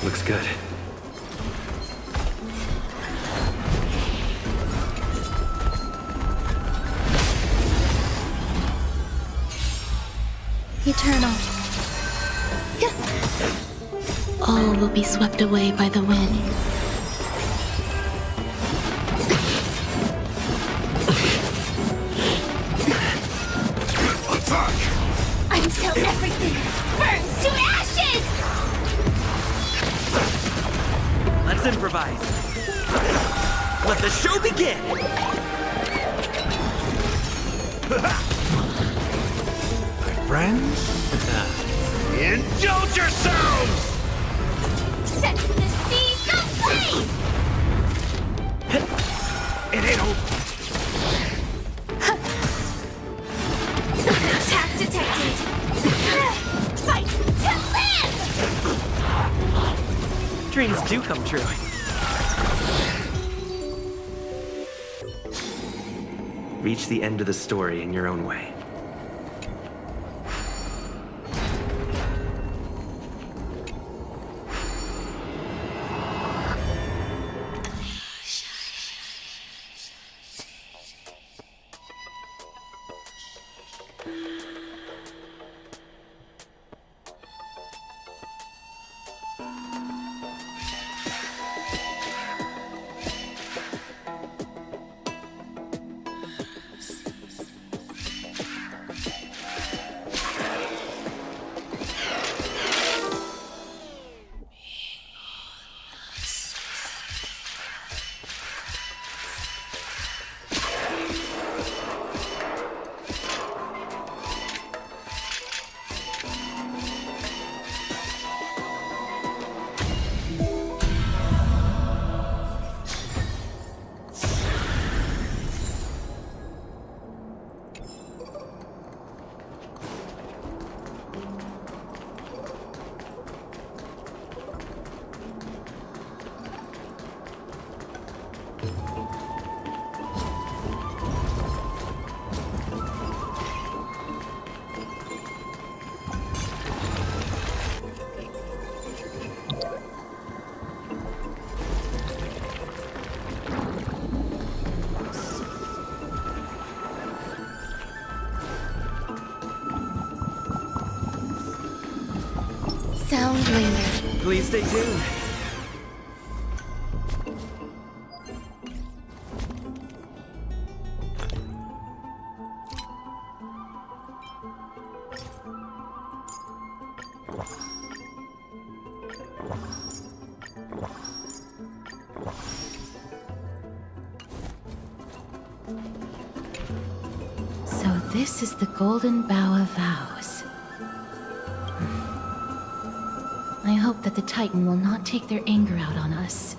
S3: Looks good.
S19: Eternal.
S5: All will be swept away by the wind.
S12: Until everything burns to ashes!
S9: Let's improvise. Let the show begin!
S13: My friends?
S7: Indulge yourselves!
S12: Set the seas ablaze!
S9: It ain't over.
S12: Attack detected! Fight to live!
S9: Dreams do come true. Reach the end of the story in your own way.
S2: sound later.
S9: Please stay tuned.
S5: So this is the Golden Bough of Vows. I hope that the Titan will not take their anger out on us.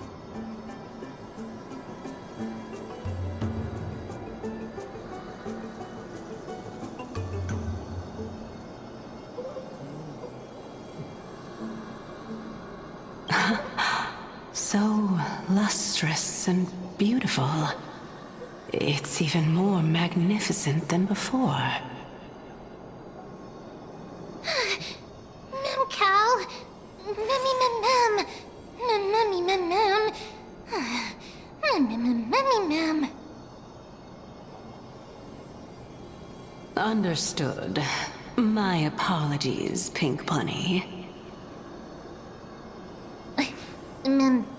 S18: So lustrous and beautiful. It's even more magnificent than before.
S4: Mem Cal. Memmy mem mem. Memmy mem mem. Memmy mem.
S18: Understood. My apologies, Pink Bunny.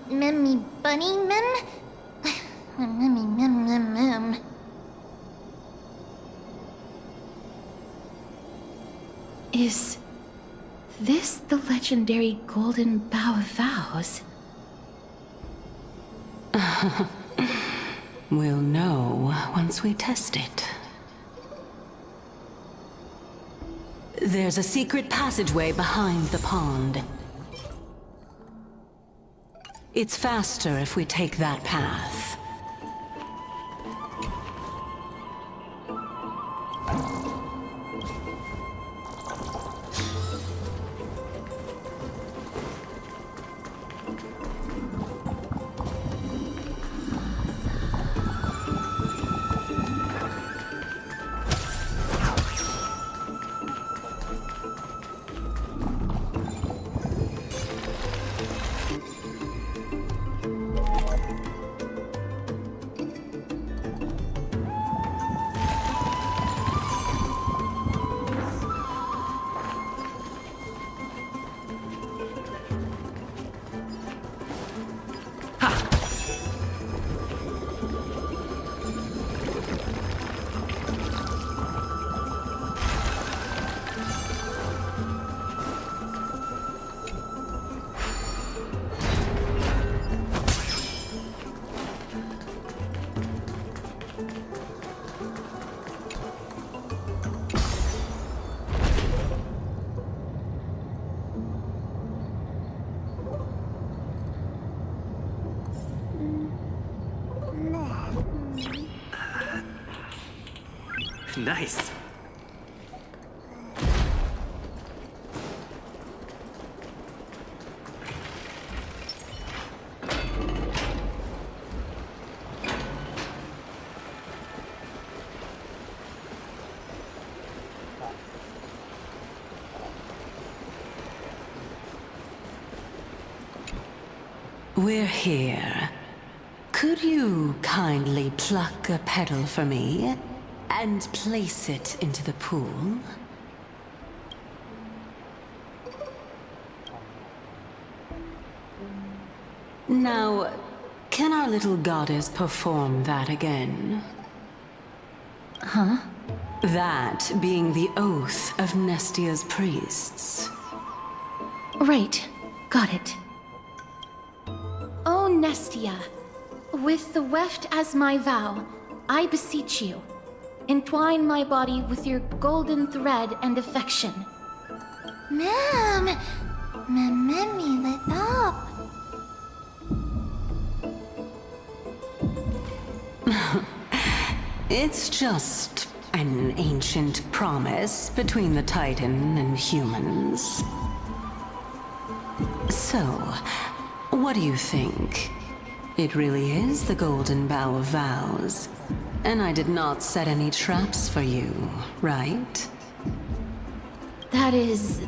S4: Memmy bunny mem? Memmy mem mem mem.
S5: Is this the legendary Golden Bough of Vows?
S18: We'll know once we test it. There's a secret passageway behind the pond. It's faster if we take that path.
S9: Nice.
S18: We're here. Could you kindly pluck a petal for me and place it into the pool? Now, can our little goddess perform that again?
S5: Huh?
S18: That being the oath of Nestia's priests.
S5: Right. Got it. O Nestia, with the weft as my vow, I beseech you, entwine my body with your golden thread and affection.
S4: Ma'am, Memmy lit up.
S18: It's just an ancient promise between the Titan and humans. So, what do you think? It really is the Golden Bough of Vows. And I did not set any traps for you, right?
S5: That is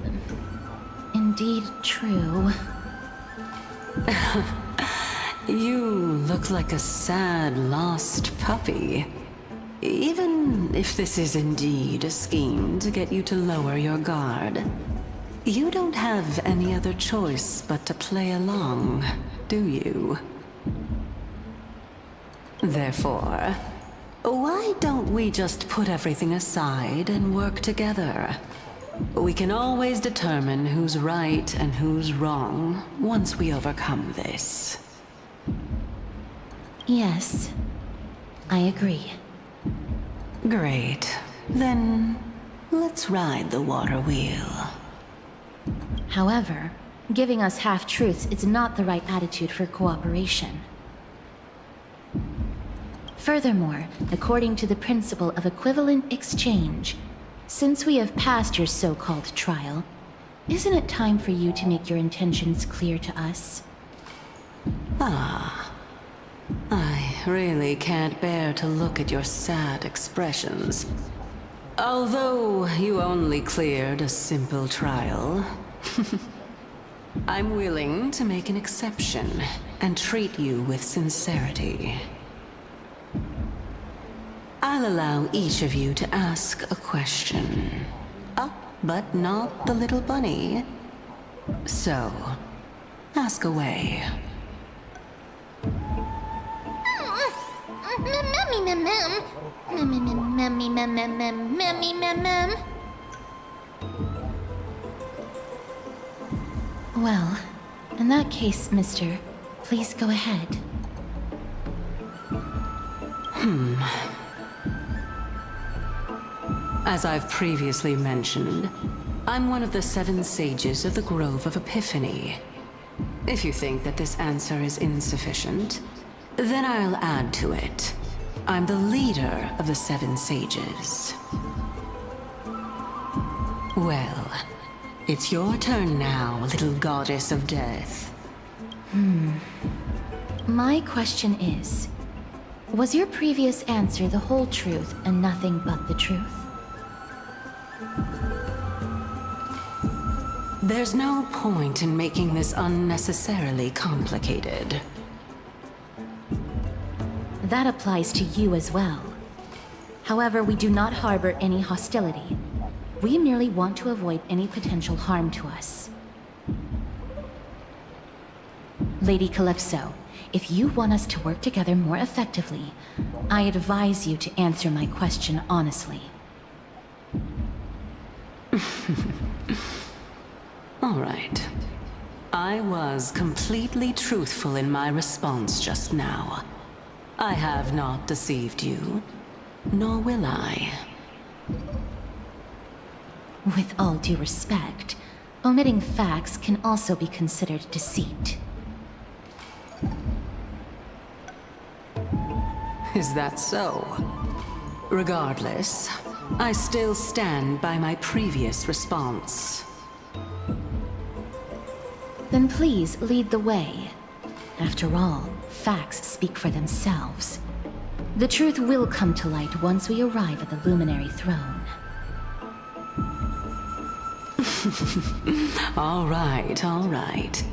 S5: indeed true.
S18: You look like a sad, lost puppy. Even if this is indeed a scheme to get you to lower your guard. You don't have any other choice but to play along, do you? Therefore, why don't we just put everything aside and work together? We can always determine who's right and who's wrong once we overcome this.
S5: Yes, I agree.
S18: Great. Then, let's ride the water wheel.
S5: However, giving us half-truths is not the right attitude for cooperation. Furthermore, according to the principle of equivalent exchange, since we have passed your so-called trial, isn't it time for you to make your intentions clear to us?
S18: Ah. I really can't bear to look at your sad expressions. Although you only cleared a simple trial, I'm willing to make an exception and treat you with sincerity. I'll allow each of you to ask a question. But not the little bunny. So, ask away.
S5: Well, in that case, mister, please go ahead.
S18: As I've previously mentioned, I'm one of the 7 sages of the Grove of Epiphany. If you think that this answer is insufficient, then I'll add to it. I'm the leader of the 7 sages. Well, it's your turn now, little goddess of death.
S5: My question is, was your previous answer the whole truth and nothing but the truth?
S18: There's no point in making this unnecessarily complicated.
S5: That applies to you as well. However, we do not harbor any hostility. We merely want to avoid any potential harm to us. Lady Calypso, if you want us to work together more effectively, I advise you to answer my question honestly.
S18: All right. I was completely truthful in my response just now. I have not deceived you, nor will I.
S5: With all due respect, omitting facts can also be considered deceit.
S18: Is that so? Regardless, I still stand by my previous response.
S5: Then please lead the way. After all, facts speak for themselves. The truth will come to light once we arrive at the Luminary Throne.
S18: All right, all right.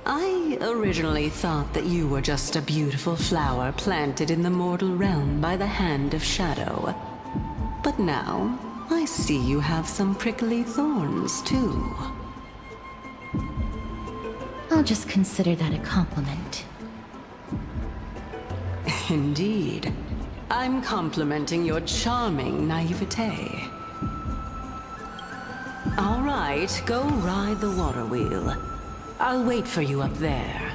S18: I originally thought that you were just a beautiful flower planted in the mortal realm by the hand of shadow. But now, I see you have some prickly thorns, too.
S5: I'll just consider that a compliment.
S18: Indeed. I'm complimenting your charming naivete. All right, go ride the water wheel. I'll wait for you up there.